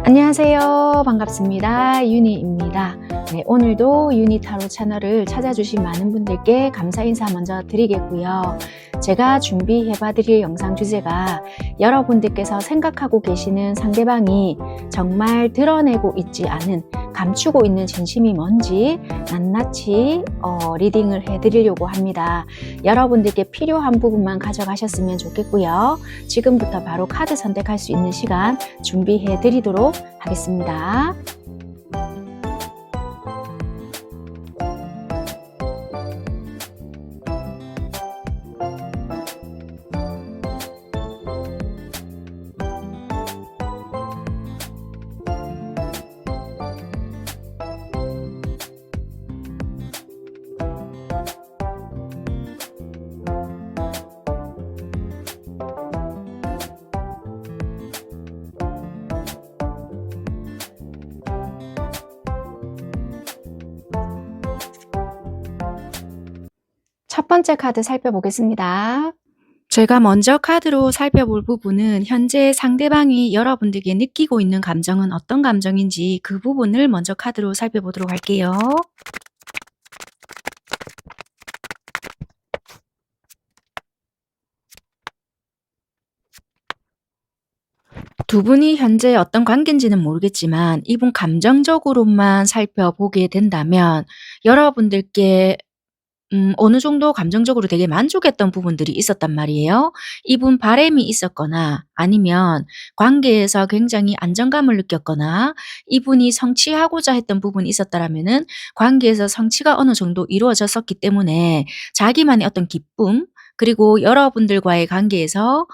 안녕하세요. 반갑습니다. 유니입니다. 네, 오늘도 유니타로 채널을 찾아주신 많은 분들께 감사 인사 먼저 드리겠고요. 제가 준비해봐 드릴 영상 주제가 여러분들께서 생각하고 계시는 상대방이 정말 드러내고 있지 않은, 감추고 있는 진심이 뭔지 낱낱이 리딩을 해드리려고 합니다. 여러분들께 필요한 부분만 가져가셨으면 좋겠고요. 지금부터 바로 카드 선택할 수 있는 시간 준비해 드리도록 하겠습니다. 첫 번째 카드 살펴보겠습니다. 제가 먼저 카드로 살펴볼 부분은 현재 상대방이 여러분들께 느끼고 있는 감정은 어떤 감정인지 그 부분을 먼저 카드로 살펴보도록 할게요. 두 분이 현재 어떤 관계인지는 모르겠지만 이분 감정적으로만 살펴보게 된다면 여러분들께 어느 정도 감정적으로 되게 만족했던 부분들이 있었단 말이에요. 이분 바람이 있었거나 아니면 관계에서 굉장히 안정감을 느꼈거나 이분이 성취하고자 했던 부분이 있었다라면은 관계에서 성취가 어느 정도 이루어졌었기 때문에 자기만의 어떤 기쁨, 그리고 여러분들과의 관계에서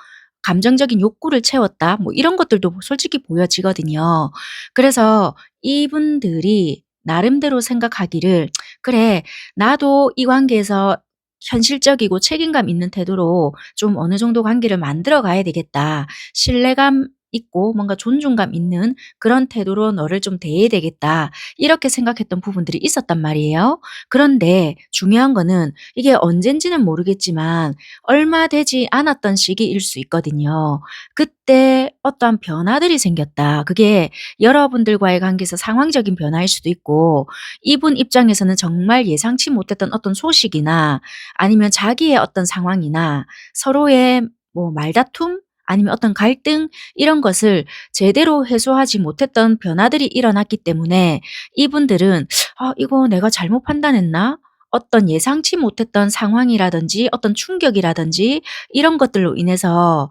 감정적인 욕구를 채웠다, 뭐 이런 것들도 솔직히 보여지거든요. 그래서 이분들이 나름대로 생각하기를 '그래, 나도 이 관계에서 현실적이고 책임감 있는 태도로 좀 어느 정도 관계를 만들어 가야 되겠다. 신뢰감 있고 뭔가 존중감 있는 그런 태도로 너를 좀 대해야 되겠다.' 이렇게 생각했던 부분들이 있었단 말이에요. 그런데 중요한 거는 이게 언젠지는 모르겠지만 얼마 되지 않았던 시기일 수 있거든요. 그때 어떠한 변화들이 생겼다. 그게 여러분들과의 관계에서 상황적인 변화일 수도 있고 이분 입장에서는 정말 예상치 못했던 어떤 소식이나 아니면 자기의 어떤 상황이나 서로의 뭐 말다툼 아니면 어떤 갈등, 이런 것을 제대로 해소하지 못했던 변화들이 일어났기 때문에 이분들은 '아, 이거 내가 잘못 판단했나?' 어떤 예상치 못했던 상황이라든지 어떤 충격이라든지 이런 것들로 인해서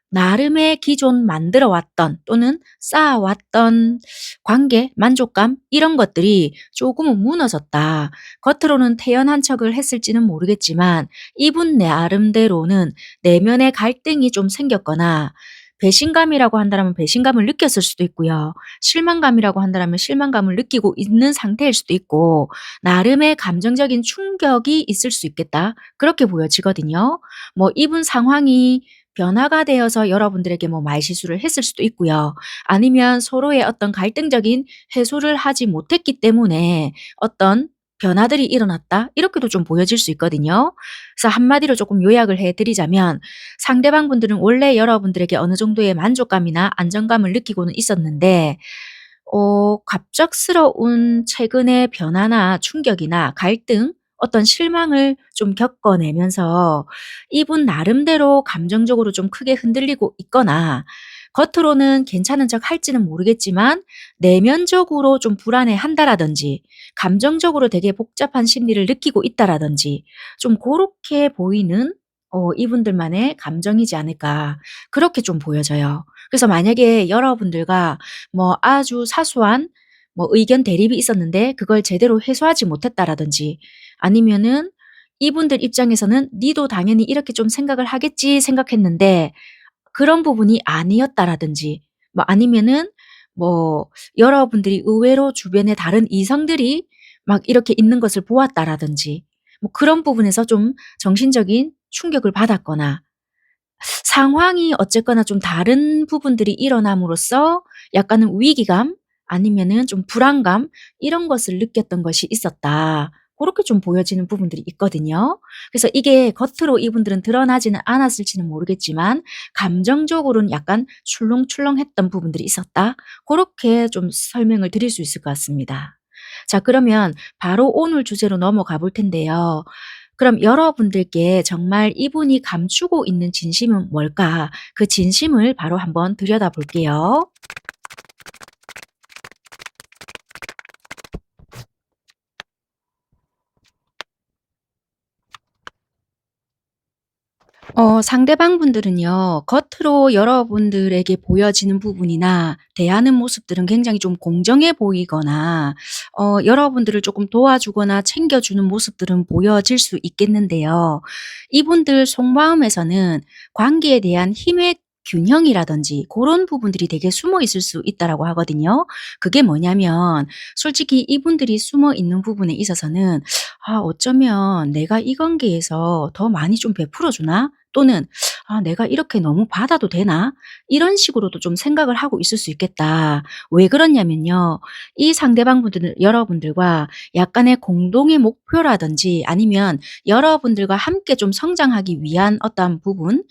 나름의 기존 만들어 왔던 또는 쌓아왔던 관계, 만족감, 이런 것들이 조금은 무너졌다. 겉으로는 태연한 척을 했을지는 모르겠지만 이분 나름대로는 내면의 갈등이 좀 생겼거나, 배신감이라고 한다면 배신감을 느꼈을 수도 있고요. 실망감이라고 한다면 실망감을 느끼고 있는 상태일 수도 있고 나름의 감정적인 충격이 있을 수 있겠다. 그렇게 보여지거든요. 뭐 이분 상황이 변화가 되어서 여러분들에게 뭐 말실수를 했을 수도 있고요. 아니면 서로의 어떤 갈등적인 해소를 하지 못했기 때문에 어떤 변화들이 일어났다, 이렇게도 좀 보여질 수 있거든요. 그래서 한마디로 조금 요약을 해드리자면 상대방 분들은 원래 여러분들에게 어느 정도의 만족감이나 안정감을 느끼고는 있었는데 갑작스러운 최근의 변화나 충격이나 갈등, 어떤 실망을 좀 겪어내면서 이분 나름대로 감정적으로 좀 크게 흔들리고 있거나 겉으로는 괜찮은 척 할지는 모르겠지만 내면적으로 좀 불안해한다라든지 감정적으로 되게 복잡한 심리를 느끼고 있다라든지 좀 그렇게 보이는 이분들만의 감정이지 않을까, 그렇게 좀 보여져요. 그래서 만약에 여러분들과 뭐 아주 사소한 뭐 의견 대립이 있었는데 그걸 제대로 해소하지 못했다라든지 아니면은 이분들 입장에서는 '니도 당연히 이렇게 좀 생각을 하겠지.' 생각했는데 그런 부분이 아니었다라든지, 뭐 아니면은 뭐 여러분들이 의외로 주변에 다른 이성들이 막 이렇게 있는 것을 보았다라든지 뭐 그런 부분에서 좀 정신적인 충격을 받았거나 상황이 어쨌거나 좀 다른 부분들이 일어남으로써 약간은 위기감 아니면은 좀 불안감, 이런 것을 느꼈던 것이 있었다. 고렇게 좀 보여지는 부분들이 있거든요. 그래서 이게 겉으로 이분들은 드러나지는 않았을지는 모르겠지만 감정적으로는 약간 출렁출렁했던 부분들이 있었다. 고렇게 좀 설명을 드릴 수 있을 것 같습니다. 자, 그러면 바로 오늘 주제로 넘어가 볼 텐데요. 그럼 여러분들께 정말 이분이 감추고 있는 진심은 뭘까? 그 진심을 바로 한번 들여다볼게요. 상대방 분들은요. 겉으로 여러분들에게 보여지는 부분이나 대하는 모습들은 굉장히 좀 공정해 보이거나 여러분들을 조금 도와주거나 챙겨주는 모습들은 보여질 수 있겠는데요. 이분들 속마음에서는 관계에 대한 힘의 균형이라든지 그런 부분들이 되게 숨어 있을 수 있다라고 하거든요. 그게 뭐냐면 솔직히 이분들이 숨어 있는 부분에 있어서는 '아 어쩌면 내가 이 관계에서 더 많이 좀 베풀어 주나?' 또는 '아 내가 이렇게 너무 받아도 되나?' 이런 식으로도 좀 생각을 하고 있을 수 있겠다. 왜 그러냐면요. 이 상대방 분들은 여러분들과 약간의 공동의 목표라든지 아니면 여러분들과 함께 좀 성장하기 위한 어떠한 부분,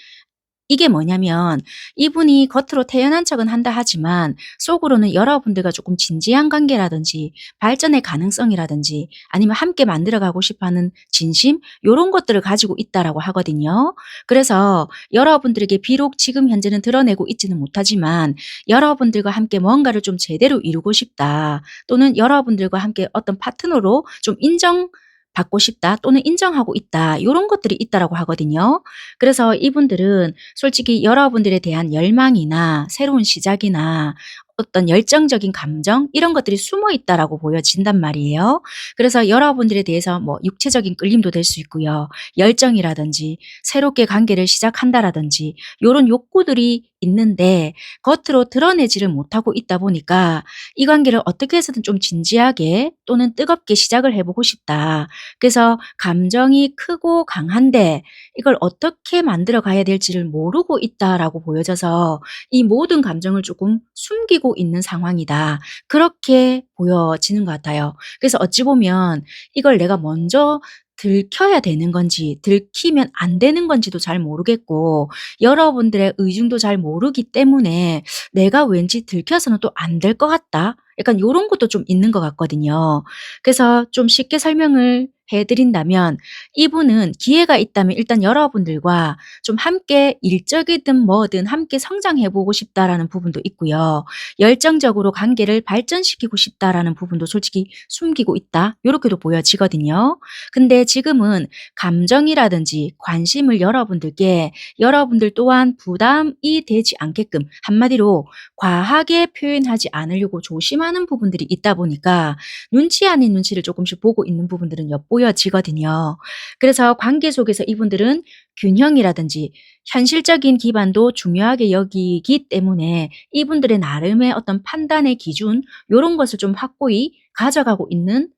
이게 뭐냐면 이분이 겉으로 태연한 척은 한다 하지만 속으로는 여러분들과 조금 진지한 관계라든지 발전의 가능성이라든지 아니면 함께 만들어 가고 싶어 하는 진심 요런 것들을 가지고 있다라고 하거든요. 그래서 여러분들에게 비록 지금 현재는 드러내고 있지는 못하지만 여러분들과 함께 뭔가를 좀 제대로 이루고 싶다. 또는 여러분들과 함께 어떤 파트너로 좀 인정받고 싶다 또는 인정하고 있다. 요런 것들이 있다라고 하거든요. 그래서 이분들은 솔직히 여러분들에 대한 열망이나 새로운 시작이나 어떤 열정적인 감정 이런 것들이 숨어 있다라고 보여진단 말이에요. 그래서 여러분들에 대해서 뭐 육체적인 끌림도 될 수 있고요. 열정이라든지 새롭게 관계를 시작한다라든지 요런 욕구들이 있는데 겉으로 드러내지를 못하고 있다 보니까 이 관계를 어떻게 해서든 좀 진지하게 또는 뜨겁게 시작을 해 보고 싶다. 그래서 감정이 크고 강한데 이걸 어떻게 만들어 가야 될지를 모르고 있다라고 보여져서 이 모든 감정을 조금 숨기고 있는 상황이다. 그렇게 보여지는 것 같아요. 그래서 어찌 보면 이걸 내가 먼저 들켜야 되는 건지 들키면 안 되는 건지도 잘 모르겠고 여러분들의 의중도 잘 모르기 때문에 '내가 왠지 들켜서는 또 안 될 것 같다.' 약간 요런 것도 좀 있는 것 같거든요. 그래서 좀 쉽게 설명을 해 드린다면 이분은 기회가 있다면 일단 여러분들과 좀 함께 일적이든 뭐든 함께 성장해 보고 싶다라는 부분도 있고요. 열정적으로 관계를 발전시키고 싶다라는 부분도 솔직히 숨기고 있다. 요렇게도 보여지거든요. 근데 지금은 감정이라든지 관심을 여러분들께 여러분들 또한 부담이 되지 않게끔 한마디로 과하게 표현하지 않으려고 조심하는 부분들이 있다 보니까 눈치 아닌 눈치를 조금씩 보고 있는 부분들은 엿보여지거든요. 그래서 관계 속에서 이분들은 균형이라든지 현실적인 기반도 중요하게 여기기 때문에 이분들의 나름의 어떤 판단의 기준 요런 것을 좀 확고히 가져가고 있는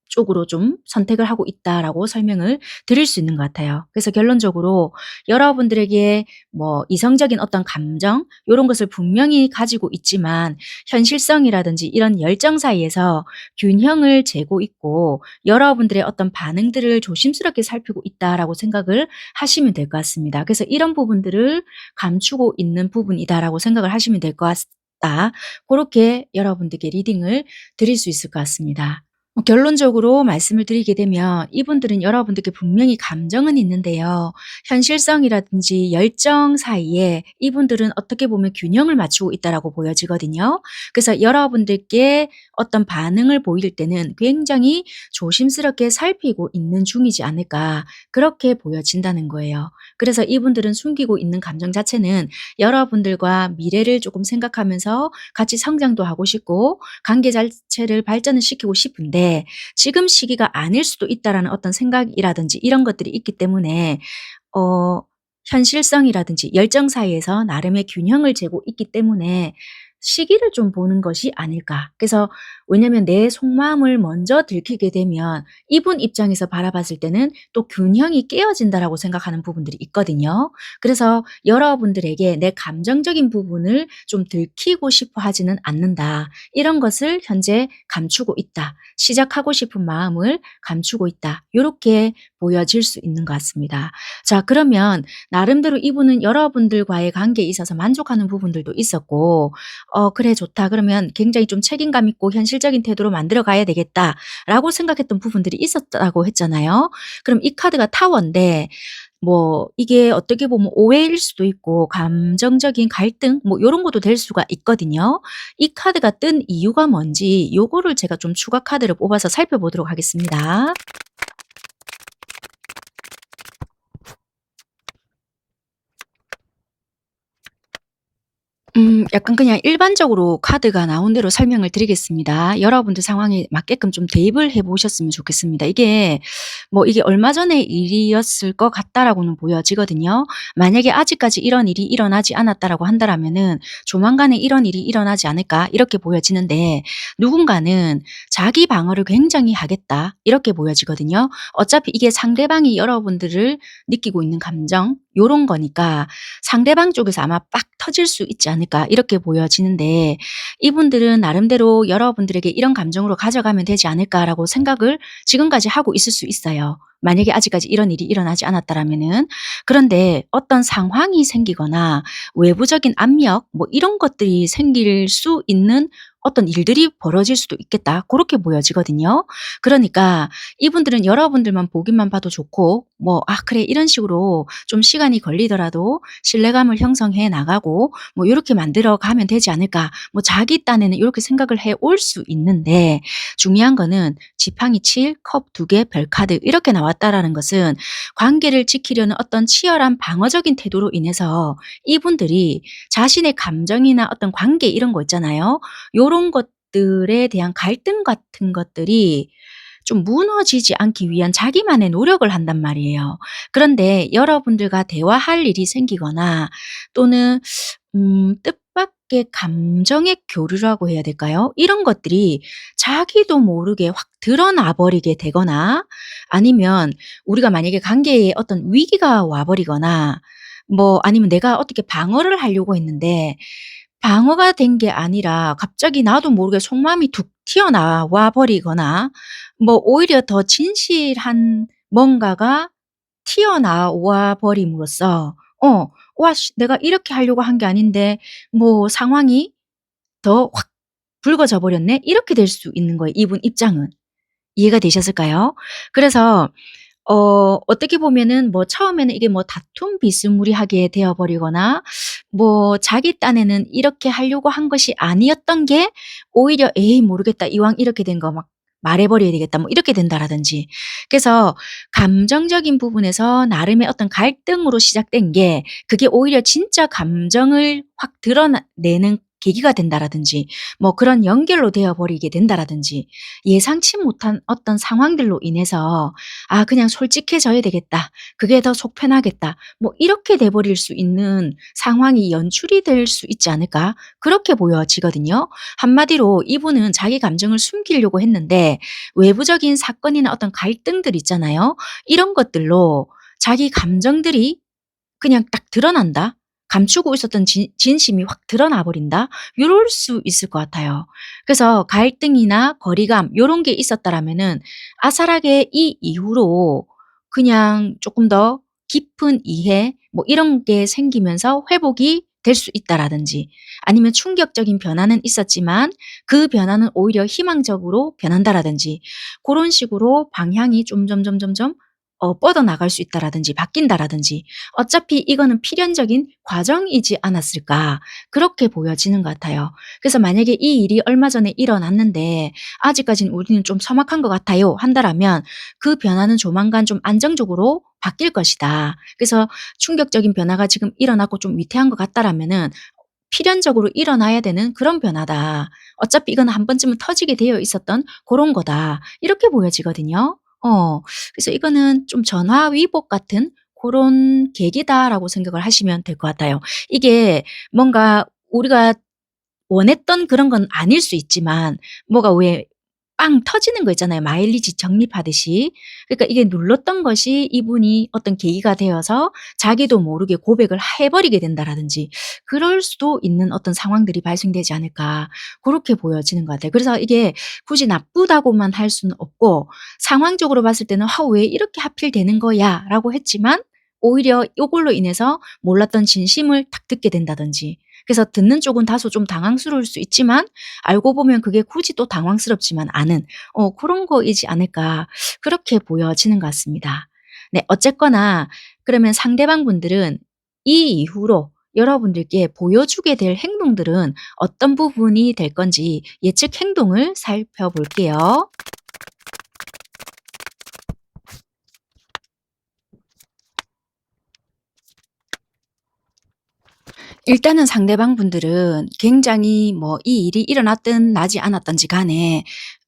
쪽으로 좀 선택을 하고 있다라고 설명을 드릴 수 있는 것 같아요. 그래서 결론적으로 여러분들에게 뭐 이성적인 어떤 감정 요런 것을 분명히 가지고 있지만 현실성이라든지 이런 열정 사이에서 균형을 재고 있고 여러분들의 어떤 반응들을 조심스럽게 살피고 있다라고 생각을 하시면 될 것 같습니다. 그래서 이런 부분들을 감추고 있는 부분이다라고 생각을 하시면 될 것 같다. 그렇게 여러분들께 리딩을 드릴 수 있을 것 같습니다. 결론적으로 말씀을 드리게 되면 이분들은 여러분들께 분명히 감정은 있는데요. 현실성이라든지 열정 사이에 이분들은 어떻게 보면 균형을 맞추고 있다라고 보여지거든요. 그래서 여러분들께 어떤 반응을 보일 때는 굉장히 조심스럽게 살피고 있는 중이지 않을까 그렇게 보여진다는 거예요. 그래서 이분들은 숨기고 있는 감정 자체는 여러분들과 미래를 조금 생각하면서 같이 성장도 하고 싶고 관계 자체를 발전을 시키고 싶은데 지금 시기가 아닐 수도 있다라는 어떤 생각이라든지 이런 것들이 있기 때문에 어 현실성이라든지 열정 사이에서 나름의 균형을 재고 있기 때문에 시기를 좀 보는 것이 아닐까. 그래서 왜냐면 내 속마음을 먼저 들키게 되면 이분 입장에서 바라봤을 때는 또 균형이 깨어진다라고 생각하는 부분들이 있거든요. 그래서 여러분들에게 내 감정적인 부분을 좀 들키고 싶어 하지는 않는다. 이런 것을 현재 감추고 있다. 시작하고 싶은 마음을 감추고 있다. 요렇게 보여질 수 있는 것 같습니다. 자, 그러면 나름대로 이분은 여러분들과의 관계에 있어서 만족하는 부분들도 있었고, 그래, 좋다. 그러면 굉장히 좀 책임감 있고 현실적인 태도로 만들어 가야 되겠다라고 생각했던 부분들이 있었다고 했잖아요. 그럼 이 카드가 타워인데, 뭐 이게 어떻게 보면 오해일 수도 있고 감정적인 갈등 뭐 요런 것도 될 수가 있거든요. 이 카드가 뜬 이유가 뭔지 요거를 제가 좀 추가 카드를 뽑아서 살펴보도록 하겠습니다. 약간 그냥 일반적으로 카드가 나온 대로 설명을 드리겠습니다. 여러분들 상황에 맞게끔 좀 대입을 해 보셨으면 좋겠습니다. 이게 뭐 이게 얼마 전의 일이었을 것 같다라고는 보여지거든요. 만약에 아직까지 이런 일이 일어나지 않았다라고 한다라면은 '조만간에 이런 일이 일어나지 않을까?' 이렇게 보여지는데, 누군가는 '자기 방어를 굉장히 하겠다.' 이렇게 보여지거든요. 어차피 이게 상대방이 여러분들을 느끼고 있는 감정 요런 거니까 상대방 쪽에서 아마 빡 터질 수 있지 않을까 이렇게 보여지는데, 이분들은 나름대로 '여러분들에게 이런 감정으로 가져가면 되지 않을까.'라고 생각을 지금까지 하고 있을 수 있어요. 만약에 아직까지 이런 일이 일어나지 않았다라면은. 그런데 어떤 상황이 생기거나 외부적인 압력 뭐 이런 것들이 생길 수 있는 어떤 일들이 벌어질 수도 있겠다. 그렇게 보여지거든요. 그러니까 이분들은 여러분들만 보기만 봐도 좋고 뭐 '아 그래. 이런 식으로 좀 시간이 걸리더라도 신뢰감을 형성해 나가고 뭐 요렇게 만들어 가면 되지 않을까.' 뭐 자기 딴에는 요렇게 생각을 해 올 수 있는데, 중요한 거는 지팡이 7, 컵 2개, 별 카드 이렇게 나왔다라는 것은 관계를 지키려는 어떤 치열한 방어적인 태도로 인해서 이분들이 자신의 감정이나 어떤 관계 이런 거 있잖아요. 요런 것들에 대한 갈등 같은 것들이 좀 무너지지 않기 위한 자기만의 노력을 한단 말이에요. 그런데 여러분들과 대화할 일이 생기거나 또는 뜻밖의 감정의 교류라고 해야 될까요? 이런 것들이 자기도 모르게 확 드러나 버리게 되거나, 아니면 우리가 만약에 관계에 어떤 위기가 와 버리거나 뭐 아니면 내가 어떻게 방어를 하려고 했는데 방어가 된 게 아니라 갑자기 나도 모르게 속마음이 툭 튀어나와 버리거나 뭐 오히려 더 진실한 뭔가가 튀어나와 버림으로써 '와 씨 내가 이렇게 하려고 한 게 아닌데 뭐 상황이 더 확 붉어져 버렸네.' 이렇게 될 수 있는 거예요, 이분 입장은. 이해가 되셨을까요? 그래서 어떻게 보면은 뭐 처음에는 이게 뭐 다툼 비스무리하게 되어 버리거나 뭐 자기 딴에는 이렇게 하려고 한 것이 아니었던 게 오히려 '에이 모르겠다. 이왕 이렇게 된 거 막 말해 버려야 되겠다.' 뭐 이렇게 된다라든지. 그래서 감정적인 부분에서 나름의 어떤 갈등으로 시작된 게 그게 오히려 진짜 감정을 확 드러나 내는 계기가 된다라든지 뭐 그런 연결로 되어 버리게 된다라든지, 예상치 못한 어떤 상황들로 인해서 '아 그냥 솔직해져야 되겠다. 그게 더 속 편하겠다.' 뭐 이렇게 돼 버릴 수 있는 상황이 연출이 될 수 있지 않을까 그렇게 보여지거든요. 한마디로 이분은 자기 감정을 숨기려고 했는데 외부적인 사건이나 어떤 갈등들 있잖아요. 이런 것들로 자기 감정들이 그냥 딱 드러난다. 감추고 있었던 진심이 확 드러나 버린다. 요럴 수 있을 것 같아요. 그래서 갈등이나 거리감 요런 게 있었다라면은 아살하게 이 이후로 그냥 쪼끔 더 깊은 이해 뭐 이런 게 생기면서 회복이 될 수 있다라든지, 아니면 충격적인 변화는 있었지만 그 변화는 오히려 희망적으로 변한다라든지, 고런 식으로 방향이 좀 점점점점 뻗어나갈 수 있다라든지 바뀐다라든지, 어차피 이거는 필연적인 과정이지 않았을까 그렇게 보여지는 것 같아요. 그래서 만약에 이 일이 얼마 전에 일어났는데 아직까지는 우리는 좀 서먹한 것 같아요 한다라면 그 변화는 조만간 좀 안정적으로 바뀔 것이다. 그래서 충격적인 변화가 지금 일어났고 좀 위태한 것 같다라면은 필연적으로 일어나야 되는 그런 변화다. 어차피 이건 한 번쯤은 터지게 되어 있었던 그런 거다. 이렇게 보여지거든요. 그래서 이거는 좀 전화위복 같은 그런 계기다라고 생각을 하시면 될 것 같아요. 이게 뭔가 우리가 원했던 그런 건 아닐 수 있지만 뭐가 왜 빵 터지는 거 있잖아요, 마일리지 적립하듯이. 그러니까 이게 눌렀던 것이 이분이 어떤 계기가 되어서 자기도 모르게 고백을 해 버리게 된다라든지 그럴 수도 있는 어떤 상황들이 발생되지 않을까 그렇게 보여지는 것 같아요. 그래서 이게 굳이 나쁘다고만 할 수는 없고 상황적으로 봤을 때는 '아 왜 이렇게 하필 되는 거야.'라고 했지만 오히려 요걸로 인해서 몰랐던 진심을 딱 듣게 된다든지 그래서 듣는 쪽은 다소 좀 당황스러울 수 있지만 알고 보면 그게 굳이 또 당황스럽지만 않은 그런 거이지 않을까 그렇게 보여지는 것 같습니다. 네 어쨌거나 그러면 상대방 분들은 이 이후로 여러분들께 보여주게 될 행동들은 어떤 부분이 될 건지 예측 행동을 살펴볼게요. 일단은 상대방 분들은 굉장히 뭐 이 일이 일어났든 나지 않았든지 간에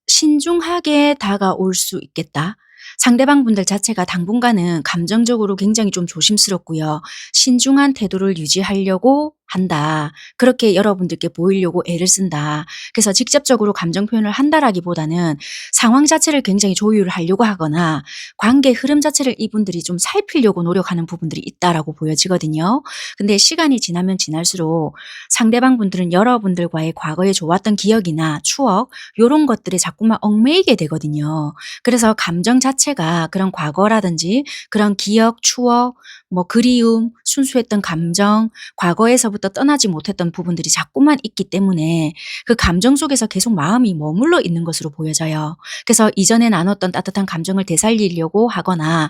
신중하게 다가올 수 있겠다. 상대방 분들 자체가 당분간은 감정적으로 굉장히 좀 조심스럽고요. 신중한 태도를 유지하려고 한다. 그렇게 여러분들께 보이려고 애를 쓴다. 그래서 직접적으로 감정 표현을 한다라기보다는 상황 자체를 굉장히 조율하려고 하거나 관계 흐름 자체를 이분들이 좀 살피려고 노력하는 부분들이 있다라고 보여지거든요. 근데 시간이 지나면 지날수록 상대방 분들은 여러분들과의 과거에 좋았던 기억이나 추억 요런 것들에 자꾸만 얽매이게 되거든요. 그래서 감정 자체가 그런 과거라든지 그런 기억, 추억, 뭐 그리움, 순수했던 감정, 과거에서부터 떠나지 못했던 부분들이 자꾸만 있기 때문에 그 감정 속에서 계속 마음이 머물러 있는 것으로 보여져요. 그래서 이전에 나눴던 따뜻한 감정을 되살리려고 하거나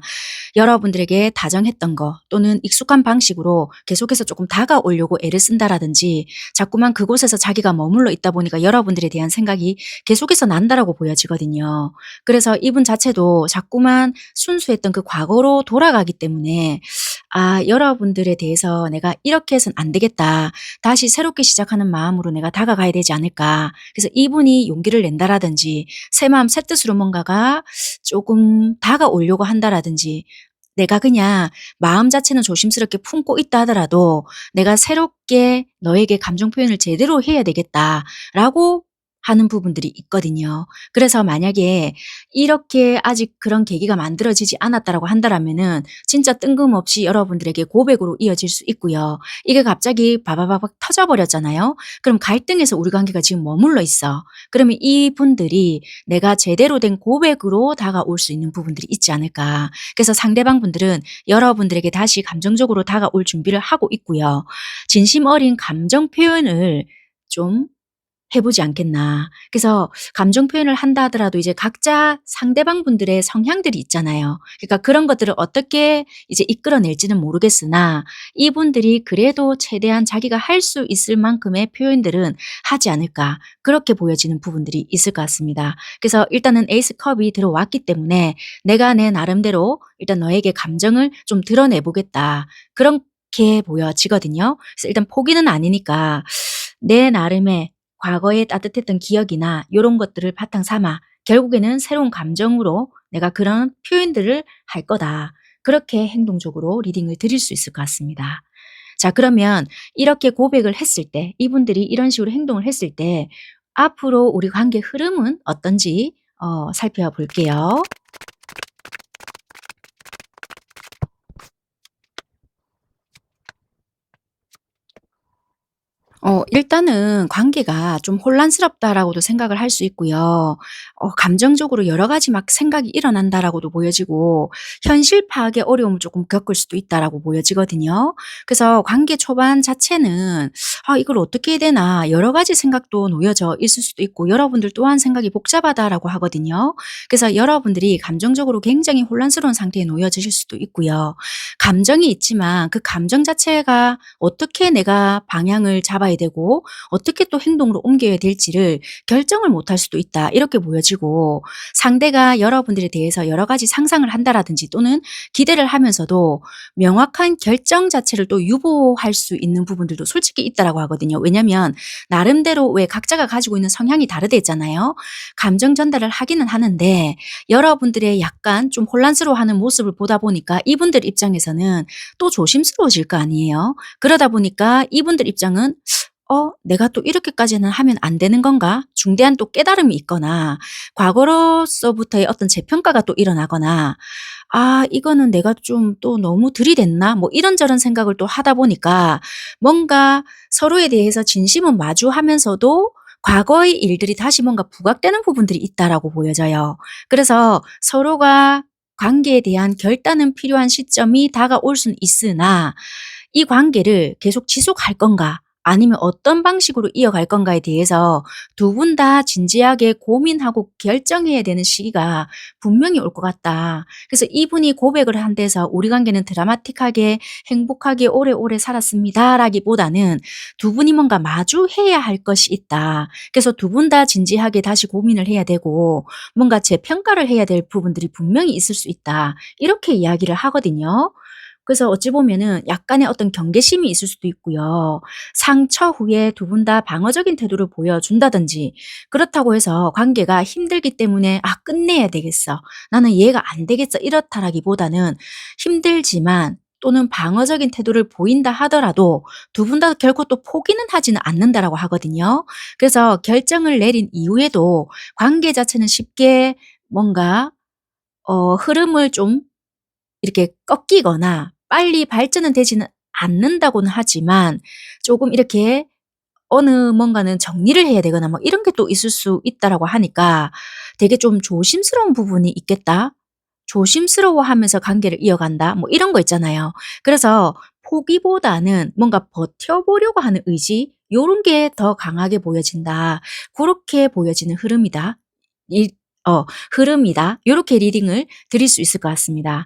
여러분들에게 다정했던 거 또는 익숙한 방식으로 계속해서 조금 다가오려고 애를 쓴다라든지 자꾸만 그곳에서 자기가 머물러 있다 보니까 여러분들에 대한 생각이 계속해서 난다라고 보여지거든요. 그래서 이분 자체도 자꾸만 순수했던 그 과거로 돌아가기 때문에 '아 여러분들에 대해서 내가 이렇게 해서는 안 되겠다. 다시 새롭게 시작하는 마음으로 내가 다가가야 되지 않을까.' 그래서 이분이 용기를 낸다라든지 새 마음 새 뜻으로 뭔가가 조금 다가오려고 한다라든지 내가 그냥 마음 자체는 조심스럽게 품고 있다 하더라도 '내가 새롭게 너에게 감정 표현을 제대로 해야 되겠다.'라고 하는 부분들이 있거든요. 그래서 만약에 이렇게 아직 그런 계기가 만들어지지 않았다라고 한다라면은 진짜 뜬금없이 여러분들에게 고백으로 이어질 수 있고요. 이게 갑자기 바바바박 터져 버렸잖아요. 그럼 갈등에서 우리 관계가 지금 머물러 있어. 그러면 이분들이 내가 제대로 된 고백으로 다가올 수 있는 부분들이 있지 않을까. 그래서 상대방 분들은 여러분들에게 다시 감정적으로 다가올 준비를 하고 있고요. 진심 어린 감정 표현을 좀 해 보지 않겠나. 그래서 감정 표현을 한다 하더라도 이제 각자 상대방 분들의 성향들이 있잖아요. 그러니까 그런 것들을 어떻게 이제 이끌어낼지는 모르겠으나 이분들이 그래도 최대한 자기가 할 수 있을 만큼의 표현들은 하지 않을까. 그렇게 보여지는 부분들이 있을 것 같습니다. 그래서 일단은 에이스 컵이 들어왔기 때문에 '내가 내 나름대로 일단 너에게 감정을 좀 드러내 보겠다.' 그렇게 보여지거든요. 그래서 일단 포기는 아니니까 내 나름의 과거에 따뜻했던 기억이나 요런 것들을 바탕 삼아 결국에는 새로운 감정으로 내가 그런 표현들을 할 거다. 그렇게 행동적으로 리딩을 드릴 수 있을 것 같습니다. 자 그러면 이렇게 고백을 했을 때 이분들이 이런 식으로 행동을 했을 때 앞으로 우리 관계 흐름은 어떤지 살펴볼게요. 일단은 관계가 좀 혼란스럽다라고도 생각을 할 수 있고요. 감정적으로 여러 가지 막 생각이 일어난다라고도 보여지고 현실 파악의 어려움을 조금 겪을 수도 있다라고 보여지거든요. 그래서 관계 초반 자체는 '아 이걸 어떻게 해야 되나.' 여러 가지 생각도 놓여져 있을 수도 있고 여러분들 또한 생각이 복잡하다라고 하거든요. 그래서 여러분들이 감정적으로 굉장히 혼란스러운 상태에 놓여지실 수도 있고요. 감정이 있지만 그 감정 자체가 어떻게 내가 방향을 잡아야 되고 어떻게 또 행동으로 옮겨야 될지를 결정을 못할 수도 있다. 이렇게 보여지고 상대가 여러분들에 대해서 여러 가지 상상을 한다라든지 또는 기대를 하면서도 명확한 결정 자체를 또 유보할 수 있는 부분들도 솔직히 있다라고 하거든요. 왜냐하면 나름대로 왜 각자가 가지고 있는 성향이 다르다 했잖아요. 감정 전달을 하기는 하는데 여러분들의 약간 좀 혼란스러워하는 모습을 보다 보니까 이분들 입장에서는 또 조심스러워질 거 아니에요. 그러다 보니까 이분들 입장은 내가 또 이렇게까지는 하면 안 되는 건가?' 중대한 또 깨달음이 있거나 과거로서부터의 어떤 재평가가 또 일어나거나 '아 이거는 내가 좀 또 너무 들이댔나?' 뭐 이런저런 생각을 또 하다 보니까 뭔가 서로에 대해서 진심은 마주하면서도 과거의 일들이 다시 뭔가 부각되는 부분들이 있다라고 보여져요. 그래서 서로가 관계에 대한 결단은 필요한 시점이 다가올 수는 있으나 이 관계를 계속 지속할 건가 아니면 어떤 방식으로 이어갈 건가에 대해서 두 분 다 진지하게 고민하고 결정해야 되는 시기가 분명히 올 것 같다. 그래서 이분이 고백을 한 데서 "우리 관계는 드라마틱하게 행복하게 오래오래 살았습니다."라기보다는 두 분이 뭔가 마주해야 할 것이 있다. 그래서 두 분 다 진지하게 다시 고민을 해야 되고 뭔가 재평가를 해야 될 부분들이 분명히 있을 수 있다. 이렇게 이야기를 하거든요. 그래서 어찌 보면은 약간의 어떤 경계심이 있을 수도 있고요. 상처 후에 두 분 다 방어적인 태도를 보여준다든지 그렇다고 해서 관계가 힘들기 때문에 '아 끝내야 되겠어. 나는 얘가 안 되겠어.' 이렇다라기보다는 힘들지만 또는 방어적인 태도를 보인다 하더라도 두 분 다 결코 또 포기는 하지는 않는다라고 하거든요. 그래서 결정을 내린 이후에도 관계 자체는 쉽게 뭔가 흐름을 좀 이렇게 꺾이거나 빨리 발전은 되지는 않는다고는 하지만 조금 이렇게 어느 뭔가는 정리를 해야 되거나 뭐 이런 게 또 있을 수 있다라고 하니까 되게 좀 '조심스러운 부분이 있겠다. 조심스러워하면서 관계를 이어간다.' 뭐 이런 거 있잖아요. 그래서 포기보다는 뭔가 버텨보려고 하는 의지 요런 게 더 강하게 보여진다. 고렇게 보여지는 흐름이다. 이 흐름이다. 요렇게 리딩을 드릴 수 있을 것 같습니다.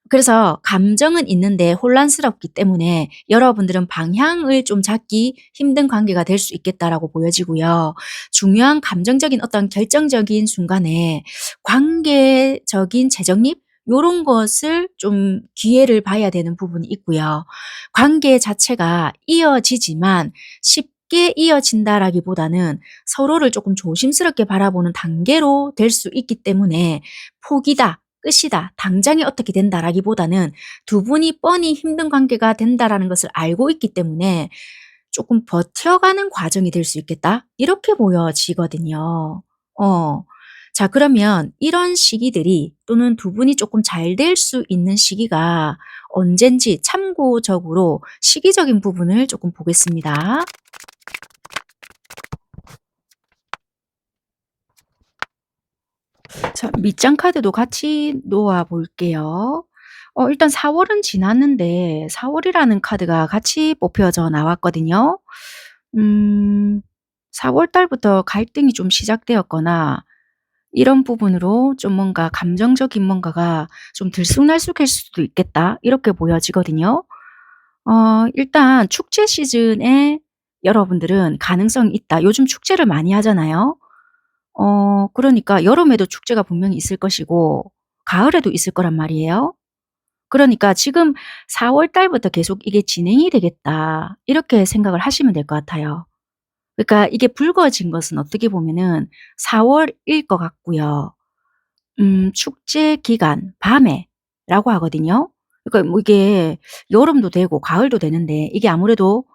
그래서 감정은 있는데 혼란스럽기 때문에 여러분들은 방향을 좀 잡기 힘든 관계가 될 수 있겠다라고 보여지고요. 중요한 감정적인 어떤 결정적인 순간에 관계적인 재정립 요런 것을 좀 기회를 봐야 되는 부분이 있고요. 관계 자체가 이어지지만 쉽게 이어진다라기보다는 서로를 조금 조심스럽게 바라보는 단계로 될 수 있기 때문에 '포기다. 끝이다. 당장에 어떻게 된다'라기보다는 두 분이 뻔히 힘든 관계가 된다라는 것을 알고 있기 때문에 조금 '버텨가는 과정이 될 수 있겠다.' 이렇게 보여지거든요. 어. 자 그러면 이런 시기들이 또는 두 분이 조금 잘 될 수 있는 시기가 언젠지 참고적으로 시기적인 부분을 조금 보겠습니다. 자 밑장 카드도 같이 놓아 볼게요. 일단 4 월은 지났는데 4 월이라는 카드가 같이 뽑혀져 나왔거든요. 음 4월 달부터 갈등이 좀 시작되었거나 이런 부분으로 좀 뭔가 감정적인 뭔가가 좀 들쑥날쑥할 수도 있겠다 이렇게 보여지거든요. 일단 축제 시즌에 여러분들은 가능성이 있다. 요즘 축제를 많이 하잖아요. 그러니까 여름에도 축제가 분명히 있을 것이고 가을에도 있을 거란 말이에요. 그러니까 지금 4월 달부터 계속 이게 진행이 되겠다. 이렇게 생각을 하시면 될 것 같아요. 그러니까 이게 불거진 것은 어떻게 보면은 4 월일 것 같고요. 축제 기간 밤에라고 하거든요. 그러니까 뭐 이게 여름도 되고 가을도 되는데 이게 아무래도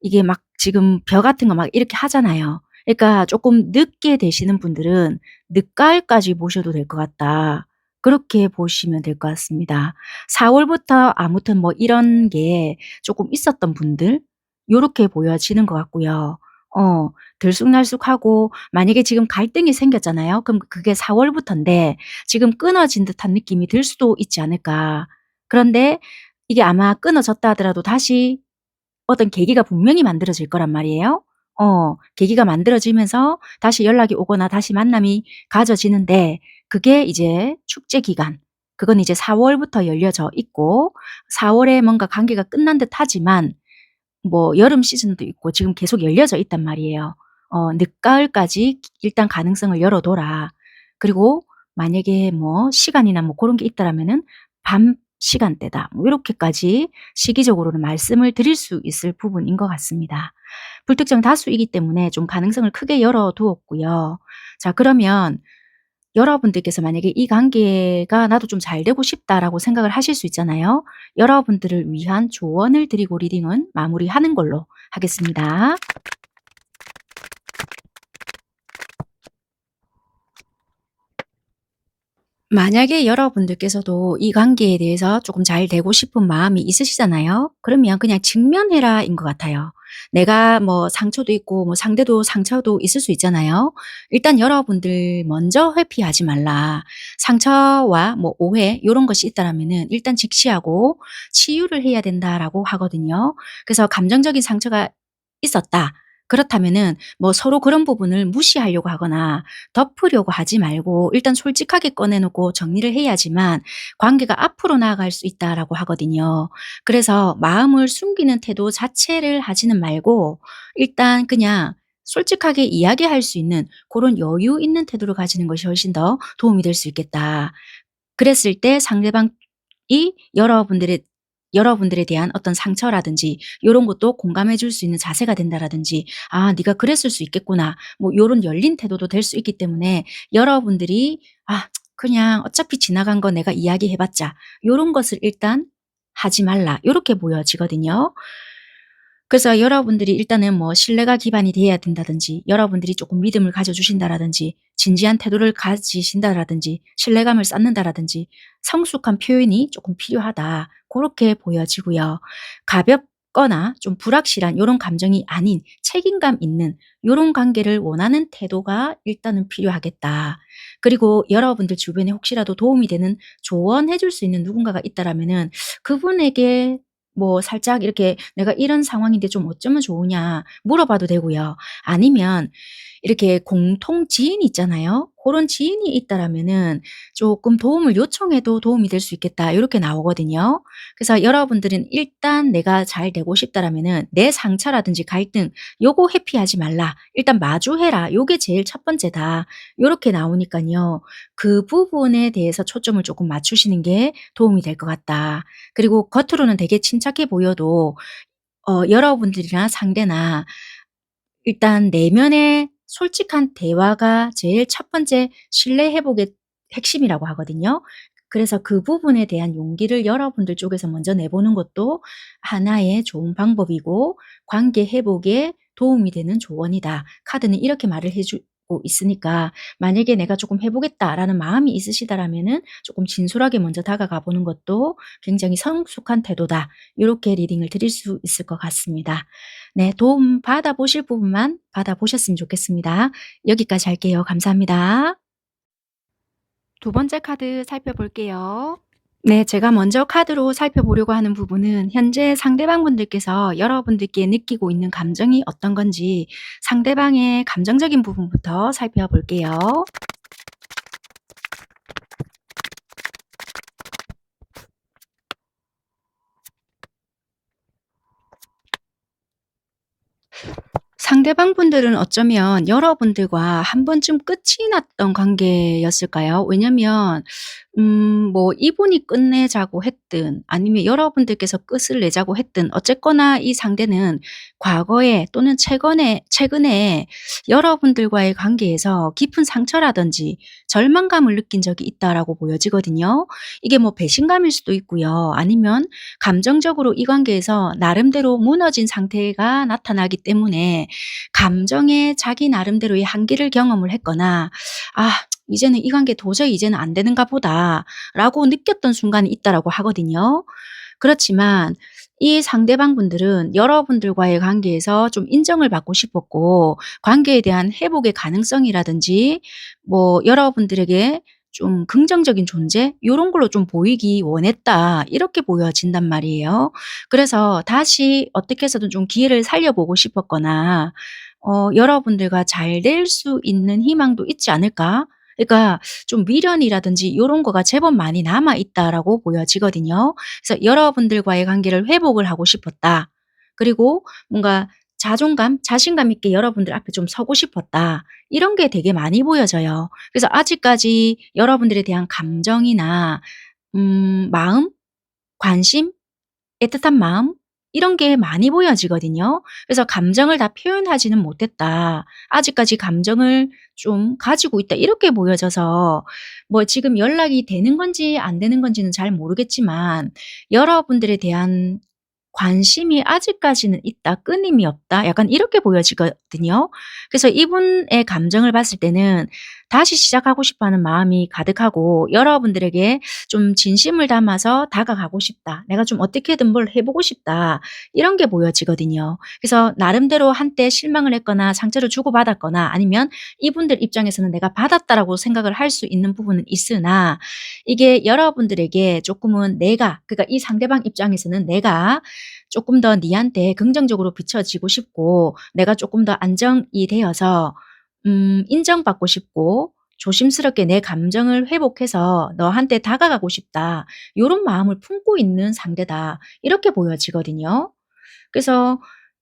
이게 막 지금 벼 같은 거 막 이렇게 하잖아요. 그러니까 쪼끔 늦게 되시는 분들은 늦가을까지 보셔도 될 것 같다. 그렇게 보시면 될 것 같습니다. 4 월부터 아무튼 뭐 이런 게 쪼끔 있었던 분들 요렇게 보여지는 것 같고요. 어 들쑥날쑥하고 만약에 지금 갈등이 생겼잖아요. 그럼 그게 4 월부턴데 지금 끊어진 듯한 느낌이 들 수도 있지 않을까. 그런데 이게 아마 끊어졌다 하더라도 다시 어떤 계기가 분명히 만들어질 거란 말이에요. 계기가 만들어지면서 다시 연락이 오거나 다시 만남이 가져지는데 그게 이제 축제 기간 그건 이제 4 월부터 열려져 있고 4 월에 뭔가 관계가 끝난 듯하지만 뭐 여름 시즌도 있고 지금 계속 열려져 있단 말이에요. 늦가을까지 일단 가능성을 열어 둬라. 그리고 만약에 뭐 시간이나 뭐 고런 게 있다라면은 밤 시간대다. 뭐 요렇게까지 시기적으로는 말씀을 드릴 수 있을 부분인 것 같습니다. 불특정 다수이기 때문에 좀 가능성을 크게 열어 두었고요. 자 그러면 여러분들께서 만약에 이 관계가 '나도 좀 잘 되고 싶다.'라고 생각을 하실 수 있잖아요. 여러분들을 위한 조언을 드리고 리딩은 마무리하는 걸로 하겠습니다. 만약에 여러분들께서도 이 관계에 대해서 조금 잘 되고 싶은 마음이 있으시잖아요. 그러면 그냥 직면해라인 것 같아요. 내가 뭐 상처도 있고 뭐 상대도 상처도 있을 수 있잖아요. 일단 여러분들 먼저 회피하지 말라. 상처와 뭐 오해 요런 것이 있다라면은 일단 직시하고 치유를 해야 된다라고 하거든요. 그래서 감정적인 상처가 있었다. 그렇다면은 뭐 서로 그런 부분을 무시하려고 하거나 덮으려고 하지 말고 일단 솔직하게 꺼내 놓고 정리를 해야지만 관계가 앞으로 나아갈 수 있다라고 하거든요. 그래서 마음을 숨기는 태도 자체를 하지는 말고 일단 그냥 솔직하게 이야기할 수 있는 그런 여유 있는 태도를 가지는 것이 훨씬 더 도움이 될 수 있겠다. 그랬을 때 상대방이 여러분들에 대한 어떤 상처라든지 요런 것도 공감해 줄 수 있는 자세가 된다라든지 '아 네가 그랬을 수 있겠구나.' 뭐 요런 열린 태도도 될 수 있기 때문에 여러분들이 '아 그냥 어차피 지나간 거 내가 이야기해 봤자.' 요런 것을 일단 하지 말라. 요렇게 보여지거든요. 그래서 여러분들이 일단은 뭐 신뢰가 기반이 돼야 된다든지 여러분들이 조금 믿음을 가져 주신다라든지 진지한 태도를 가지신다라든지 신뢰감을 쌓는다라든지 성숙한 표현이 조금 필요하다. 그렇게 보여지고요. 가볍거나 좀 불확실한 이런 감정이 아닌 책임감 있는 이런 관계를 원하는 태도가 일단은 필요하겠다. 그리고 여러분들 주변에 혹시라도 도움이 되는 조언해 줄 수 있는 누군가가 있다라면은 그분에게 뭐 살짝 이렇게 "내가 이런 상황인데 좀 어쩌면 좋으냐." 물어봐도 되고요. 아니면 이렇게 공통 지인이 있잖아요. 고런 지인이 있다라면은 쪼끔 도움을 요청해도 도움이 될 수 있겠다 요렇게 나오거든요. 그래서 여러분들은 일단 '내가 잘 되고 싶다.'라면은 내 상처라든지 갈등 요거 회피하지 말라. 일단 마주해라. 요게 제일 첫 번째다. 요렇게 나오니깐요. 그 부분에 대해서 초점을 쪼끔 맞추시는 게 도움이 될 것 같다. 그리고 겉으로는 되게 침착해 보여도 여러분들이나 상대나 일단 내면의 솔직한 대화가 제일 첫 번째 신뢰 회복의 핵심이라고 하거든요. 그래서 그 부분에 대한 용기를 여러분들 쪽에서 먼저 내보는 것도 하나의 좋은 방법이고 관계 회복에 도움이 되는 조언이다. 카드는 이렇게 말을 해 주고 있으니까 만약에 '내가 조금 해 보겠다.'라는 마음이 있으시다라면은 조금 진솔하게 먼저 다가가 보는 것도 굉장히 성숙한 태도다. 이렇게 리딩을 드릴 수 있을 것 같습니다. 네. 도움 받아 보실 부분만 받아 보셨으면 좋겠습니다. 여기까지 할게요. 감사합니다. 두 번째 카드 살펴볼게요. 네. 제가 먼저 카드로 살펴보려고 하는 부분은 현재 상대방분들께서 여러분들께 느끼고 있는 감정이 어떤 건지 상대방의 감정적인 부분부터 살펴볼게요. 상대방 분들은 어쩌면 여러분들과 한 번쯤 끝이 났던 관계였을까요? 왜냐면 뭐 이분이 끝내자고 했든 아니면 여러분들께서 끝을 내자고 했든 어쨌거나 이 상대는 과거에 또는 최근에 여러분들과의 관계에서 깊은 상처라든지 절망감을 느낀 적이 있다라고 보여지거든요. 이게 뭐 배신감일 수도 있고요. 아니면 감정적으로 이 관계에서 나름대로 무너진 상태가 나타나기 때문에 감정에 자기 나름대로의 한계를 경험을 했거나 '아 이제는 이 관계 도저히 이제는 안 되는가 보다.'라고 느꼈던 순간이 있다라고 하거든요. 그렇지만 이 상대방분들은 여러분들과의 관계에서 좀 인정을 받고 싶었고 관계에 대한 회복의 가능성이라든지 뭐 여러분들에게 좀 긍정적인 존재 요런 걸로 좀 보이기 원했다. 이렇게 보여진단 말이에요. 그래서 다시 어떻게 해서든 좀 기회를 살려보고 싶었거나 여러분들과 잘 될 수 있는 희망도 있지 않을까? 그러니까 좀 미련이라든지 요런 거가 제법 많이 남아 있다라고 보여지거든요. 그래서 여러분들과의 관계를 회복을 하고 싶었다. 그리고 뭔가 자존감, 자신감 있게 여러분들 앞에 좀 서고 싶었다. 이런 게 되게 많이 보여져요. 그래서 아직까지 여러분들에 대한 감정이나 마음, 관심, 애틋한 마음 이런 게 많이 보여지거든요. 그래서 '감정을 다 표현하지는 못했다. 아직까지 감정을 좀 가지고 있다.' 이렇게 보여져서 뭐 지금 연락이 되는 건지 안 되는 건지는 잘 모르겠지만 여러분들에 대한 관심이 아직까지는 있다. 끊임이 없다. 약간 이렇게 보여지거든요. 그래서 이분의 감정을 봤을 때는 다시 시작하고 싶어 하는 마음이 가득하고 여러분들에게 좀 진심을 담아서 다가가고 싶다. 내가 좀 어떻게든 뭘 해 보고 싶다. 이런 게 보여지거든요. 그래서 나름대로 한때 실망을 했거나 상처를 주고받았거나 아니면 이분들 입장에서는 '내가 받았다.'라고 생각을 할 수 있는 부분은 있으나 이게 여러분들에게 조금은 내가 그러니까 이 상대방 입장에서는 내가 조금 더 니한테 긍정적으로 비춰지고 싶고 내가 조금 더 안정이 되어서 인정받고 싶고 조심스럽게 내 감정을 회복해서 너한테 다가가고 싶다. 요런 마음을 품고 있는 상대다. 이렇게 보여지거든요. 그래서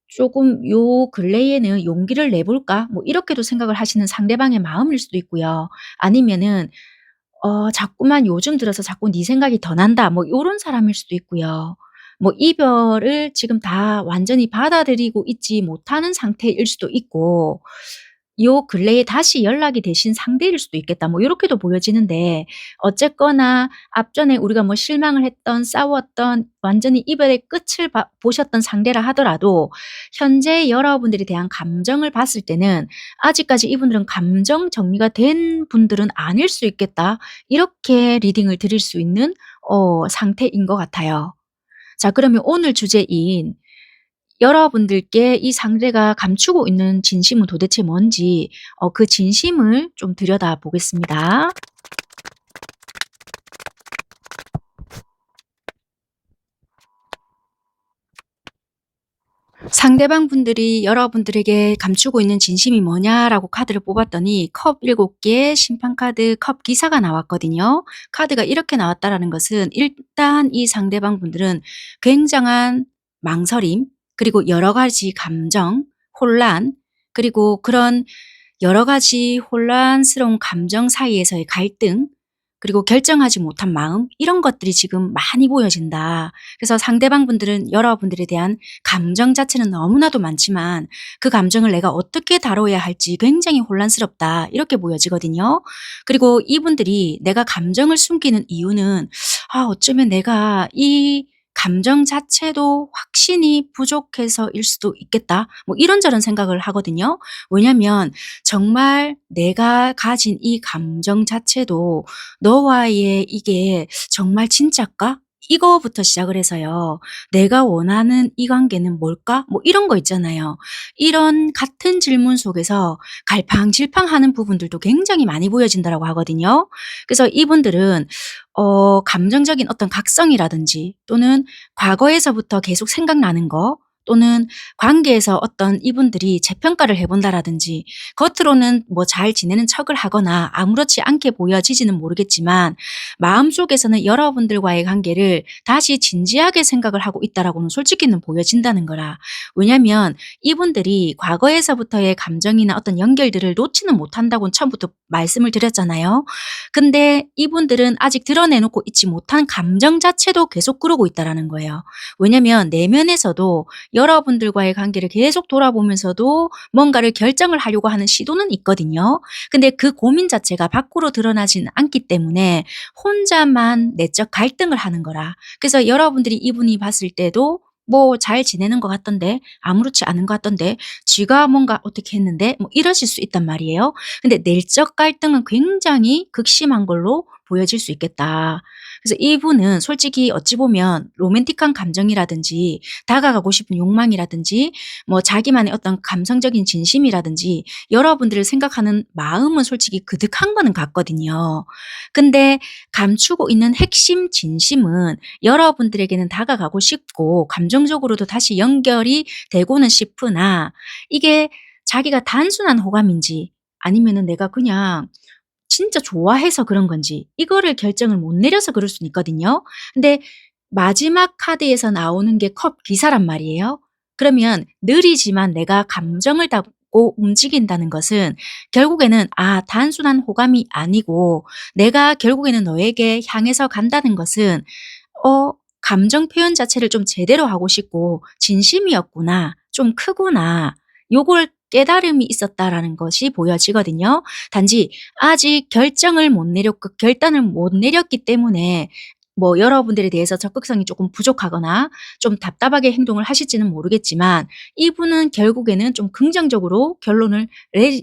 조금 요 근래에는 '용기를 내 볼까?' 뭐 이렇게도 생각을 하시는 상대방의 마음일 수도 있고요. 아니면은 자꾸만 요즘 들어서 자꾸 네 생각이 더 난다. 뭐 요런 사람일 수도 있고요. 뭐 이별을 지금 다 완전히 받아들이고 있지 못하는 상태일 수도 있고 요 근래에 다시 연락이 되신 상대일 수도 있겠다. 뭐 요렇게도 보여지는데 어쨌거나 앞전에 우리가 뭐 실망을 했던 싸웠던 완전히 이별의 끝을 보셨던 상대라 하더라도 현재 여러분들에 대한 감정을 봤을 때는 아직까지 이분들은 감정 정리가 된 분들은 아닐 수 있겠다. 이렇게 리딩을 드릴 수 있는 상태인 것 같아요. 자 그러면 오늘 주제인 여러분들께 이 상대가 감추고 있는 진심은 도대체 뭔지 그 진심을 좀 들여다 보겠습니다. 상대방 분들이 여러분들에게 감추고 있는 진심이 뭐냐라고 카드를 뽑았더니 컵 7개, 심판 카드, 컵 기사가 나왔거든요. 카드가 이렇게 나왔다라는 것은 일단 이 상대방 분들은 굉장한 망설임, 그리고 여러 가지 감정, 혼란, 그리고 그런 여러 가지 혼란스러운 감정 사이에서의 갈등, 그리고 결정하지 못한 마음 이런 것들이 지금 많이 보여진다. 그래서 상대방 분들은 여러분들에 대한 감정 자체는 너무나도 많지만 그 감정을 내가 어떻게 다뤄야 할지 굉장히 혼란스럽다. 이렇게 보여지거든요. 그리고 이분들이 내가 감정을 숨기는 이유는 어쩌면 내가 이 감정 자체도 확신이 부족해서일 수도 있겠다. 뭐 이런저런 생각을 하거든요. 왜냐면 정말 내가 가진 이 감정 자체도 너와의 이게 정말 진짜일까? 이거부터 시작을 해서요. '내가 원하는 이 관계는 뭘까?' 뭐 이런 거 있잖아요. 이런 같은 질문 속에서 갈팡질팡하는 부분들도 굉장히 많이 보여진다라고 하거든요. 그래서 이분들은 감정적인 어떤 각성이라든지 또는 과거에서부터 계속 생각나는 거 또는 관계에서 어떤 이분들이 재평가를 해 본다라든지 겉으로는 뭐 잘 지내는 척을 하거나 아무렇지 않게 보여지지는 모르겠지만 마음속에서는 여러분들과의 관계를 다시 진지하게 생각을 하고 있다라고는 솔직히는 보여진다는 거라. 왜냐면 이분들이 과거에서부터의 감정이나 어떤 연결들을 놓지는 못한다고는 처음부터 말씀을 드렸잖아요. 근데 이분들은 아직 드러내놓고 있지 못한 감정 자체도 계속 그러고 있다라는 거예요. 왜냐면 내면에서도 여러분들과의 관계를 계속 돌아보면서도 뭔가를 결정을 하려고 하는 시도는 있거든요. 근데 그 고민 자체가 밖으로 드러나지는 않기 때문에 혼자만 내적 갈등을 하는 거라. 그래서 여러분들이 이분이 봤을 때도 뭐 잘 지내는 것 같던데 아무렇지 않은 것 같던데 쥐가 뭔가 어떻게 했는데 뭐 이러실 수 있단 말이에요. 근데 내적 갈등은 굉장히 극심한 걸로 보여질 수 있겠다. 그래서 이분은 솔직히 어찌 보면 로맨틱한 감정이라든지 다가가고 싶은 욕망이라든지 뭐 자기만의 어떤 감성적인 진심이라든지 여러분들을 생각하는 마음은 솔직히 그득한 거는 같거든요. 근데 감추고 있는 핵심 진심은 여러분들에게는 다가가고 싶고 감정적으로도 다시 연결이 되고는 싶으나 이게 자기가 단순한 호감인지 아니면은 내가 그냥 진짜 좋아해서 그런 건지 이거를 결정을 못 내려서 그럴 수는 있거든요. 근데 마지막 카드에서 나오는 게 컵 기사란 말이에요. 그러면 느리지만 내가 감정을 담고 움직인다는 것은 결국에는 단순한 호감이 아니고 내가 결국에는 너에게 향해서 간다는 것은 어 감정 표현 자체를 좀 제대로 하고 싶고 진심이었구나. 좀 크구나. 요걸 깨달음이 있었다라는 것이 보여지거든요. 단지 아직 결정을 못 내렸고 결단을 못 내렸기 때문에 뭐 여러분들에 대해서 적극성이 조금 부족하거나 좀 답답하게 행동을 하실지는 모르겠지만 이분은 결국에는 좀 긍정적으로 결론을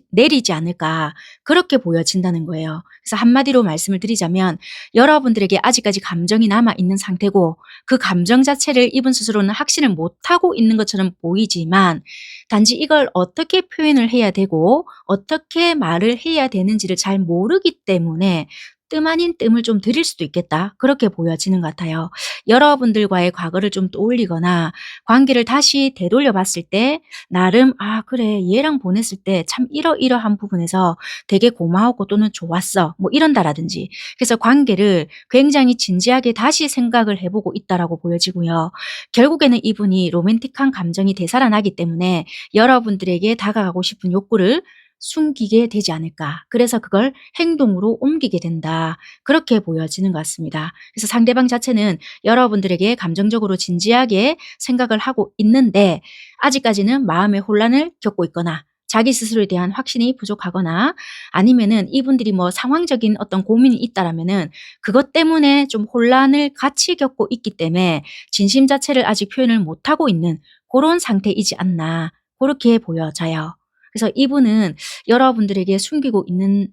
내리지 않을까 그렇게 보여진다는 거예요. 그래서 한마디로 말씀을 드리자면 여러분들에게 아직까지 감정이 남아있는 상태고 그 감정 자체를 이분 스스로는 확신을 못하고 있는 것처럼 보이지만 단지 이걸 어떻게 표현을 해야 되고 어떻게 말을 해야 되는지를 잘 모르기 때문에 뜸 아닌 뜸을 좀 들일 수도 있겠다. 그렇게 보여지는 것 같아요. 여러분들과의 과거를 좀 떠올리거나 관계를 다시 되돌려 봤을 때 나름 '아 그래 얘랑 보냈을 때 참 이러이러한 부분에서 되게 고마웠고 또는 좋았어.' 뭐 이런다라든지 그래서 관계를 굉장히 진지하게 다시 생각을 해 보고 있다라고 보여지고요. 결국에는 이분이 로맨틱한 감정이 되살아나기 때문에 여러분들에게 다가가고 싶은 욕구를 숨기게 되지 않을까. 그래서 그걸 행동으로 옮기게 된다. 그렇게 보여지는 것 같습니다. 그래서 상대방 자체는 여러분들에게 감정적으로 진지하게 생각을 하고 있는데 아직까지는 마음의 혼란을 겪고 있거나 자기 스스로에 대한 확신이 부족하거나 아니면은 이분들이 뭐 상황적인 어떤 고민이 있다라면은 그것 때문에 좀 혼란을 같이 겪고 있기 때문에 진심 자체를 아직 표현을 못하고 있는 그런 상태이지 않나 그렇게 보여져요. 그래서 이분은 여러분들에게 숨기고 있는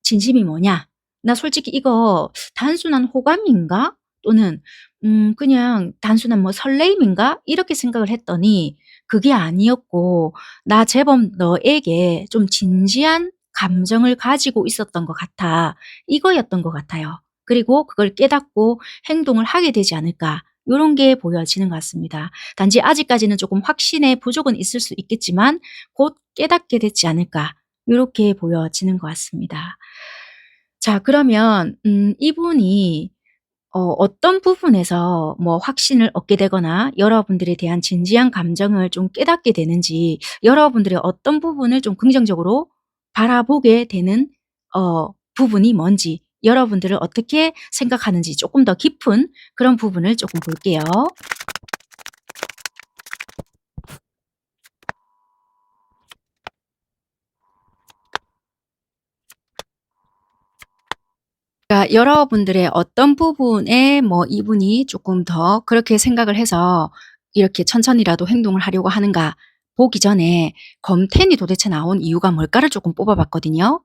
진심이 뭐냐? 나 솔직히 이거 단순한 호감인가? 또는 그냥 단순한 뭐 설레임인가? 이렇게 생각을 했더니 그게 아니었고 나 제법 너에게 좀 진지한 감정을 가지고 있었던 것 같아. 이거였던 것 같아요. 그리고 그걸 깨닫고 행동을 하게 되지 않을까. 요런 게 보여지는 것 같습니다. 단지 아직까지는 조금 확신의 부족은 있을 수 있겠지만 곧 깨닫게 되지 않을까. 요렇게 보여지는 것 같습니다. 자 그러면 이분이 어떤 부분에서 뭐 확신을 얻게 되거나 여러분들에 대한 진지한 감정을 좀 깨닫게 되는지 여러분들의 어떤 부분을 좀 긍정적으로 바라보게 되는 부분이 뭔지 여러분들을 어떻게 생각하는지 조금 더 깊은 그런 부분을 조금 볼게요. 그러니까 여러분들의 어떤 부분에 뭐 이분이 조금 더 그렇게 생각을 해서 이렇게 천천히라도 행동을 하려고 하는가 보기 전에 검텐이 도대체 나온 이유가 뭘까를 조금 뽑아 봤거든요.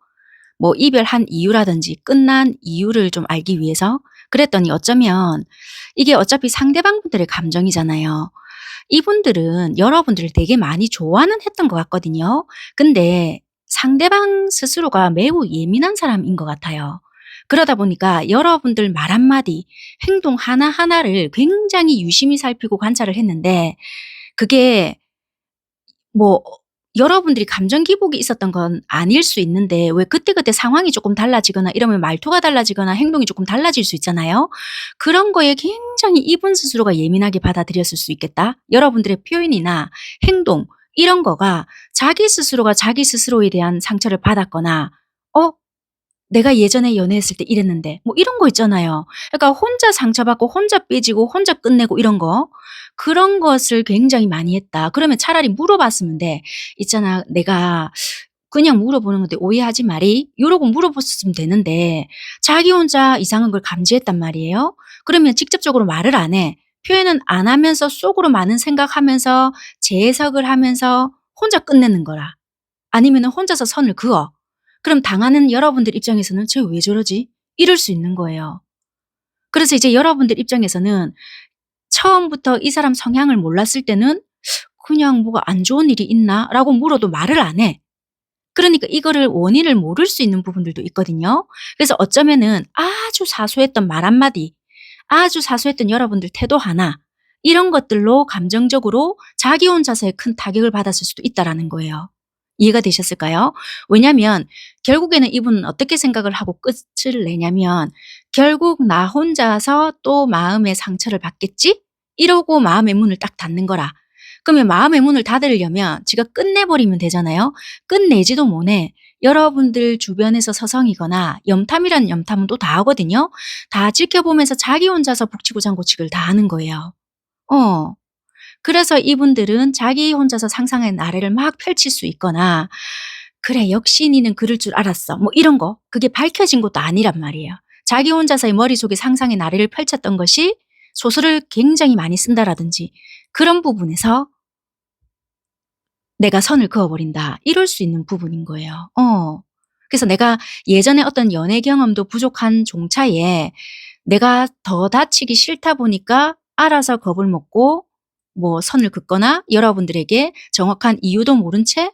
뭐 이별한 이유라든지 끝난 이유를 좀 알기 위해서 그랬더니 어쩌면 이게 어차피 상대방분들의 감정이잖아요. 이분들은 여러분들을 되게 많이 좋아는 했던 것 같거든요. 근데 상대방 스스로가 매우 예민한 사람인 것 같아요. 그러다 보니까 여러분들 말 한마디, 행동 하나하나를 굉장히 유심히 살피고 관찰을 했는데 그게 뭐 여러분들이 감정 기복이 있었던 건 아닐 수 있는데 왜 그때그때 상황이 조금 달라지거나 이러면 말투가 달라지거나 행동이 조금 달라질 수 있잖아요. 그런 거에 굉장히 이분 스스로가 예민하게 받아들였을 수 있겠다. 여러분들의 표현이나 행동 이런 거가 자기 스스로가 자기 스스로에 대한 상처를 받았거나 어 내가 예전에 연애했을 때 이랬는데 뭐 이런 거 있잖아요. 그러니까 혼자 상처받고 혼자 삐지고 혼자 끝내고 이런 거. 그런 것을 굉장히 많이 했다. 그러면 차라리 물어봤으면 돼. 있잖아 내가 그냥 물어보는 건데 오해하지 마리. 요러고 물어봤으면 되는데 자기 혼자 이상한 걸 감지했단 말이에요. 그러면 직접적으로 말을 안 해. 표현은 안 하면서 속으로 많은 생각하면서 재해석을 하면서 혼자 끝내는 거라. 아니면은 혼자서 선을 그어. 그럼 당하는 여러분들 입장에서는 '쟤 왜 저러지?' 이럴 수 있는 거예요. 그래서 이제 여러분들 입장에서는 처음부터 이 사람 성향을 몰랐을 때는 '그냥 뭐가 안 좋은 일이 있나?'라고 물어도 말을 안 해. 그러니까 이거를 원인을 모를 수 있는 부분들도 있거든요. 그래서 어쩌면은 아주 사소했던 말 한마디, 아주 사소했던 여러분들 태도 하나 이런 것들로 감정적으로 자기 혼자서의 큰 타격을 받았을 수도 있다라는 거예요. 이해가 되셨을까요? 왜냐하면 결국에는 이분은 어떻게 생각을 하고 끝을 내냐면 '결국 나 혼자서 또 마음의 상처를 받겠지?' 이러고 마음의 문을 딱 닫는 거라. 그러면 마음의 문을 닫으려면 지가 끝내버리면 되잖아요. 끝내지도 못해. 여러분들 주변에서 서성이거나 염탐이라는 염탐은 또 다 하거든요. 다 지켜보면서 자기 혼자서 북치고 장구치기를 다 하는 거예요. 어. 그래서 이분들은 자기 혼자서 상상의 나래를 막 펼칠 수 있거나 '그래 역시 니는 그럴 줄 알았어.' 뭐 이런 거 그게 밝혀진 것도 아니란 말이에요. 자기 혼자서의 머릿속에 상상의 나래를 펼쳤던 것이 소설을 굉장히 많이 쓴다라든지 그런 부분에서 '내가 선을 그어 버린다.' 이럴 수 있는 부분인 거예요. 그래서 내가 예전에 어떤 연애 경험도 부족한 종차에 내가 더 다치기 싫다 보니까 알아서 겁을 먹고 뭐 선을 긋거나 여러분들에게 정확한 이유도 모른 채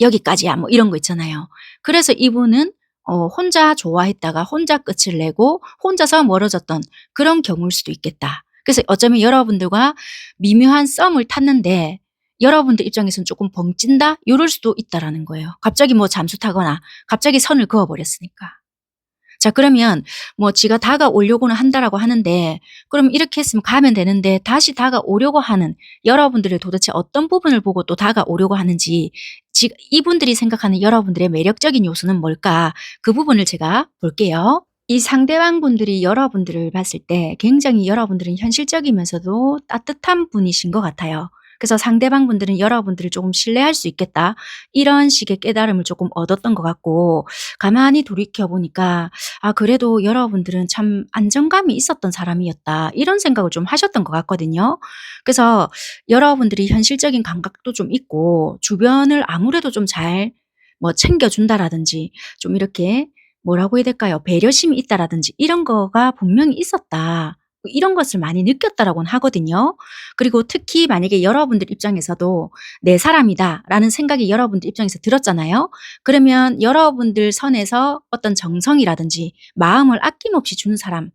"여기까지야." 뭐 이런 거 있잖아요. 그래서 이분은 혼자 좋아했다가 혼자 끝을 내고 혼자서 멀어졌던 그런 경우일 수도 있겠다. 그래서 어쩌면 여러분들과 미묘한 썸을 탔는데 여러분들 입장에서는 쪼끔 벙찐다 요럴 수도 있다라는 거예요. 갑자기 뭐 잠수 타거나 갑자기 선을 그어 버렸으니까. 자 그러면 뭐 지가 다가오려고는 한다라고 하는데 그럼 이렇게 했으면 가면 되는데 다시 다가오려고 하는 여러분들의 도대체 어떤 부분을 보고 또 다가오려고 하는지 이분들이 생각하는 여러분들의 매력적인 요소는 뭘까? 그 부분을 제가 볼게요. 이 상대방 분들이 여러분들을 봤을 때 굉장히 여러분들은 현실적이면서도 따뜻한 분이신 것 같아요. 그래서 상대방 분들은 여러분들을 조금 신뢰할 수 있겠다. 이런 식의 깨달음을 조금 얻었던 것 같고 가만히 돌이켜 보니까 '아 그래도 여러분들은 참 안정감이 있었던 사람이었다.' 이런 생각을 좀 하셨던 것 같거든요. 그래서 여러분들이 현실적인 감각도 좀 있고 주변을 아무래도 좀 잘 뭐 챙겨 준다라든지 좀 이렇게 뭐라고 해야 될까요? 배려심이 있다라든지 이런 거가 분명히 있었다. 이런 것을 많이 느꼈다라고는 하거든요. 그리고 특히 만약에 여러분들 입장에서도 '내 사람이다.'라는 생각이 여러분들 입장에서 들었잖아요. 그러면 여러분들 선에서 어떤 정성이라든지 마음을 아낌없이 주는 사람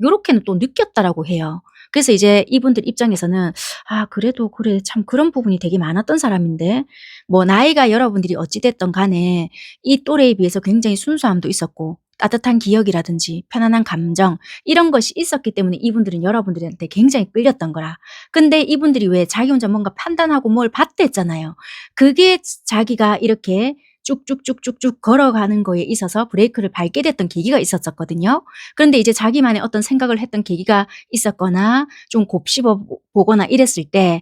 요렇게는 또 느꼈다라고 해요. 그래서 이제 이분들 입장에서는 '아 그래도 그래 참 그런 부분이 되게 많았던 사람인데' 뭐 나이가 여러분들이 어찌 됐든 간에 이 또래에 비해서 굉장히 순수함도 있었고 따뜻한 기억이라든지 편안한 감정 이런 것이 있었기 때문에 이분들은 여러분들한테 굉장히 끌렸던 거라. 근데 이분들이 왜 자기 혼자 뭔가 판단하고 뭘 봤댔잖아요. 그게 자기가 이렇게 쭉쭉쭉쭉쭉 걸어가는 거에 있어서 브레이크를 밟게 됐던 계기가 있었었거든요. 그런데 이제 자기만의 어떤 생각을 했던 계기가 있었거나 좀 곱씹어 보거나 이랬을 때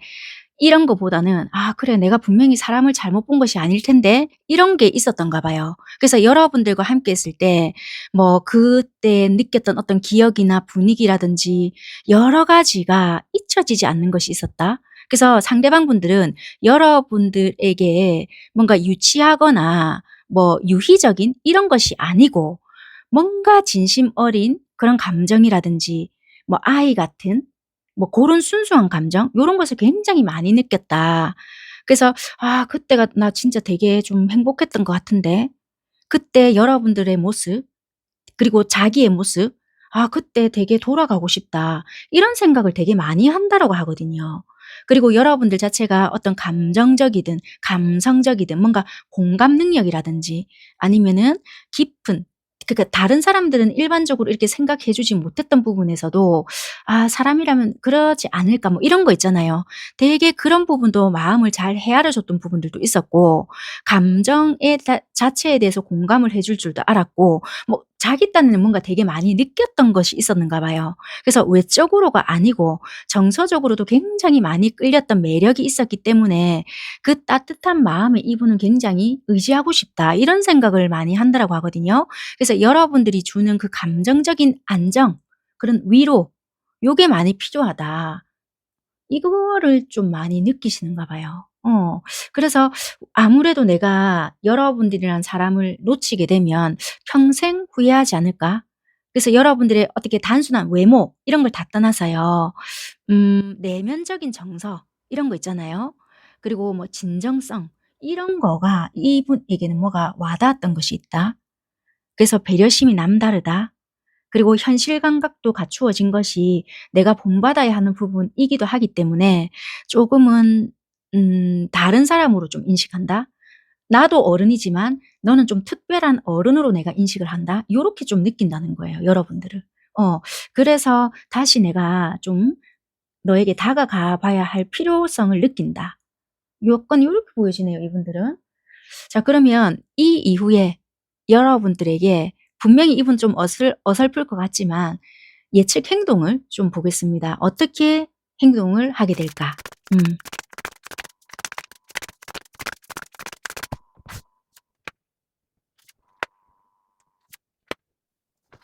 이런 거보다는 '아 그래 내가 분명히 사람을 잘못 본 것이 아닐 텐데.' 이런 게 있었던가 봐요. 그래서 여러분들과 함께 했을 때 뭐 그때 느꼈던 어떤 기억이나 분위기라든지 여러 가지가 잊혀지지 않는 것이 있었다. 그래서 상대방 분들은 여러분들에게 뭔가 유치하거나 뭐 유희적인 이런 것이 아니고 뭔가 진심 어린 그런 감정이라든지 뭐 아이 같은 뭐 고런 순수한 감정 요런 것을 굉장히 많이 느꼈다. 그래서 '아 그때가 나 진짜 되게 좀 행복했던 것 같은데. 그때 여러분들의 모습 그리고 자기의 모습 '아 그때 되게 돌아가고 싶다.' 이런 생각을 되게 많이 한다라고 하거든요. 그리고 여러분들 자체가 어떤 감정적이든 감성적이든 뭔가 공감 능력이라든지 아니면은 깊은 그러니까 다른 사람들은 일반적으로 이렇게 생각해 주지 못했던 부분에서도 '아 사람이라면 그러지 않을까.' 뭐 이런 거 있잖아요. 되게 그런 부분도 마음을 잘 헤아려 줬던 부분들도 있었고 감정의 자체에 대해서 공감을 해줄 줄도 알았고 뭐 자기 딴에는 뭔가 되게 많이 느꼈던 것이 있었는가 봐요. 그래서 외적으로가 아니고 정서적으로도 굉장히 많이 끌렸던 매력이 있었기 때문에 그 따뜻한 마음에 이분은 굉장히 '의지하고 싶다.' 이런 생각을 많이 한다라고 하거든요. 그래서 여러분들이 주는 그 감정적인 안정 그런 위로 요게 많이 필요하다. 이거를 좀 많이 느끼시는가 봐요. 그래서 아무래도 '내가 여러분들이란 사람을 놓치게 되면 평생 후회하지 않을까?' 그래서 여러분들의 어떻게 단순한 외모 이런 걸 다 떠나서요. 내면적인 정서 이런 거 있잖아요. 그리고 뭐 진정성 이런 거가 이분에게는 뭐가 와 닿았던 것이 있다. 그래서 배려심이 남다르다. 그리고 현실 감각도 갖추어진 것이 내가 본받아야 하는 부분이기도 하기 때문에 조금은 다른 사람으로 좀 인식한다. 나도 어른이지만 너는 좀 특별한 어른으로 내가 인식을 한다. 요렇게 좀 느낀다는 거예요, 여러분들을. 그래서 다시 내가 좀 너에게 다가가 봐야 할 필요성을 느낀다. 요건 요렇게 보여지네요, 이분들은. 자, 그러면 이 이후에 여러분들에게 분명히 이분 좀 어설플 것 같지만 예측 행동을 좀 보겠습니다. 어떻게 행동을 하게 될까?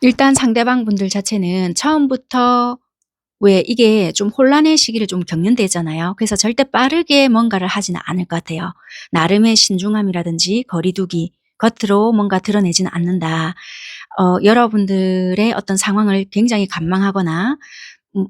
일단 상대방 분들 자체는 처음부터 왜 이게 좀 혼란의 시기를 좀 겪는 데잖아요. 그래서 절대 빠르게 뭔가를 하지는 않을 것 같아요. 나름의 신중함이라든지 거리 두기, 겉으로 뭔가 드러내지는 않는다. 여러분들의 어떤 상황을 굉장히 간망하거나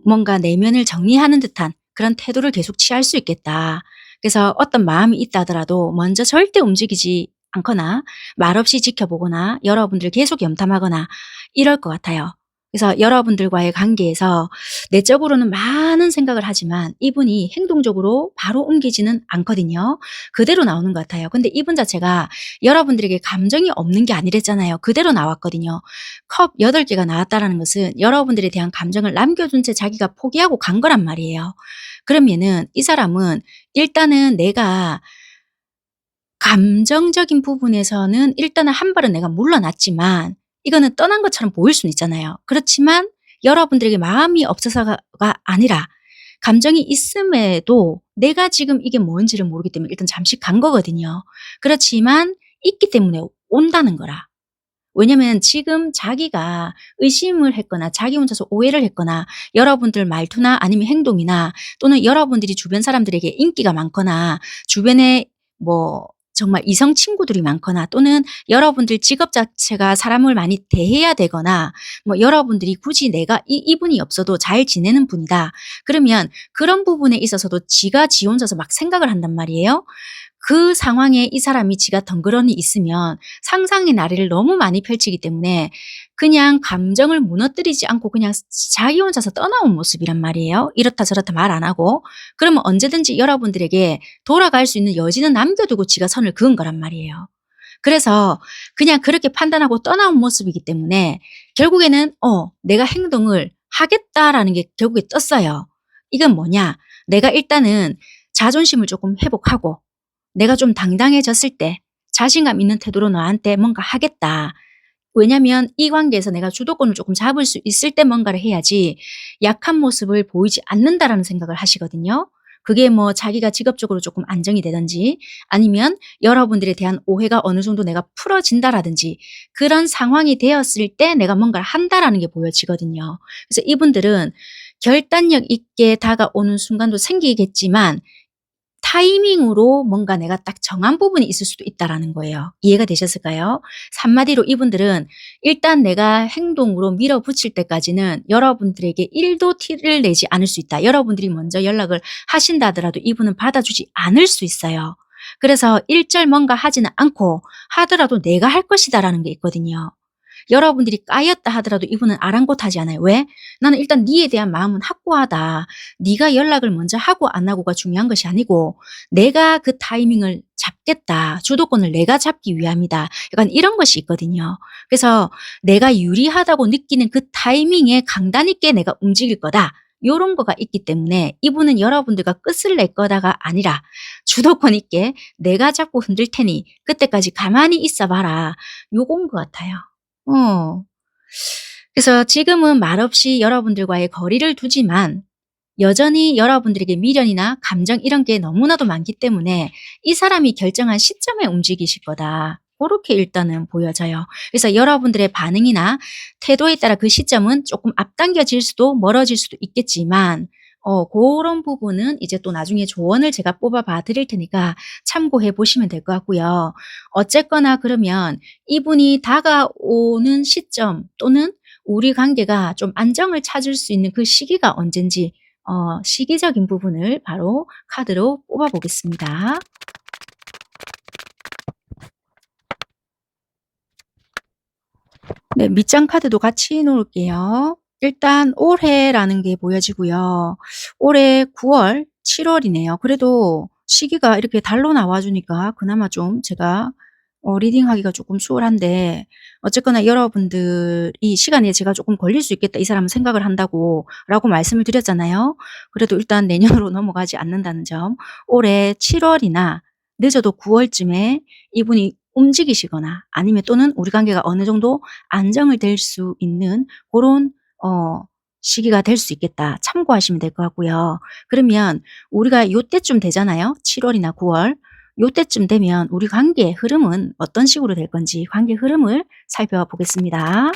뭔가 내면을 정리하는 듯한 그런 태도를 계속 취할 수 있겠다. 그래서 어떤 마음이 있다 하더라도 먼저 절대 움직이지 않거나 말없이 지켜보거나 여러분들 계속 염탐하거나 이럴 것 같아요. 그래서 여러분들과의 관계에서 내적으로는 많은 생각을 하지만 이분이 행동적으로 바로 옮기지는 않거든요. 그대로 나오는 것 같아요. 근데 이분 자체가 여러분들에게 감정이 없는 게 아니랬잖아요. 그대로 나왔거든요. 컵 8개가 나왔다라는 것은 여러분들에 대한 감정을 남겨둔 채 자기가 포기하고 간 거란 말이에요. 그러면은 이 사람은 일단은 내가 감정적인 부분에서는 일단은 한 발은 내가 물러났지만 이거는 떠난 것처럼 보일 수는 있잖아요. 그렇지만 여러분들에게 마음이 없어서가 아니라 감정이 있음에도 내가 지금 이게 뭔지를 모르기 때문에 일단 잠시 간 거거든요. 그렇지만 있기 때문에 온다는 거라. 왜냐면 지금 자기가 의심을 했거나 자기 혼자서 오해를 했거나 여러분들 말투나 아니면 행동이나 또는 여러분들이 주변 사람들에게 인기가 많거나 주변에 뭐 정말 이성 친구들이 많거나 또는 여러분들 직업 자체가 사람을 많이 대해야 되거나 뭐 여러분들이 굳이 내가 이분이 없어도 잘 지내는 분이다. 그러면 그런 부분에 있어서도 지가 지 혼자서 막 생각을 한단 말이에요. 그 상황에 이 사람이 지가 덩그러니 있으면 상상의 나래를 너무 많이 펼치기 때문에 그냥 감정을 무너뜨리지 않고 그냥 자기 혼자서 떠나온 모습이란 말이에요. 이렇다 저렇다 말 안 하고. 그러면 언제든지 여러분들에게 돌아갈 수 있는 여지는 남겨두고 지가 선을 그은 거란 말이에요. 그래서 그냥 그렇게 판단하고 떠나온 모습이기 때문에 결국에는 내가 행동을 하겠다라는 게 결국에 떴어요. 이건 뭐냐? 내가 일단은 자존심을 조금 회복하고 내가 좀 당당해졌을 때 자신감 있는 태도로 너한테 뭔가 하겠다. 왜냐면 이 관계에서 내가 주도권을 조금 잡을 수 있을 때 뭔가를 해야지 약한 모습을 보이지 않는다라는 생각을 하시거든요. 그게 뭐 자기가 직업적으로 조금 안정이 되든지 아니면 여러분들에 대한 오해가 어느 정도 내가 풀어진다라든지 그런 상황이 되었을 때 내가 뭔가를 한다라는 게 보여지거든요. 그래서 이분들은 결단력 있게 다가오는 순간도 생기겠지만 타이밍으로 뭔가 내가 딱 정한 부분이 있을 수도 있다라는 거예요. 이해가 되셨을까요? 한마디로 이분들은 일단 내가 행동으로 밀어붙일 때까지는 여러분들에게 1도 티를 내지 않을 수 있다. 여러분들이 먼저 연락을 하신다 하더라도 이분은 받아주지 않을 수 있어요. 그래서 일절 뭔가 하지는 않고 하더라도 내가 할 것이다라는 게 있거든요. 여러분들이 까였다 하더라도 이분은 아랑곳하지 않아요. 왜? 나는 일단 니에 대한 마음은 확고하다. 네가 연락을 먼저 하고 안 하고가 중요한 것이 아니고 내가 그 타이밍을 잡겠다. 주도권을 내가 잡기 위함이다. 약간 이런 것이 있거든요. 그래서 내가 유리하다고 느끼는 그 타이밍에 강단 있게 내가 움직일 거다. 요런 거가 있기 때문에 이분은 여러분들과 끝을 낼 거다가 아니라 주도권 있게 내가 잡고 흔들 테니 그때까지 가만히 있어 봐라. 요건 것 같아요. 어. 그래서 지금은 말없이 여러분들과의 거리를 두지만 여전히 여러분들에게 미련이나 감정 이런 게 너무나도 많기 때문에 이 사람이 결정한 시점에 움직이실 거다. 그렇게 일단은 보여져요. 그래서 여러분들의 반응이나 태도에 따라 그 시점은 조금 앞당겨질 수도 멀어질 수도 있겠지만 그런 부분은 이제 또 나중에 조언을 제가 뽑아 봐 드릴 테니까 참고해 보시면 될 것 같고요. 어쨌거나 그러면 이분이 다가오는 시점 또는 우리 관계가 좀 안정을 찾을 수 있는 그 시기가 언젠지 시기적인 부분을 바로 카드로 뽑아 보겠습니다. 네, 밑장 카드도 같이 놓을게요. 일단 올해라는 게 보여지고요. 올해 9월, 7월이네요. 그래도 시기가 이렇게 달로 나와 주니까 그나마 좀 제가 리딩하기가 조금 수월한데 어쨌거나 여러분들이 시간에 제가 조금 걸릴 수 있겠다 이 사람은 생각을 한다고 라고 말씀을 드렸잖아요. 그래도 일단 내년으로 넘어가지 않는다는 점. 올해 7월이나 늦어도 9 월쯤에 이분이 움직이시거나 아니면 또는 우리 관계가 어느 정도 안정을 될 수 있는 고런 시기가 될 수 있겠다. 참고하시면 될 것 같고요. 그러면 우리가 요때쯤 되잖아요. 7 월이나 9 월. 요때쯤 되면 우리 관계의 흐름은 어떤 식으로 될 건지 관계 흐름을 살펴보겠습니다.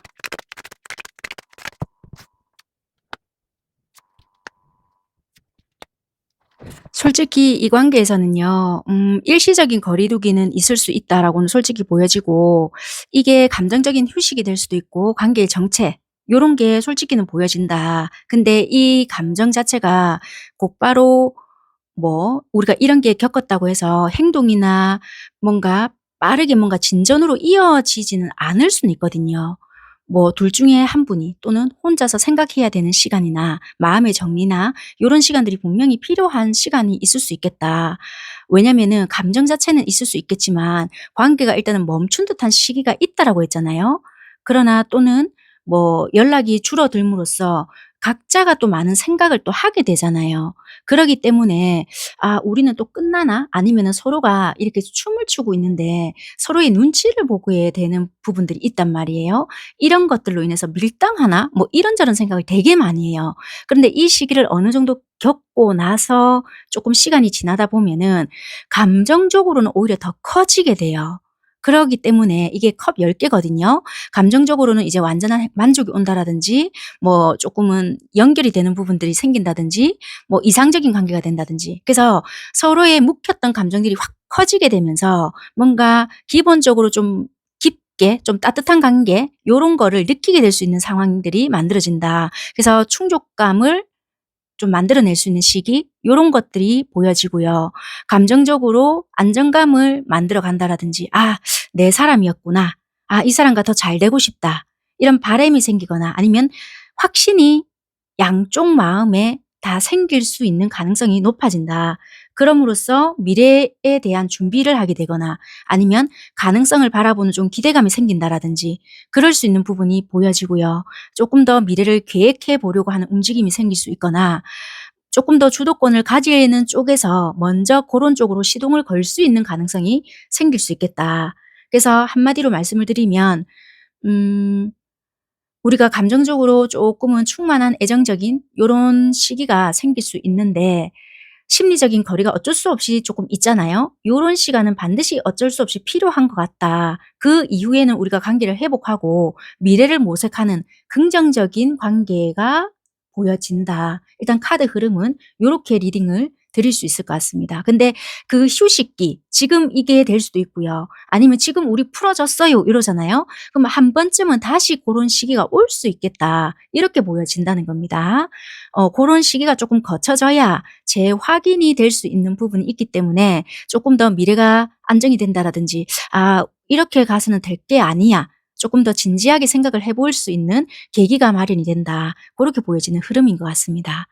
솔직히 이 관계에서는요. 일시적인 거리두기는 있을 수 있다라고는 솔직히 보여지고 이게 감정적인 휴식이 될 수도 있고 관계의 정체 요런 게 솔직히는 보여진다. 근데 이 감정 자체가 곧바로 뭐 우리가 이런 게 겪었다고 해서 행동이나 뭔가 빠르게 뭔가 진전으로 이어지지는 않을 수는 있거든요. 뭐 둘 중에 한 분이 또는 혼자서 생각해야 되는 시간이나 마음의 정리나 요런 시간들이 분명히 필요한 시간이 있을 수 있겠다. 왜냐면은 감정 자체는 있을 수 있겠지만 관계가 일단은 멈춘 듯한 시기가 있다라고 했잖아요. 그러나 또는 뭐 연락이 줄어들므로써 각자가 또 많은 생각을 또 하게 되잖아요. 그러기 때문에 '아 우리는 또 끝나나?' 아니면은 서로가 이렇게 춤을 추고 있는데 서로의 눈치를 보게 되는 부분들이 있단 말이에요. 이런 것들로 인해서 '밀당하나?' 뭐 이런저런 생각을 되게 많이 해요. 그런데 이 시기를 어느 정도 겪고 나서 쪼끔 시간이 지나다 보면은 감정적으로는 오히려 더 커지게 돼요. 그러기 때문에 이게 컵 10 개거든요. 감정적으로는 이제 완전한 만족이 온다라든지 뭐 쪼끔은 연결이 되는 부분들이 생긴다든지 뭐 이상적인 관계가 된다든지 그래서 서로의 묵혔던 감정들이 확 커지게 되면서 뭔가 기본적으로 좀 깊게 좀 따뜻한 관계 요런 거를 느끼게 될 수 있는 상황들이 만들어진다. 그래서 충족감을 좀 만들어낼 수 있는 시기 요런 것들이 보여지고요. 감정적으로 안정감을 만들어 간다라든지 '아 내 사람이었구나. 아 이 사람과 더 잘 되고 싶다.' 이런 바람이 생기거나 아니면 확신이 양쪽 마음에 다 생길 수 있는 가능성이 높아진다. 그럼으로써 미래에 대한 준비를 하게 되거나 아니면 가능성을 바라보는 좀 기대감이 생긴다라든지 그럴 수 있는 부분이 보여지고요. 쪼끔 더 미래를 계획해 보려고 하는 움직임이 생길 수 있거나 쪼끔 더 주도권을 가지는 쪽에서 먼저 고런 쪽으로 시동을 걸 수 있는 가능성이 생길 수 있겠다. 그래서 한마디로 말씀을 드리면 우리가 감정적으로 쪼끔은 충만한 애정적인 요런 시기가 생길 수 있는데 심리적인 거리가 어쩔 수 없이 쪼끔 있잖아요. '요런 시간은 반드시 어쩔 수 없이 필요한 것 같다. 그 이후에는 우리가 관계를 회복하고 미래를 모색하는 긍정적인 관계가 보여진다.' 일단 카드 흐름은 요렇게 리딩을 드릴 수 있을 것 같습니다. 근데 그 휴식기 지금 이게 될 수도 있고요. 아니면 "지금 우리 풀어졌어요." 이러잖아요. 그럼 '한 번쯤은 다시 고런 시기가 올 수 있겠다.' 이렇게 보여진다는 겁니다. 고런 시기가 쪼끔 거쳐져야 재확인이 될 수 있는 부분이 있기 때문에 쪼끔 더 미래가 안정이 된다라든지 '아 이렇게 가서는 될 게 아니야.' 쪼끔 더 진지하게 생각을 해 볼 수 있는 계기가 마련이 된다. 고렇게 보여지는 흐름인 것 같습니다.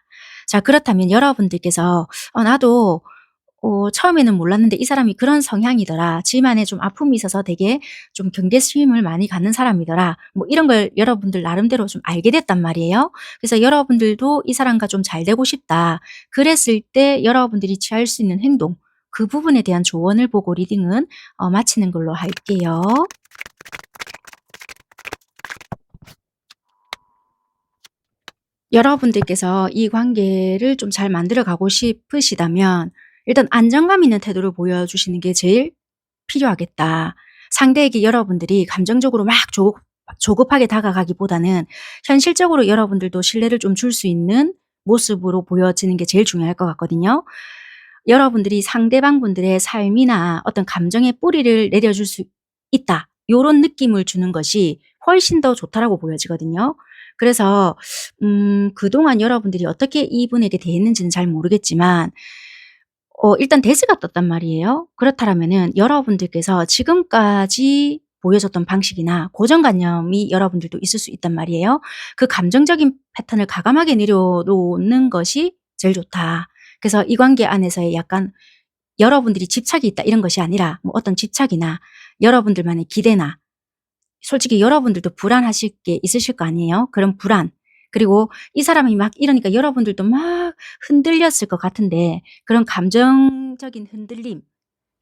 자 그렇다면 여러분들께서 '나도 처음에는 몰랐는데 이 사람이 그런 성향이더라. 집안에 좀 아픔이 있어서 되게 좀 경계심을 많이 갖는 사람이더라.' 뭐 이런 걸 여러분들 나름대로 좀 알게 됐단 말이에요. 그래서 여러분들도 '이 사람과 좀 잘 되고 싶다.' 그랬을 때 여러분들이 취할 수 있는 행동 그 부분에 대한 조언을 보고 리딩은 마치는 걸로 할게요. 여러분들께서 이 관계를 좀 잘 만들어 가고 싶으시다면 일단 안정감 있는 태도를 보여주시는 게 제일 필요하겠다. 상대에게 여러분들이 감정적으로 막 조급하게 다가가기보다는 현실적으로 여러분들도 신뢰를 좀 줄 수 있는 모습으로 보여지는 게 제일 중요할 것 같거든요. 여러분들이 상대방 분들의 삶이나 어떤 감정의 뿌리를 내려줄 수 있다. 요런 느낌을 주는 것이 훨씬 더 좋다라고 보여지거든요. 그래서 그동안 여러분들이 어떻게 이분에게 대했는지는 잘 모르겠지만 일단 대스가 떴단 말이에요. 그렇다라면은 여러분들께서 지금까지 보여줬던 방식이나 고정관념이 여러분들도 있을 수 있단 말이에요. 그 감정적인 패턴을 과감하게 내려놓는 것이 제일 좋다. 그래서 이 관계 안에서의 약간 여러분들이 집착이 있다 이런 것이 아니라 뭐 어떤 집착이나 여러분들만의 기대나 솔직히 여러분들도 불안하실 게 있으실 거 아니에요. 그런 불안 그리고 이 사람이 막 이러니까 여러분들도 막 흔들렸을 것 같은데 그런 감정적인 흔들림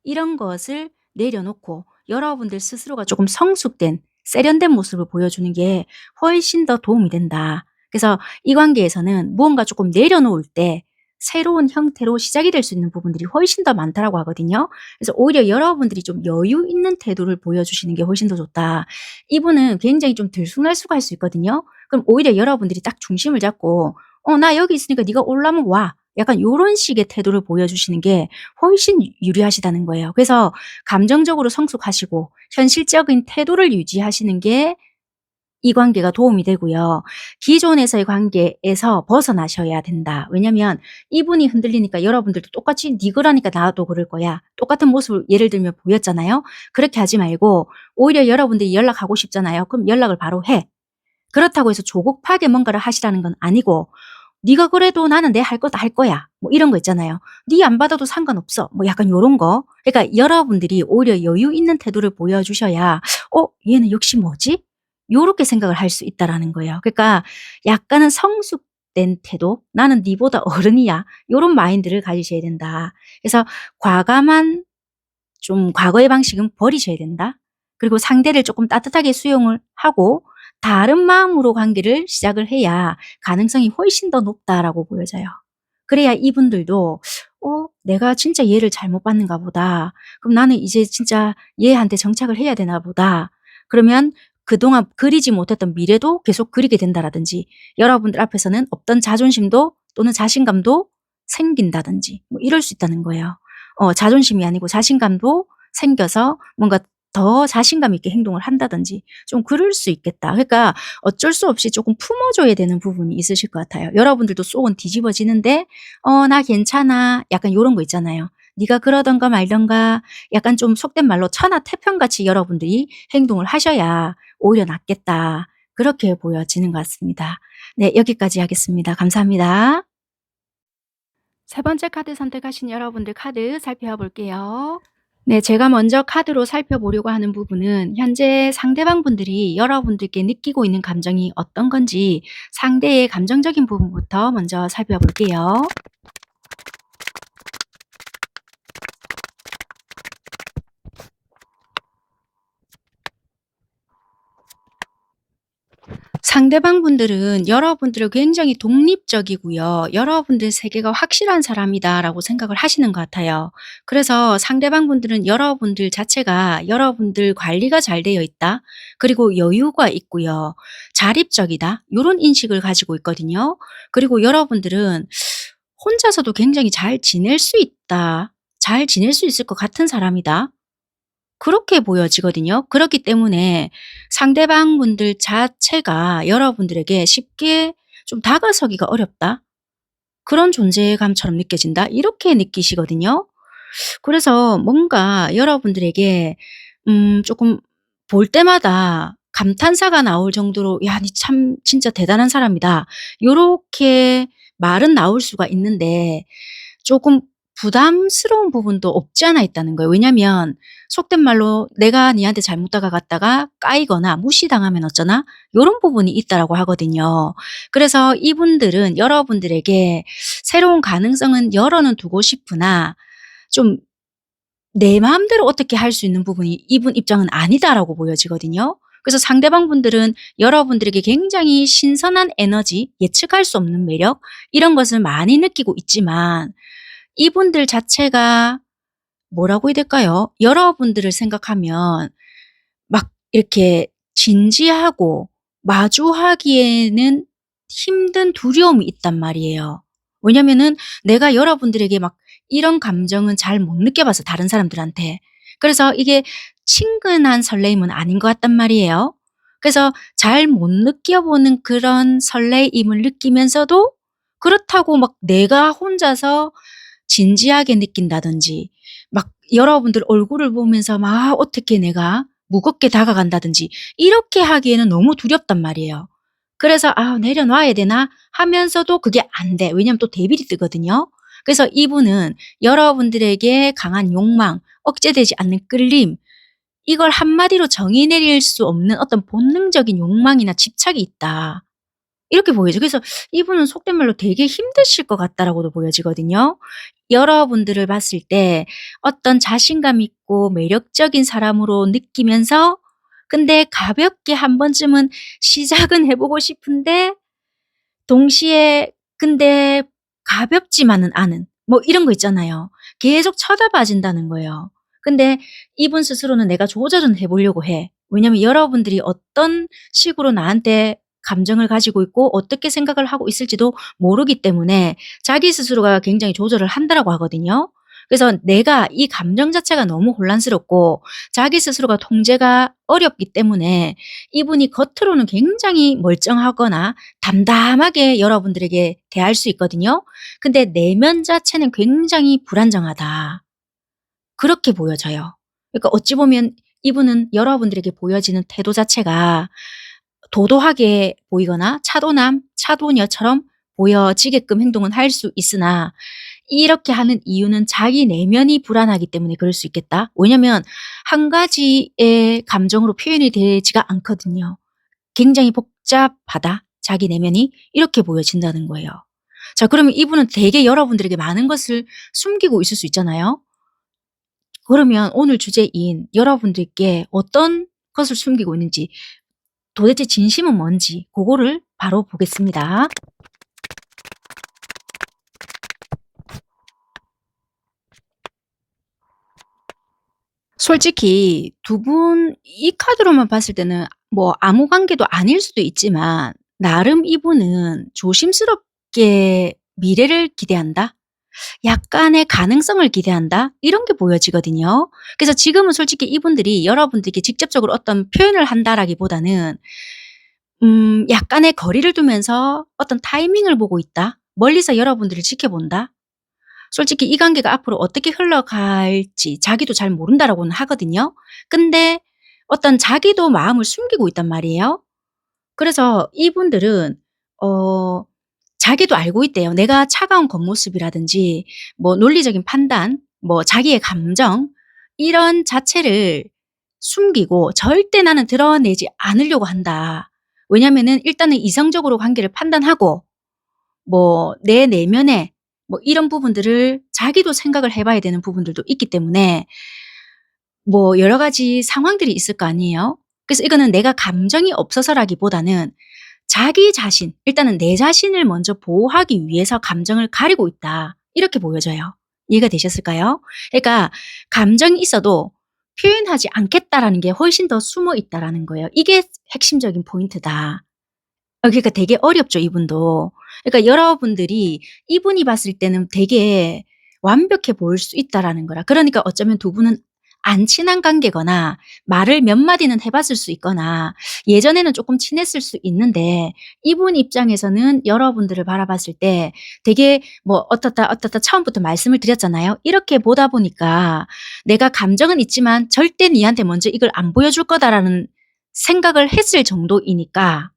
이런 것을 내려놓고 여러분들 스스로가 조금 성숙된 세련된 모습을 보여주는 게 훨씬 더 도움이 된다. 그래서 이 관계에서는 무언가 조금 내려놓을 때 새로운 형태로 시작이 될 수 있는 부분들이 훨씬 더 많다라고 하거든요. 그래서 오히려 여러분들이 좀 여유 있는 태도를 보여주시는 게 훨씬 더 좋다. 이분은 굉장히 좀 들쑥날쑥할 수 있거든요. 그럼 오히려 여러분들이 딱 중심을 잡고 나 여기 있으니까 네가 올라오면 와. 약간 요런 식의 태도를 보여주시는 게 훨씬 유리하시다는 거예요. 그래서 감정적으로 성숙하시고 현실적인 태도를 유지하시는 게 이 관계가 도움이 되고요. 기존에서의 관계에서 벗어나셔야 된다. 왜냐면 이분이 흔들리니까 여러분들도 똑같이 "네 거라니까 나도 그럴 거야." 똑같은 모습을 예를 들면 보였잖아요. 그렇게 하지 말고 오히려 여러분들이 연락하고 싶잖아요. 그럼 연락을 바로 해. 그렇다고 해서 조급하게 뭔가를 하시라는 건 아니고 "네가 그래도 나는 내 할 거 다 할 거야." 뭐 이런 거 있잖아요. "네 안 받아도 상관없어." 뭐 약간 요런 거. 그러니까 여러분들이 오히려 여유 있는 태도를 보여주셔야 얘는 역시 뭐지?' 요렇게 생각을 할 수 있다라는 거예요. 그러니까 약간은 성숙된 태도 '나는 니보다 어른이야.' 요런 마인드를 가지셔야 된다. 그래서 과감한 좀 과거의 방식은 버리셔야 된다. 그리고 상대를 조금 따뜻하게 수용을 하고 다른 마음으로 관계를 시작을 해야 가능성이 훨씬 더 높다라고 보여져요. 그래야 이분들도 '내가 진짜 얘를 잘못 봤는가 보다. 그럼 나는 이제 진짜 얘한테 정착을 해야 되나 보다.' 그러면 그동안 그리지 못했던 미래도 계속 그리게 된다라든지 여러분들 앞에서는 없던 자존심도 또는 자신감도 생긴다든지 뭐 이럴 수 있다는 거예요. 자존심이 아니고 자신감도 생겨서 뭔가 더 자신감 있게 행동을 한다든지 좀 그럴 수 있겠다. 그러니까 어쩔 수 없이 조금 품어 줘야 되는 부분이 있으실 것 같아요. 여러분들도 속은 뒤집어지는데 나 괜찮아." 약간 요런 거 있잖아요. 네가 그러든가 말든가 약간 좀 속된 말로 천하태평같이 여러분들이 행동을 하셔야 오히려 낫겠다. 그렇게 보여지는 것 같습니다. 네, 여기까지 하겠습니다. 감사합니다. 세 번째 카드 선택하신 여러분들 카드 살펴볼게요. 네, 제가 먼저 카드로 살펴보려고 하는 부분은 현재 상대방 분들이 여러분들께 느끼고 있는 감정이 어떤 건지 상대의 감정적인 부분부터 먼저 살펴볼게요. 상대방 분들은 여러분들을 굉장히 독립적이고요. '여러분들 세계가 확실한 사람이다.'라고 생각을 하시는 것 같아요. 그래서 상대방 분들은 여러분들 자체가 여러분들 관리가 잘 되어 있다. 그리고 여유가 있고요. 자립적이다. 요런 인식을 가지고 있거든요. 그리고 여러분들은 혼자서도 굉장히 잘 지낼 수 있다. 잘 지낼 수 있을 것 같은 사람이다. 그렇게 보여지거든요. 그렇기 때문에 상대방분들 자체가 여러분들에게 쉽게 좀 다가서기가 어렵다. 그런 존재감처럼 느껴진다. 이렇게 느끼시거든요. 그래서 뭔가 여러분들에게 조금 볼 때마다 감탄사가 나올 정도로 '야 니 참 진짜 대단한 사람이다.' 요렇게 말은 나올 수가 있는데 조금 부담스러운 부분도 없지 않아 있다는 거예요. 왜냐면 속된 말로 '내가 니한테 잘못 다가갔다가 까이거나 무시당하면 어쩌나?' 요런 부분이 있다라고 하거든요. 그래서 이분들은 여러분들에게 새로운 가능성은 열어는 두고 싶으나 좀 내 마음대로 어떻게 할 수 있는 부분이 이분 입장은 아니다라고 보여지거든요. 그래서 상대방 분들은 여러분들에게 굉장히 신선한 에너지, 예측할 수 없는 매력 이런 것을 많이 느끼고 있지만 이분들 자체가 뭐라고 해야 될까요? 여러분들을 생각하면 막 이렇게 진지하고 마주하기에는 힘든 두려움이 있단 말이에요. 왜냐면은 내가 여러분들에게 막 이런 감정은 잘 못 느껴봐서 다른 사람들한테. 그래서 이게 친근한 설레임은 아닌 것 같단 말이에요. 그래서 잘 못 느껴보는 그런 설레임을 느끼면서도 그렇다고 막 내가 혼자서 진지하게 느낀다든지 막 여러분들 얼굴을 보면서 막 어떻게 내가 무겁게 다가간다든지 이렇게 하기에는 너무 두렵단 말이에요. 그래서 '아 내려놔야 되나?' 하면서도 그게 안 돼. 왜냐하면 또 데빌이 뜨거든요. 그래서 이분은 여러분들에게 강한 욕망, 억제되지 않는 끌림 이걸 한마디로 정의 내릴 수 없는 어떤 본능적인 욕망이나 집착이 있다. 이렇게 보여요. 그래서 이분은 속된 말로 되게 힘드실 것 같다라고도 보여지거든요. 여러분들을 봤을 때 어떤 자신감 있고 매력적인 사람으로 느끼면서 근데 가볍게 한 번쯤은 시작은 해 보고 싶은데 동시에 근데 가볍지만은 않은 뭐 이런 거 있잖아요. 계속 쳐다봐진다는 거예요. 근데 이분 스스로는 내가 조절은 해 보려고 해. 왜냐하면 여러분들이 어떤 식으로 나한테 감정을 가지고 있고 어떻게 생각을 하고 있을지도 모르기 때문에 자기 스스로가 굉장히 조절을 한다라고 하거든요. 그래서 내가 이 감정 자체가 너무 혼란스럽고 자기 스스로가 통제가 어렵기 때문에 이분이 겉으로는 굉장히 멀쩡하거나 담담하게 여러분들에게 대할 수 있거든요. 근데 내면 자체는 굉장히 불안정하다. 그렇게 보여져요. 그러니까 어찌 보면 이분은 여러분들에게 보여지는 태도 자체가 도도하게 보이거나 차도남, 차도녀처럼 보여지게끔 행동은 할 수 있으나 이렇게 하는 이유는 자기 내면이 불안하기 때문에 그럴 수 있겠다. 왜냐면 한 가지의 감정으로 표현이 되지가 않거든요. 굉장히 복잡하다. 자기 내면이 이렇게 보여진다는 거예요. 자 그러면 이분은 되게 여러분들에게 많은 것을 숨기고 있을 수 있잖아요. 그러면 오늘 주제인 여러분들께 어떤 것을 숨기고 있는지 도대체 진심은 뭔지 그거를 바로 보겠습니다. 솔직히 두 분 이 카드로만 봤을 때는 뭐 아무 관계도 아닐 수도 있지만 나름 이분은 조심스럽게 미래를 기대한다? 약간의 가능성을 기대한다? 이런 게 보여지거든요. 그래서 지금은 솔직히 이분들이 여러분들께 직접적으로 어떤 표현을 한다라기보다는 약간의 거리를 두면서 어떤 타이밍을 보고 있다. 멀리서 여러분들을 지켜본다. 솔직히 이 관계가 앞으로 어떻게 흘러갈지 자기도 잘 모른다라고는 하거든요. 근데 어떤 자기도 마음을 숨기고 있단 말이에요. 그래서 이분들은 어 자기도 알고 있대요. 내가 차가운 겉모습이라든지 뭐 논리적인 판단, 뭐 자기의 감정 이런 자체를 숨기고 절대 나는 드러내지 않으려고 한다. 왜냐면은 일단은 이성적으로 관계를 판단하고 뭐 내 내면에 뭐 이런 부분들을 자기도 생각을 해 봐야 되는 부분들도 있기 때문에 뭐 여러 가지 상황들이 있을 거 아니에요. 그래서 이거는 내가 감정이 없어서라기보다는 자기 자신, 일단은 내 자신을 먼저 보호하기 위해서 감정을 가리고 있다. 이렇게 보여져요. 이해가 되셨을까요? 그러니까 감정이 있어도 표현하지 않겠다라는 게 훨씬 더 숨어 있다라는 거예요. 이게 핵심적인 포인트다. 그러니까 되게 어렵죠, 이분도. 그러니까 여러분들이 이분이 봤을 때는 되게 완벽해 보일 수 있다라는 거라. 그러니까 어쩌면 두 분은 안 친한 관계거나 말을 몇 마디는 해 봤을 수 있거나 예전에는 조금 친했을 수 있는데 이분 입장에서는 여러분들을 바라봤을 때 되게 뭐 어떻다, 어떻다 처음부터 말씀을 드렸잖아요. 이렇게 보다 보니까 내가 감정은 있지만 절대 니한테 먼저 이걸 안 보여줄 거다라는 생각을 했을 정도이니까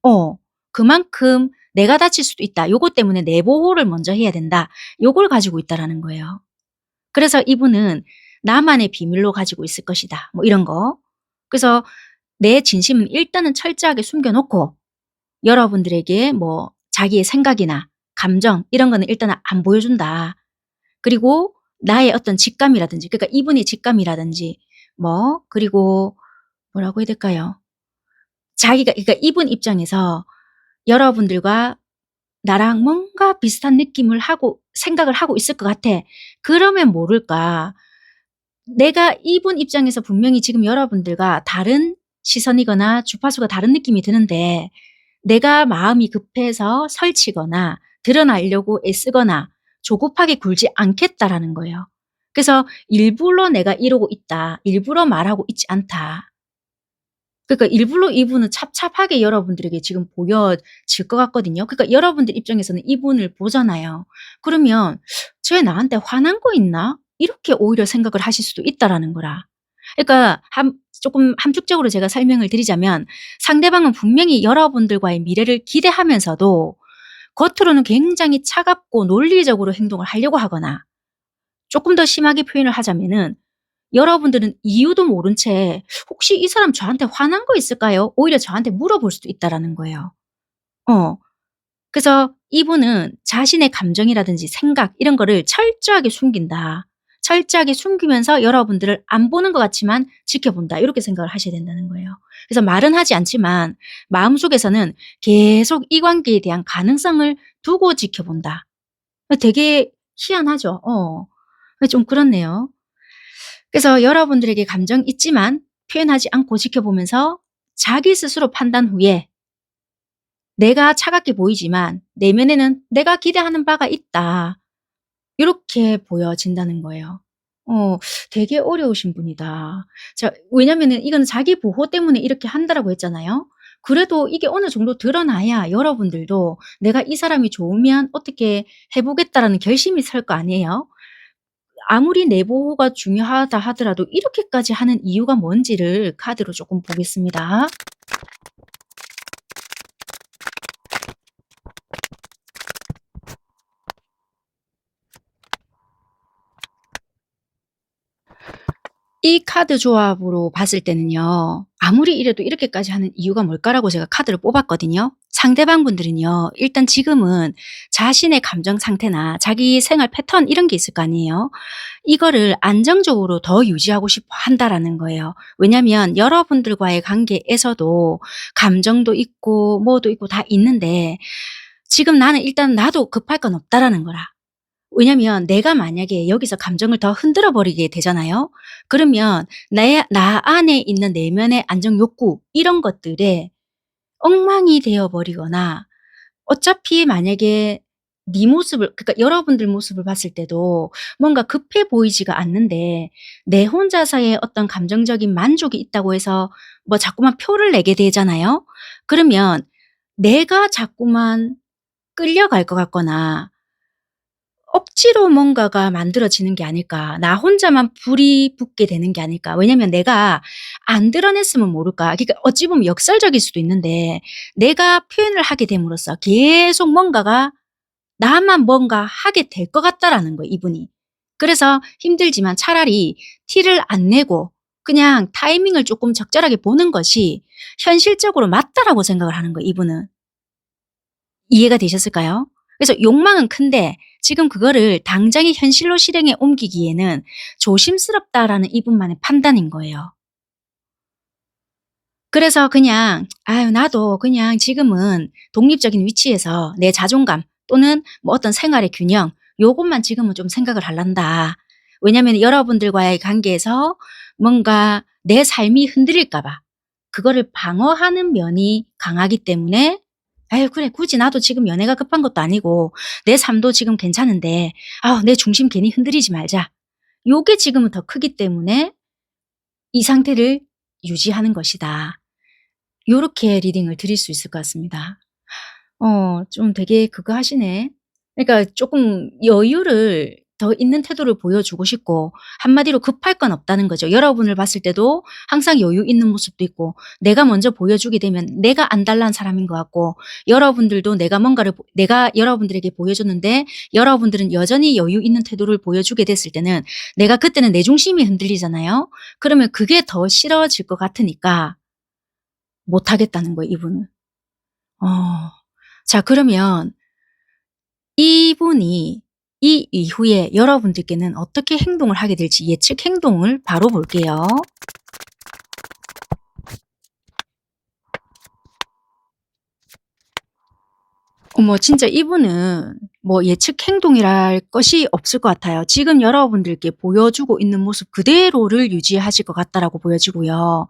그만큼 '내가 다칠 수도 있다. 요것 때문에 내 보호를 먼저 해야 된다.' 요걸 가지고 있다라는 거예요. 그래서 이분은 '나만의 비밀로 가지고 있을 것이다.' 뭐 이런 거. 그래서 내 진심은 일단은 철저하게 숨겨 놓고 여러분들에게 뭐 자기의 생각이나 감정 이런 거는 일단은 안 보여준다. 그리고 나의 어떤 직감이라든지 그러니까 이분의 직감이라든지 뭐 그리고 뭐라고 해야 될까요? 자기가 그러니까 이분 입장에서 여러분들과 나랑 뭔가 비슷한 느낌을 하고 생각을 하고 있을 것 같아. 그러면 모를까 내가 이분 입장에서 분명히 지금 여러분들과 다른 시선이거나 주파수가 다른 느낌이 드는데 내가 마음이 급해서 설치거나 드러나려고 애쓰거나 조급하게 굴지 않겠다라는 거예요. 그래서 '일부러 내가 이러고 있다. 일부러 말하고 있지 않다.' 그러니까 일부러 이분은 찹찹하게 여러분들에게 지금 보여질 것 같거든요. 그러니까 여러분들 입장에서는 이분을 보잖아요. 그러면 '쟤 나한테 화난 거 있나?' 이렇게 오히려 생각을 하실 수도 있다라는 거라. 그러니까 조금 함축적으로 제가 설명을 드리자면 상대방은 분명히 여러분들과의 미래를 기대하면서도 겉으로는 굉장히 차갑고 논리적으로 행동을 하려고 하거나 조금 더 심하게 표현을 하자면은 여러분들은 이유도 모른 채 '혹시 이 사람 저한테 화난 거 있을까요?' 오히려 저한테 물어볼 수도 있다라는 거예요. 어. 그래서 이분은 자신의 감정이라든지 생각 이런 거를 철저하게 숨긴다. 철저하게 숨기면서 여러분들을 안 보는 것 같지만 지켜본다. 이렇게 생각을 하셔야 된다는 거예요. 그래서 말은 하지 않지만 마음속에서는 계속 이 관계에 대한 가능성을 두고 지켜본다. 되게 희한하죠. 좀 그렇네요. 그래서 여러분들에게 감정 있지만 표현하지 않고 지켜보면서 자기 스스로 판단 후에 내가 차갑게 보이지만 내면에는 내가 기대하는 바가 있다. 이렇게 보여진다는 거예요. 어 되게 어려우신 분이다. 자, 왜냐면은 이건 자기 보호 때문에 이렇게 한다라고 했잖아요. 그래도 이게 어느 정도 드러나야 여러분들도 '내가 이 사람이 좋으면 어떻게 해 보겠다.'라는 결심이 설 거 아니에요. 아무리 내 보호가 중요하다 하더라도 이렇게까지 하는 이유가 뭔지를 카드로 조금 보겠습니다. 이 카드 조합으로 봤을 때는요. 아무리 이래도 이렇게까지 하는 이유가 뭘까라고 제가 카드를 뽑았거든요. 상대방 분들은요. 일단 지금은 자신의 감정 상태나 자기 생활 패턴 이런 게 있을 거 아니에요. 이거를 안정적으로 더 유지하고 싶어 한다라는 거예요. 왜냐하면 여러분들과의 관계에서도 감정도 있고 뭐도 있고 다 있는데 지금 나는 일단 나도 급할 건 없다라는 거라. 왜냐면 내가 만약에 여기서 감정을 더 흔들어 버리게 되잖아요. 그러면 나 안에 있는 내면의 안정 욕구 이런 것들에 엉망이 되어 버리거나 어차피 만약에 네 모습을 그러니까 여러분들 모습을 봤을 때도 뭔가 급해 보이지가 않는데 내 혼자서의 어떤 감정적인 만족이 있다고 해서 뭐 자꾸만 표를 내게 되잖아요. 그러면 내가 자꾸만 끌려갈 것 같거나 억지로 뭔가가 만들어지는 게 아닐까. 나 혼자만 불이 붙게 되는 게 아닐까. 왜냐면 내가 안 드러냈으면 모를까. 그러니까 어찌 보면 역설적일 수도 있는데 내가 표현을 하게 됨으로써 계속 뭔가가 나만 뭔가 하게 될 것 같다라는 거예요, 이분이. 그래서 힘들지만 차라리 티를 안 내고 그냥 타이밍을 조금 적절하게 보는 것이 현실적으로 맞다라고 생각을 하는 거예요, 이분은. 이해가 되셨을까요? 그래서 욕망은 큰데 지금 그거를 당장의 현실로 실행에 옮기기에는 조심스럽다라는 이분만의 판단인 거예요. 그래서 그냥 '아유 나도 그냥 지금은 독립적인 위치에서 내 자존감 또는 뭐 어떤 생활의 균형 요것만 지금은 좀 생각을 할란다.' 왜냐하면 여러분들과의 관계에서 뭔가 내 삶이 흔들릴까 봐 그거를 방어하는 면이 강하기 때문에 '아유 그래 굳이 나도 지금 연애가 급한 것도 아니고 내 삶도 지금 괜찮은데 아 내 중심 괜히 흔들리지 말자.' 요게 지금은 더 크기 때문에 '이 상태를 유지하는 것이다.' 요렇게 리딩을 드릴 수 있을 것 같습니다. 좀 되게 그거 하시네. 그러니까 쪼끔 여유를 더 있는 태도를 보여주고 싶고 한마디로 급할 건 없다는 거죠. 여러분을 봤을 때도 항상 여유 있는 모습도 있고 내가 먼저 보여주게 되면 내가 안달난 사람인 것 같고 여러분들도 내가 뭔가를 내가 여러분들에게 보여줬는데 여러분들은 여전히 여유 있는 태도를 보여주게 됐을 때는 내가 그때는 내 중심이 흔들리잖아요. 그러면 그게 더 싫어질 것 같으니까 못 하겠다는 거예요, 이분은. 어. 자, 그러면 이분이 이 이후에 여러분들께는 어떻게 행동을 하게 될지 예측 행동을 바로 볼게요. 어머 진짜 이분은 뭐 예측 행동이랄 것이 없을 것 같아요. 지금 여러분들께 보여주고 있는 모습 그대로를 유지하실 것 같다라고 보여지고요.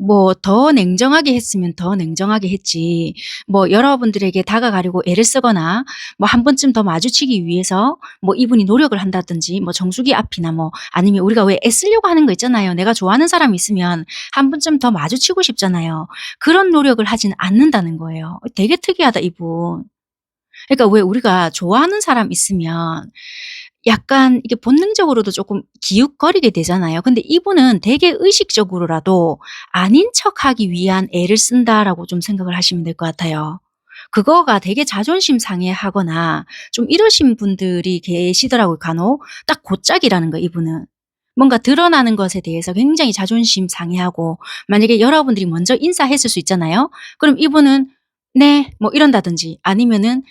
뭐 더 냉정하게 했으면 더 냉정하게 했지 뭐 여러분들에게 다가가려고 애를 쓰거나 뭐 한 번쯤 더 마주치기 위해서 뭐 이분이 노력을 한다든지 뭐 정수기 앞이나 뭐 아니면 우리가 왜 애쓰려고 하는 거 있잖아요. 내가 좋아하는 사람이 있으면 한 번쯤 더 마주치고 싶잖아요. 그런 노력을 하진 않는다는 거예요. 되게 특이하다 이분. 그러니까 왜 우리가 좋아하는 사람 있으면 약간 이게 본능적으로도 조금 기웃거리게 되잖아요. 근데 이분은 되게 의식적으로라도 '아닌 척하기 위한 애를 쓴다.'라고 좀 생각을 하시면 될 것 같아요. 그거가 되게 자존심 상해하거나 좀 이러신 분들이 계시더라고요 간혹. 딱 그 짝이라는 거예요 이분은. 뭔가 드러나는 것에 대해서 굉장히 자존심 상해하고 만약에 여러분들이 먼저 인사했을 수 있잖아요. 그럼 이분은 "네." 뭐 이런다든지 아니면은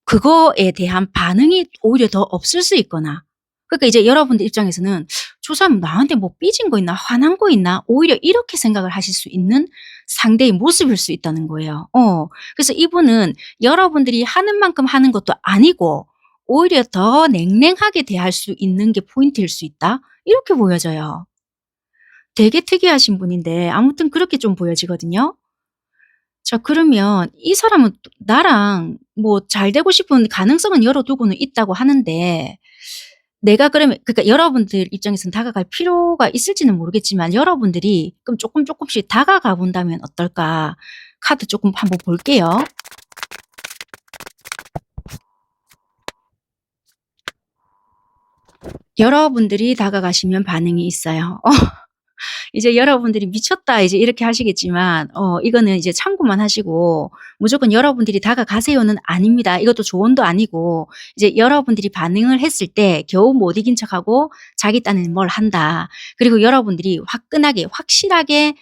그거에 대한 반응이 오히려 더 없을 수 있거나 그러니까 이제 여러분들 입장에서는 '저 사람 나한테 뭐 삐진 거 있나? 화난 거 있나?' 오히려 이렇게 생각을 하실 수 있는 상대의 모습일 수 있다는 거예요. 그래서 이분은 여러분들이 하는 만큼 하는 것도 아니고 오히려 더 냉랭하게 대할 수 있는 게 포인트일 수 있다. 이렇게 보여져요. 되게 특이하신 분인데 아무튼 그렇게 좀 보여지거든요. 자 그러면 이 사람은 또 나랑 뭐 잘 되고 싶은 가능성은 열어 두고는 있다고 하는데 내가 그러면 그러니까 여러분들 입장에서는 다가갈 필요가 있을지는 모르겠지만 여러분들이 그럼 쪼끔씩 다가가 본다면 어떨까? 카드 쪼끔 한번 볼게요. 여러분들이 다가가시면 반응이 있어요. 이제 여러분들이 "미쳤다." 이제 이렇게 하시겠지만 이거는 이제 참고만 하시고 무조건 "여러분들이 다가가세요."는 아닙니다. 이것도 조언도 아니고 이제 여러분들이 반응을 했을 때 겨우 못 이긴 척하고 자기 딴에는 뭘 한다. 그리고 여러분들이 화끈하게 확실하게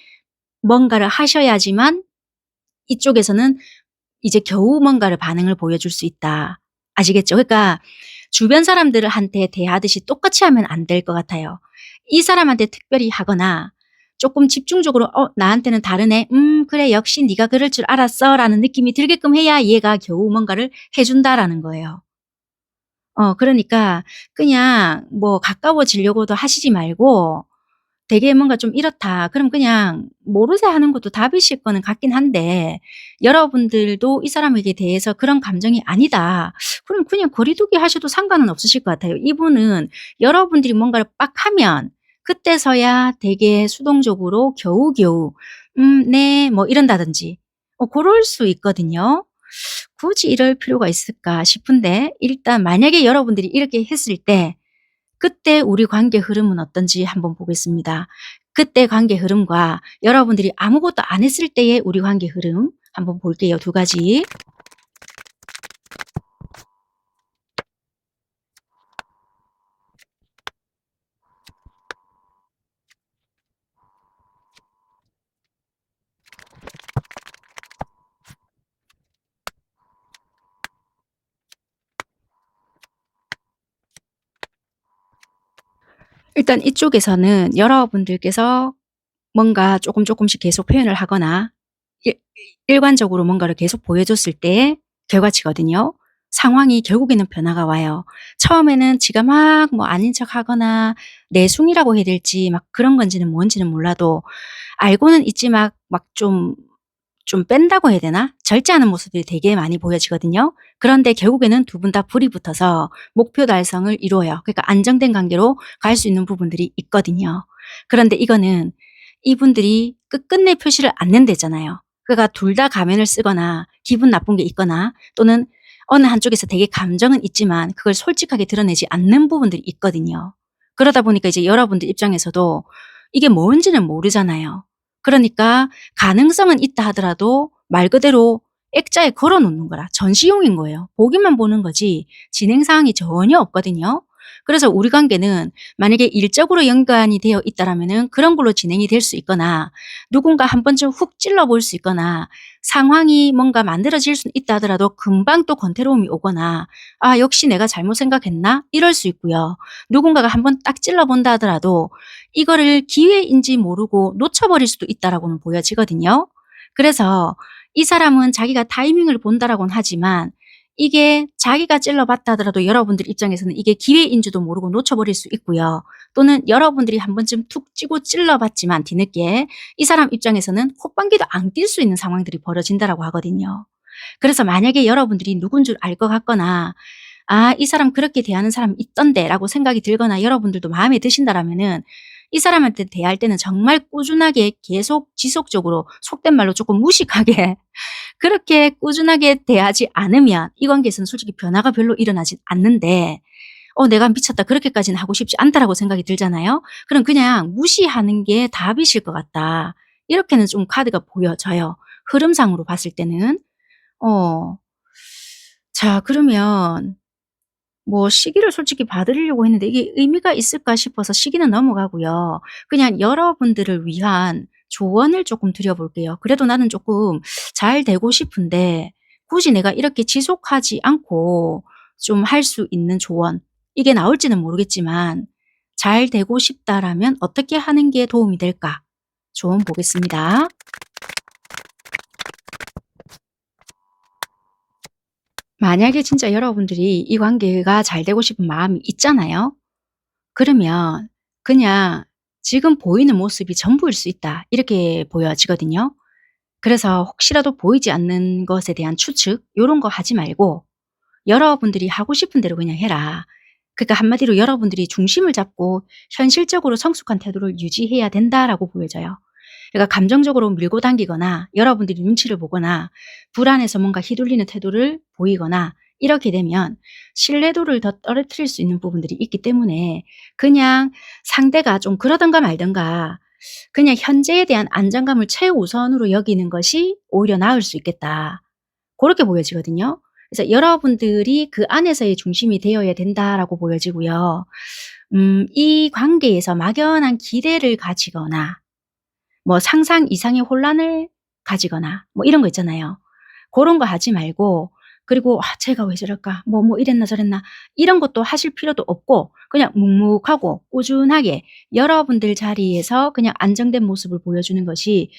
뭔가를 하셔야지만 이쪽에서는 이제 겨우 뭔가를 반응을 보여줄 수 있다. 아시겠죠? 그러니까 주변 사람들을 한테 대하듯이 똑같이 하면 안 될 것 같아요. 이 사람한테 특별히 하거나 쪼끔 집중적으로 '나한테는 다르네. 그래 역시 네가 그럴 줄 알았어.'라는 느낌이 들게끔 해야 얘가 겨우 뭔가를 해 준다라는 거예요. 그러니까 그냥 뭐 가까워지려고도 하시지 말고 되게 뭔가 좀 이렇다. 그럼 그냥 모르쇠 하는 것도 답이실 거는 같긴 한데 여러분들도 이 사람에게 대해서 그런 감정이 아니다. 그럼 그냥 거리 두기 하셔도 상관은 없으실 것 같아요. 이분은 여러분들이 뭔가를 빡 하면 그때서야 되게 수동적으로 겨우겨우 네." 뭐 이런다든지 고럴 수 있거든요. '굳이 이럴 필요가 있을까?' 싶은데 일단 만약에 여러분들이 이렇게 했을 때 그때 우리 관계 흐름은 어떤지 한번 보겠습니다. 그때 관계 흐름과 여러분들이 아무것도 안 했을 때의 우리 관계 흐름 한번 볼게요, 두 가지. 일단 이쪽에서는 여러분들께서 뭔가 쪼끔씩 계속 표현을 하거나 일 일관적으로 뭔가를 계속 보여줬을 때의 결과치거든요. 상황이 결국에는 변화가 와요. 처음에는 지가 막 뭐 아닌 척하거나 내숭이라고 해야 될지 막 그런 건지는 뭔지는 몰라도 알고는 있지 막 좀 뺀다고 해야 되나? 절제하는 모습들이 되게 많이 보여지거든요. 그런데 결국에는 두 분 다 불이 붙어서 목표 달성을 이루어요. 그러니까 안정된 관계로 갈 수 있는 부분들이 있거든요. 그런데 이거는 이분들이 끝끝내 표시를 안 낸다잖아요. 그러니까 둘 다 가면을 쓰거나 기분 나쁜 게 있거나 또는 어느 한쪽에서 되게 감정은 있지만 그걸 솔직하게 드러내지 않는 부분들이 있거든요. 그러다 보니까 이제 여러분들 입장에서도 이게 뭔지는 모르잖아요. 그러니까 가능성은 있다 하더라도 말 그대로 액자에 걸어 놓는 거라 전시용인 거예요. 보기만 보는 거지 진행 사항이 전혀 없거든요. 그래서 우리 관계는 만약에 일적으로 연관이 되어 있다라면은 그런 걸로 진행이 될 수 있거나 누군가 한 번쯤 훅 찔러 볼 수 있거나 상황이 뭔가 만들어질 수 있다 하더라도 금방 또 권태로움이 오거나 '아 역시 내가 잘못 생각했나?' 이럴 수 있고요. 누군가가 한 번 딱 찔러 본다 하더라도 이거를 기회인지 모르고 놓쳐 버릴 수도 있다라고는 보여지거든요. 그래서 이 사람은 자기가 타이밍을 본다라고는 하지만 이게 자기가 찔러 봤다 하더라도 여러분들 입장에서는 이게 기회인 줄도 모르고 놓쳐 버릴 수 있고요. 또는 여러분들이 한 번쯤 툭 치고 찔러 봤지만 뒤늦게 이 사람 입장에서는 콧방귀도 안 낄 수 있는 상황들이 벌어진다라고 하거든요. 그래서 만약에 여러분들이 누군 줄 알 것 같거나 '아 이 사람 그렇게 대하는 사람 있던데.'라고 생각이 들거나 여러분들도 마음에 드신다라면은 이 사람한테 대할 때는 정말 꾸준하게 계속 지속적으로 속된 말로 조금 무식하게 그렇게 꾸준하게 대하지 않으면 이 관계에서는 솔직히 변화가 별로 일어나지 않는데 '내가 미쳤다. 그렇게까지는 하고 싶지 않다.'라고 생각이 들잖아요. 그럼 그냥 무시하는 게 답이실 것 같다. 이렇게는 좀 카드가 보여져요. 흐름상으로 봤을 때는. 어. 자 그러면 뭐 시기를 솔직히 봐 드리려고 했는데 이게 의미가 있을까 싶어서 시기는 넘어가고요. 그냥 여러분들을 위한 조언을 조금 드려 볼게요. 그래도 나는 조금 잘 되고 싶은데 굳이 내가 이렇게 지속하지 않고 좀 할 수 있는 조언, 이게 나올지는 모르겠지만 '잘 되고 싶다.'라면 어떻게 하는 게 도움이 될까? 조언 보겠습니다. 만약에 진짜 여러분들이 이 관계가 잘 되고 싶은 마음이 있잖아요. 그러면 그냥 '지금 보이는 모습이 전부일 수 있다.' 이렇게 보여지거든요. 그래서 혹시라도 보이지 않는 것에 대한 추측 요런 거 하지 말고 여러분들이 하고 싶은 대로 그냥 해라. 그러니까 한마디로 여러분들이 중심을 잡고 현실적으로 성숙한 태도를 유지해야 된다라고 보여져요. 그러니까 감정적으로 밀고 당기거나 여러분들이 눈치를 보거나 불안해서 뭔가 휘둘리는 태도를 보이거나 이렇게 되면 신뢰도를 더 떨어뜨릴 수 있는 부분들이 있기 때문에 그냥 상대가 좀 그러든가 말든가 그냥 현재에 대한 안정감을 최우선으로 여기는 것이 오히려 나을 수 있겠다. 그렇게 보여지거든요. 그래서 여러분들이 그 안에서의 중심이 되어야 된다라고 보여지고요. 이 관계에서 막연한 기대를 가지거나 뭐 상상 이상의 혼란을 가지거나 뭐 이런 거 있잖아요. 고런 거 하지 말고 그리고 '아 쟤가 왜 저럴까? 뭐 이랬나 저랬나.' 이런 것도 하실 필요도 없고 그냥 묵묵하고 꾸준하게 여러분들 자리에서 그냥 안정된 모습을 보여주는 것이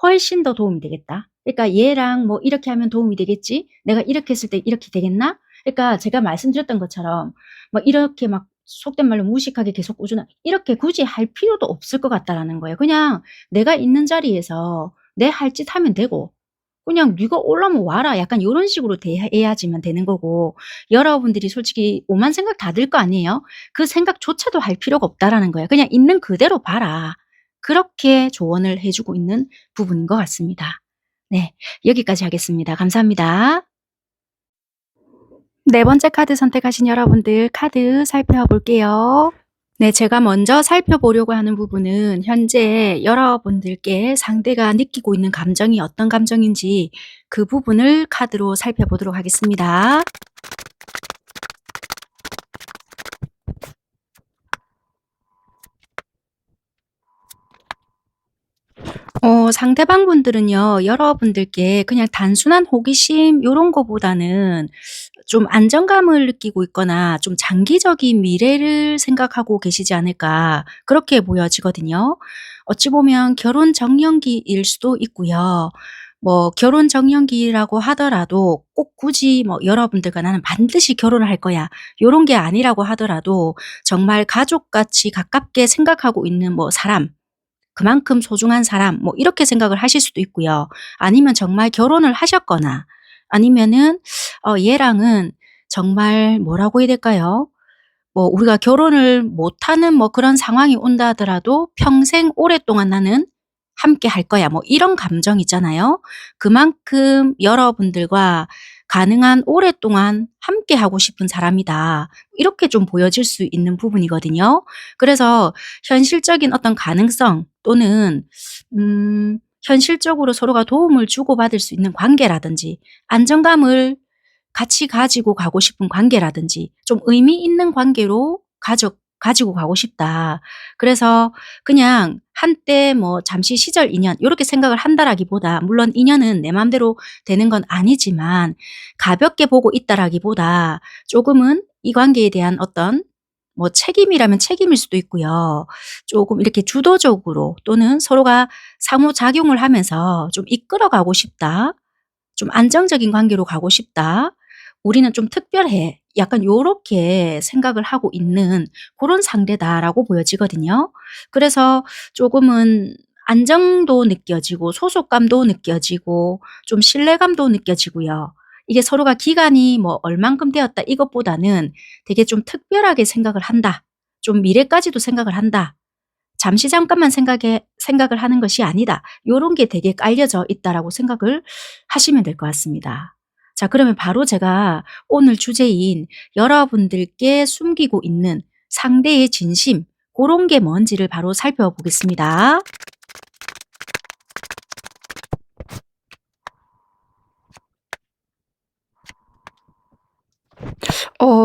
훨씬 더 도움이 되겠다. 그러니까 '얘랑 뭐 이렇게 하면 도움이 되겠지. 내가 이렇게 했을 때 이렇게 되겠나?' 그러니까 제가 말씀드렸던 것처럼 막 이렇게 막 속된 말로 무식하게 계속 꾸준하 이렇게 굳이 할 필요도 없을 것 같다라는 거예요. 그냥 내가 있는 자리에서 내 할 짓 하면 되고 그냥 "네가 오라면 와라." 약간 요런 식으로 대해야지만 되는 거고 여러분들이 솔직히 오만 생각 다 들 거 아니에요. 그 생각조차도 할 필요가 없다라는 거예요. 그냥 있는 그대로 봐라. 그렇게 조언을 해 주고 있는 부분인 것 같습니다. 네. 여기까지 하겠습니다. 감사합니다. 네 번째 카드 선택하신 여러분들 카드 살펴볼게요. 네, 제가 먼저 살펴보려고 하는 부분은 현재 여러분들께 상대가 느끼고 있는 감정이 어떤 감정인지 그 부분을 카드로 살펴보도록 하겠습니다. 상대방 분들은요, 여러분들께 그냥 단순한 호기심 요런 거보다는 좀 안정감을 느끼고 있거나 좀 장기적인 미래를 생각하고 계시지 않을까 그렇게 보여지거든요. 어찌 보면 결혼 정년기일 수도 있고요. 뭐 결혼 정년기라고 하더라도 꼭 굳이 뭐 여러분들과 '나는 반드시 결혼을 할 거야.' 요런 게 아니라고 하더라도 정말 가족같이 가깝게 생각하고 있는 뭐 사람, 그만큼 소중한 사람 뭐 이렇게 생각을 하실 수도 있고요. 아니면 정말 결혼을 하셨거나 아니면은 얘랑은 정말 뭐라고 해야 될까요? 뭐 우리가 결혼을 못하는 뭐 그런 상황이 온다 하더라도 '평생 오랫동안 나는 함께 할 거야.' 뭐 이런 감정 있잖아요. 그만큼 여러분들과 가능한 오랫동안 함께하고 싶은 사람이다. 이렇게 좀 보여질 수 있는 부분이거든요. 그래서 현실적인 어떤 가능성 또는 현실적으로 서로가 도움을 주고받을 수 있는 관계라든지 안정감을 같이 가지고 가고 싶은 관계라든지 좀 의미 있는 관계로 가지고 가고 싶다. 그래서 그냥 한때 뭐 잠시 시절 인연 요렇게 생각을 한다라기보다 물론 인연은 내 맘대로 되는 건 아니지만 가볍게 보고 있다라기보다 조금은 이 관계에 대한 어떤 뭐 책임이라면 책임일 수도 있고요. 조금 이렇게 주도적으로 또는 서로가 상호작용을 하면서 좀 이끌어 가고 싶다. 좀 안정적인 관계로 가고 싶다. 우리는 좀 특별해. 약간 요렇게 생각을 하고 있는 고런 상대다라고 보여지거든요. 그래서 조금은 안정도 느껴지고 소속감도 느껴지고 좀 신뢰감도 느껴지고요. 이게 서로가 기간이 뭐 얼만큼 되었다 이것보다는 되게 좀 특별하게 생각을 한다. 좀 미래까지도 생각을 한다. 잠시 잠깐만 생각을 하는 것이 아니다. 요런 게 되게 깔려져 있다라고 생각을 하시면 될 것 같습니다. 자, 그러면 바로 제가 오늘 주제인 여러분들께 숨기고 있는 상대의 진심 고런 게 뭔지를 바로 살펴보겠습니다.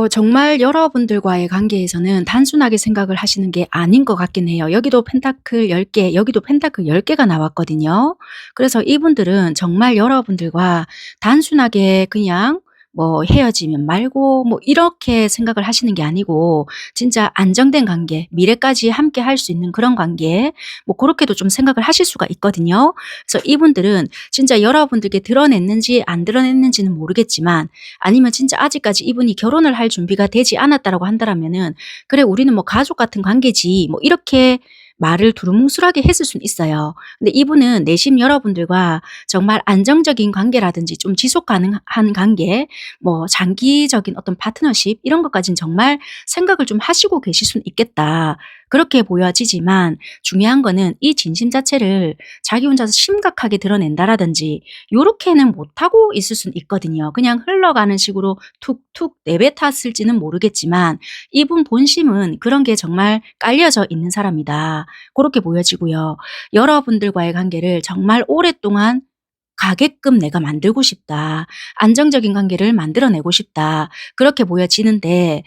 정말 여러분들과의 관계에서는 단순하게 생각을 하시는 게 아닌 것 같긴 해요. 여기도 펜타클 10 개, 여기도 펜타클 10 개가 나왔거든요. 그래서 이분들은 정말 여러분들과 단순하게 그냥 뭐 헤어지면 말고 뭐 이렇게 생각을 하시는 게 아니고 진짜 안정된 관계, 미래까지 함께 할 수 있는 그런 관계, 뭐 고렇게도 좀 생각을 하실 수가 있거든요. 그래서 이분들은 진짜 여러분들께 드러냈는지 안 드러냈는지는 모르겠지만, 아니면 진짜 아직까지 이분이 결혼을 할 준비가 되지 않았다라고 한다라면은 '그래, 우리는 뭐 가족 같은 관계지.' 뭐 이렇게 말을 두루뭉술하게 했을 수는 있어요. 근데 이분은 내심 여러분들과 정말 안정적인 관계라든지 좀 지속 가능한 관계, 뭐 장기적인 어떤 파트너십 이런 것까지는 정말 생각을 좀 하시고 계실 수는 있겠다. 그렇게 보여지지만 중요한 거는 이 진심 자체를 자기 혼자서 심각하게 드러낸다라든지 요렇게는 못하고 있을 수는 있거든요. 그냥 흘러가는 식으로 툭툭 내뱉었을지는 모르겠지만 이분 본심은 그런 게 정말 깔려져 있는 사람이다. 그렇게 보여지고요. 여러분들과의 관계를 정말 오랫동안 가게끔 내가 만들고 싶다. 안정적인 관계를 만들어내고 싶다. 그렇게 보여지는데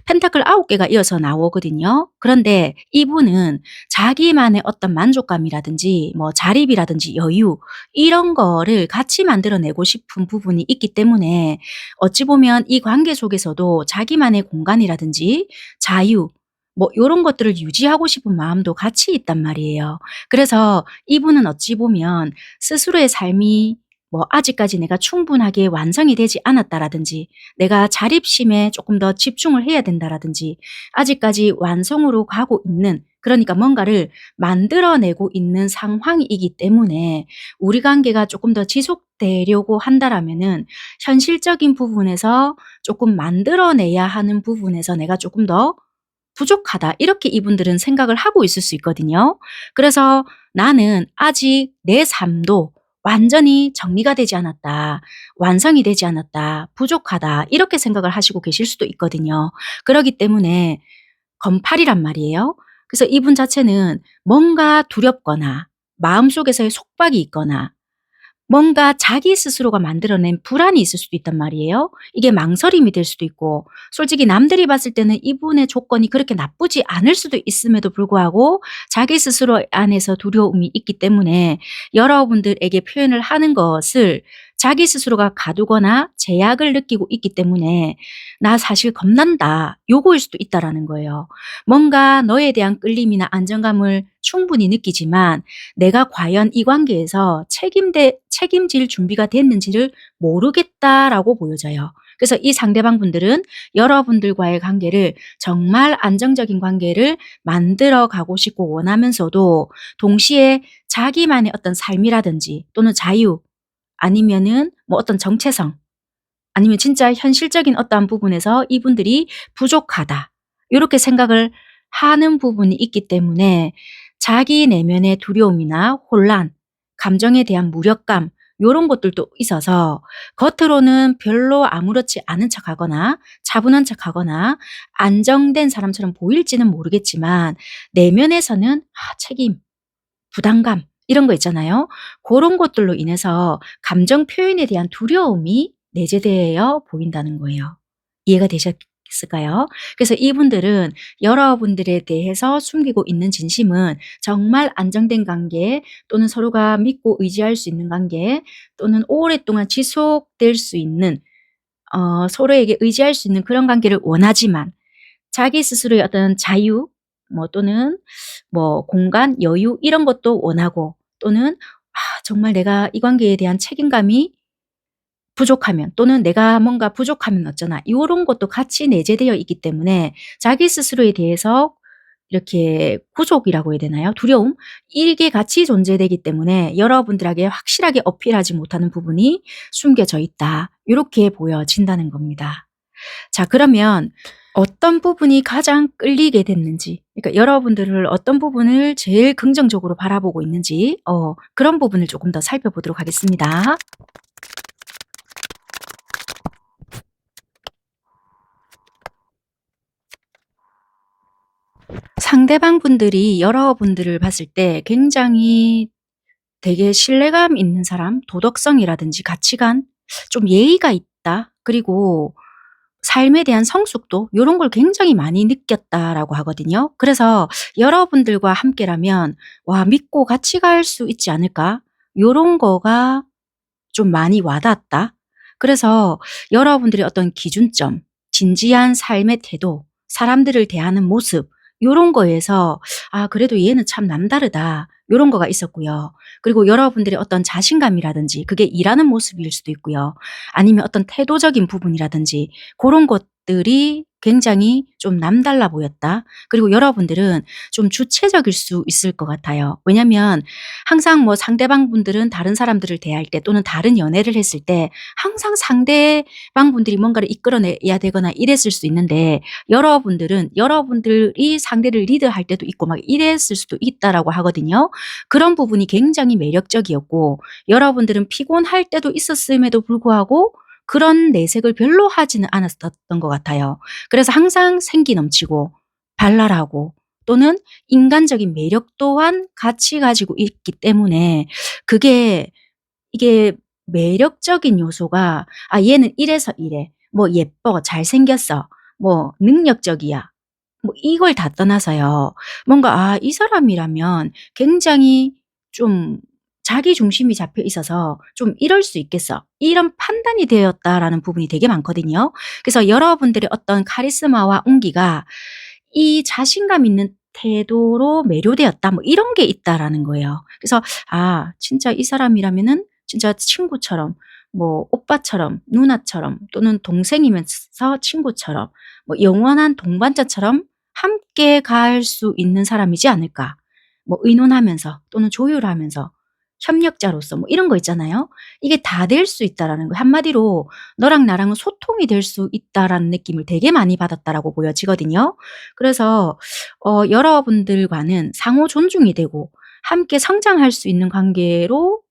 펜타클 9 개가 이어서 나오거든요. 그런데 이분은 자기만의 어떤 만족감이라든지 뭐 자립이라든지 여유 이런 거를 같이 만들어내고 싶은 부분이 있기 때문에 어찌 보면 이 관계 속에서도 자기만의 공간이라든지 자유 뭐 요런 것들을 유지하고 싶은 마음도 같이 있단 말이에요. 그래서 이분은 어찌 보면 스스로의 삶이 뭐 아직까지 내가 충분하게 완성이 되지 않았다라든지 내가 자립심에 조금 더 집중을 해야 된다라든지 아직까지 완성으로 가고 있는, 그러니까 뭔가를 만들어내고 있는 상황이기 때문에 우리 관계가 조금 더 지속되려고 한다라면은 현실적인 부분에서 조금 만들어내야 하는 부분에서 내가 조금 더 부족하다. 이렇게 이분들은 생각을 하고 있을 수 있거든요. 그래서 '나는 아직 내 삶도 완전히 정리가 되지 않았다. 완성이 되지 않았다. 부족하다.' 이렇게 생각을 하시고 계실 수도 있거든요. 그러기 때문에 건팔이란 말이에요. 그래서 이분 자체는 뭔가 두렵거나 마음속에서의 속박이 있거나 뭔가 자기 스스로가 만들어낸 불안이 있을 수도 있단 말이에요. 이게 망설임이 될 수도 있고, 솔직히 남들이 봤을 때는 이분의 조건이 그렇게 나쁘지 않을 수도 있음에도 불구하고 자기 스스로 안에서 두려움이 있기 때문에 여러분들에게 표현을 하는 것을 자기 스스로가 가두거나 제약을 느끼고 있기 때문에 '나 사실 겁난다.' 요거일 수도 있다라는 거예요. 뭔가 너에 대한 끌림이나 안정감을 충분히 느끼지만 내가 과연 이 관계에서 책임질 준비가 됐는지를 모르겠다라고 보여져요. 그래서 이 상대방 분들은 여러분들과의 관계를 정말 안정적인 관계를 만들어 가고 싶고 원하면서도 동시에 자기만의 어떤 삶이라든지 또는 자유 아니면은 뭐 어떤 정체성 아니면 진짜 현실적인 어떠한 부분에서 이분들이 '부족하다.' 요렇게 생각을 하는 부분이 있기 때문에 자기 내면의 두려움이나 혼란, 감정에 대한 무력감 요런 것들도 있어서 겉으로는 별로 아무렇지 않은 척하거나 차분한 척하거나 안정된 사람처럼 보일지는 모르겠지만 내면에서는 책임, 부담감 이런 거 있잖아요. 고런 것들로 인해서 감정 표현에 대한 두려움이 내재되어 보인다는 거예요. 이해가 되셨을까요? 그래서 이분들은 여러분들에 대해서 숨기고 있는 진심은 정말 안정된 관계 또는 서로가 믿고 의지할 수 있는 관계 또는 오랫동안 지속될 수 있는 서로에게 의지할 수 있는 그런 관계를 원하지만 자기 스스로의 어떤 자유 뭐 또는 뭐 공간, 여유 이런 것도 원하고 또는 정말 내가 이 관계에 대한 책임감이 부족하면 또는 내가 뭔가 부족하면 어쩌나 요런 것도 같이 내재되어 있기 때문에 자기 스스로에 대해서 이렇게 구속이라고 해야 되나요? 두려움? 이게 같이 존재되기 때문에 여러분들에게 확실하게 어필하지 못하는 부분이 숨겨져 있다. 요렇게 보여진다는 겁니다. 자, 그러면 어떤 부분이 가장 끌리게 됐는지, 그러니까 여러분들을 어떤 부분을 제일 긍정적으로 바라보고 있는지 그런 부분을 조금 더 살펴보도록 하겠습니다. 상대방 분들이 여러분들을 봤을 때 굉장히 되게 신뢰감 있는 사람, 도덕성이라든지 가치관, 좀 예의가 있다. 그리고 삶에 대한 성숙도 요런 걸 굉장히 많이 느꼈다라고 하거든요. 그래서 여러분들과 함께라면 '와 믿고 같이 갈 수 있지 않을까?' 요런 거가 좀 많이 와 닿았다. 그래서 여러분들의 어떤 기준점, 진지한 삶의 태도, 사람들을 대하는 모습 요런 거에서 '아 그래도 얘는 참 남다르다.' 요런 거가 있었고요. 그리고 여러분들의 어떤 자신감이라든지 그게 일하는 모습일 수도 있고요. 아니면 어떤 태도적인 부분이라든지 고런 것들이 굉장히 좀 남달라 보였다. 그리고 여러분들은 좀 주체적일 수 있을 것 같아요. 왜냐면 항상 뭐 상대방 분들은 다른 사람들을 대할 때 또는 다른 연애를 했을 때 항상 상대방 분들이 뭔가를 이끌어내야 되거나 이랬을 수 있는데 여러분들은 여러분들이 상대를 리드할 때도 있고 막 이랬을 수도 있다라고 하거든요. 그런 부분이 굉장히 매력적이었고 여러분들은 피곤할 때도 있었음에도 불구하고 그런 내색을 별로 하지는 않았었던 것 같아요. 그래서 항상 생기 넘치고 발랄하고 또는 인간적인 매력 또한 같이 가지고 있기 때문에 그게 이게 매력적인 요소가 '아 얘는 이래서 이래. 뭐 예뻐. 잘생겼어. 뭐 능력적이야.' 뭐 이걸 다 떠나서요. 뭔가 '아 이 사람이라면 굉장히 좀 자기 중심이 잡혀 있어서 좀 이럴 수 있겠어.' 이런 판단이 되었다라는 부분이 되게 많거든요. 그래서 여러분들의 어떤 카리스마와 온기가 이 자신감 있는 태도로 매료되었다 뭐 이런 게 있다라는 거예요. 그래서 '아 진짜 이 사람이라면은 진짜 친구처럼 뭐 오빠처럼 누나처럼 또는 동생이면서 친구처럼 뭐 영원한 동반자처럼 함께 갈 수 있는 사람이지 않을까.' 뭐 의논하면서 또는 조율하면서 협력자로서 뭐 이런 거 있잖아요. 이게 다 될 수 있다라는 거예요. 한마디로 '너랑 나랑은 소통이 될 수 있다.'라는 느낌을 되게 많이 받았다라고 보여지거든요. 그래서 여러분들과는 상호 존중이 되고 함께 성장할 수 있는 관계로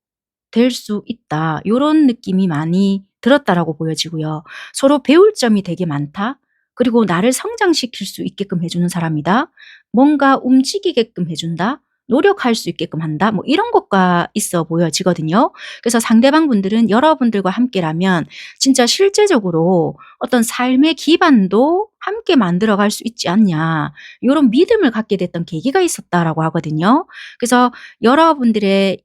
될 수 있다. 요런 느낌이 많이 들었다라고 보여지고요. 서로 배울 점이 되게 많다. 그리고 나를 성장시킬 수 있게끔 해 주는 사람이다. 뭔가 움직이게끔 해 준다. 노력할 수 있게끔 한다. 뭐 이런 것과 있어 보여지거든요. 그래서 상대방 분들은 여러분들과 함께라면 진짜 실제적으로 어떤 삶의 기반도 함께 만들어 갈 수 있지 않냐. 요런 믿음을 갖게 됐던 계기가 있었다라고 하거든요. 그래서 여러분들의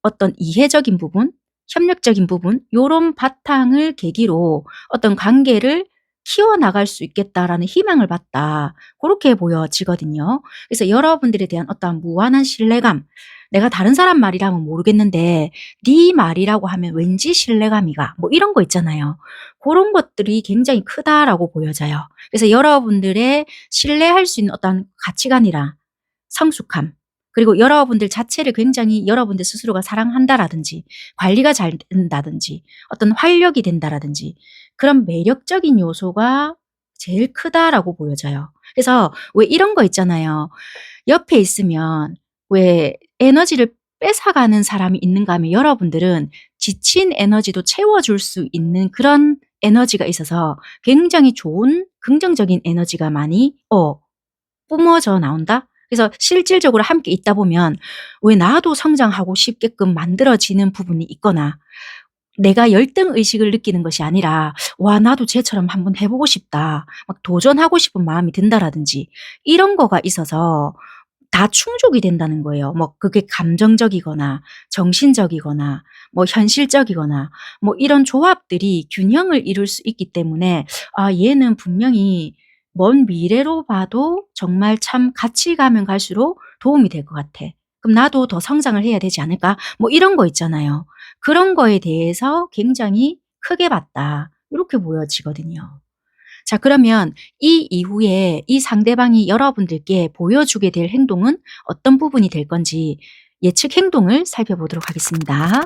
어떤 이해적인 부분, 협력적인 부분 요런 바탕을 계기로 어떤 관계를 키워나갈 수 있겠다라는 희망을 봤다. 고렇게 보여지거든요. 그래서 여러분들에 대한 어떠한 무한한 신뢰감, 내가 다른 사람 말이라면 모르겠는데 네 말이라고 하면 왠지 신뢰감이 가. 뭐 이런 거 있잖아요. 고런 것들이 굉장히 크다라고 보여져요. 그래서 여러분들의 신뢰할 수 있는 어떤 가치관이랑 성숙함 그리고 여러분들 자체를 굉장히 여러분들 스스로가 사랑한다라든지 관리가 잘 된다든지 어떤 활력이 된다라든지 그런 매력적인 요소가 제일 크다라고 보여져요. 그래서 왜 이런 거 있잖아요. 옆에 있으면 왜 에너지를 뺏어가는 사람이 있는가 하면 여러분들은 지친 에너지도 채워줄 수 있는 그런 에너지가 있어서 굉장히 좋은 긍정적인 에너지가 많이 뿜어져 나온다? 그래서 실질적으로 함께 있다 보면 왜 나도 성장하고 싶게끔 만들어지는 부분이 있거나 내가 열등 의식을 느끼는 것이 아니라 '와 나도 쟤처럼 한번 해 보고 싶다.' 막 도전하고 싶은 마음이 든다라든지 이런 거가 있어서 다 충족이 된다는 거예요. 뭐 그게 감정적이거나 정신적이거나 뭐 현실적이거나 뭐 이런 조합들이 균형을 이룰 수 있기 때문에 '아 얘는 분명히 먼 미래로 봐도 정말 참 같이 가면 갈수록 도움이 될 것 같아. 그럼 나도 더 성장을 해야 되지 않을까?' 뭐 이런 거 있잖아요. 그런 거에 대해서 굉장히 크게 봤다. 요렇게 보여지거든요. 자 그러면 이 이후에 이 상대방이 여러분들께 보여주게 될 행동은 어떤 부분이 될 건지 예측 행동을 살펴보도록 하겠습니다.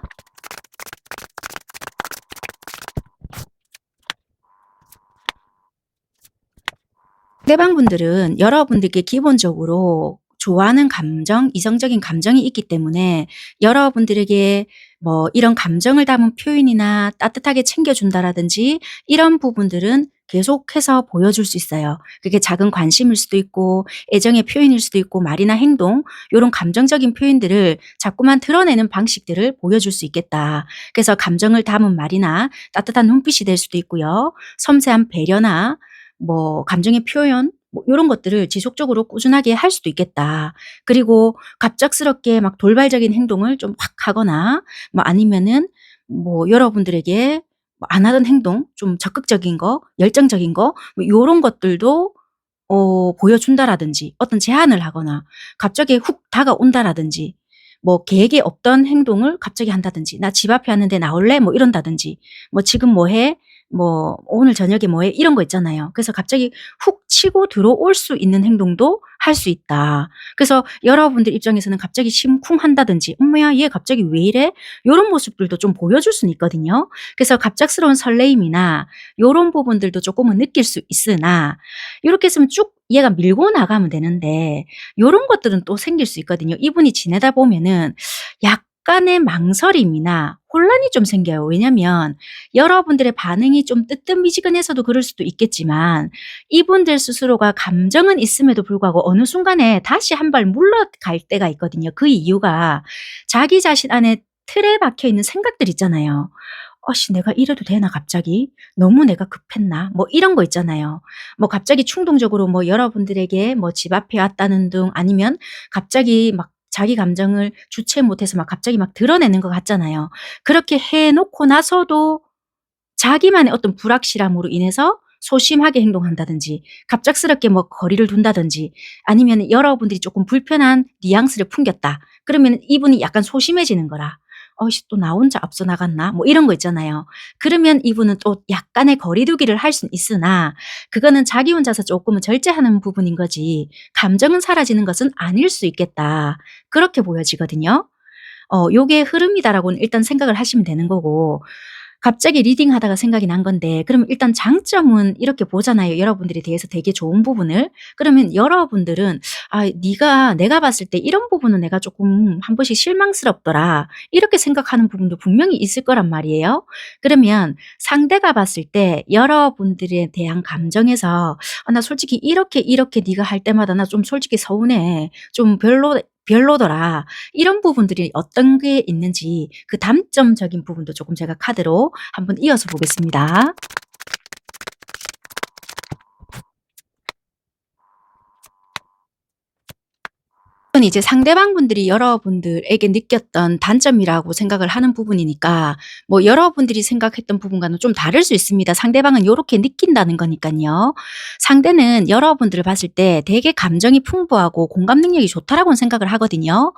상대방분들은 여러분들께 기본적으로 좋아하는 감정, 이성적인 감정이 있기 때문에 여러분들에게 뭐 이런 감정을 담은 표현이나 따뜻하게 챙겨준다라든지 이런 부분들은 계속해서 보여줄 수 있어요. 그게 작은 관심일 수도 있고 애정의 표현일 수도 있고 말이나 행동 요런 감정적인 표현들을 자꾸만 드러내는 방식들을 보여줄 수 있겠다. 그래서 감정을 담은 말이나 따뜻한 눈빛이 될 수도 있고요. 섬세한 배려나 뭐 감정의 표현 뭐 요런 것들을 지속적으로 꾸준하게 할 수도 있겠다. 그리고 갑작스럽게 막 돌발적인 행동을 좀 확 하거나 뭐 아니면은 뭐 여러분들에게 뭐 안 하던 행동 좀 적극적인 거, 열정적인 거 뭐 요런 것들도 보여준다라든지 어떤 제안을 하거나 갑자기 훅 다가온다라든지 뭐 계획에 없던 행동을 갑자기 한다든지 "나 집 앞에 왔는데 나올래?" 뭐 이런다든지 뭐 "지금 뭐 해?" 뭐 "오늘 저녁에 뭐 해?" 이런 거 있잖아요. 그래서 갑자기 훅 치고 들어올 수 있는 행동도 할 수 있다. 그래서 여러분들 입장에서는 갑자기 심쿵한다든지 '어머야 얘 갑자기 왜 이래?' 요런 모습들도 좀 보여줄 수는 있거든요. 그래서 갑작스러운 설레임이나 요런 부분들도 쪼끔은 느낄 수 있으나 요렇게 했으면 쭉 얘가 밀고 나가면 되는데 요런 것들은 또 생길 수 있거든요. 이분이 지내다 보면은 약간의 망설임이나 혼란이 좀 생겨요. 왜냐면 여러분들의 반응이 좀 뜨뜻미지근해서도 그럴 수도 있겠지만 이분들 스스로가 감정은 있음에도 불구하고 어느 순간에 다시 한 발 물러갈 때가 있거든요. 그 이유가 자기 자신 안에 틀에 박혀 있는 생각들 있잖아요. '어씨 내가 이래도 되나 갑자기? 너무 내가 급했나?' 뭐 이런 거 있잖아요. 뭐 갑자기 충동적으로 뭐 여러분들에게 뭐 집 앞에 왔다는 둥 아니면 갑자기 막 자기 감정을 주체 못해서 막 갑자기 막 드러내는 것 같잖아요. 그렇게 해 놓고 나서도 자기만의 어떤 불확실함으로 인해서 소심하게 행동한다든지 갑작스럽게 뭐 거리를 둔다든지 아니면은 여러분들이 쪼끔 불편한 뉘앙스를 풍겼다. 그러면은 이분이 약간 소심해지는 거라 '어이씨 또 나 혼자 앞서 나갔나?' 뭐 이런 거 있잖아요. 그러면 이분은 또 약간의 거리 두기를 할 수는 있으나 그거는 자기 혼자서 쪼끔은 절제하는 부분인 거지 감정은 사라지는 것은 아닐 수 있겠다. 그렇게 보여지거든요. 요게 흐름이다라고는 일단 생각을 하시면 되는 거고 갑자기 리딩하다가 생각이 난 건데 그러면 일단 장점은 이렇게 보잖아요, 여러분들에 대해서 되게 좋은 부분을. 그러면 여러분들은 '아 네가 내가 봤을 때 이런 부분은 내가 쪼끔 한 번씩 실망스럽더라.' 이렇게 생각하는 부분도 분명히 있을 거란 말이에요. 그러면 상대가 봤을 때 여러분들에 대한 감정에서 '아 나 솔직히 이렇게, 이렇게 네가 할 때마다 나 좀 솔직히 서운해. 좀 별로더라.' 이런 부분들이 어떤 게 있는지 그 단점적인 부분도 조금 제가 카드로 한번 이어서 보겠습니다. 이건 이제 상대방분들이 여러분들에게 느꼈던 단점이라고 생각을 하는 부분이니까 뭐 여러분들이 생각했던 부분과는 좀 다를 수 있습니다. 상대방은 요렇게 느낀다는 거니깐요. 상대는 여러분들을 봤을 때 되게 감정이 풍부하고 공감 능력이 좋다라고는 생각을 하거든요.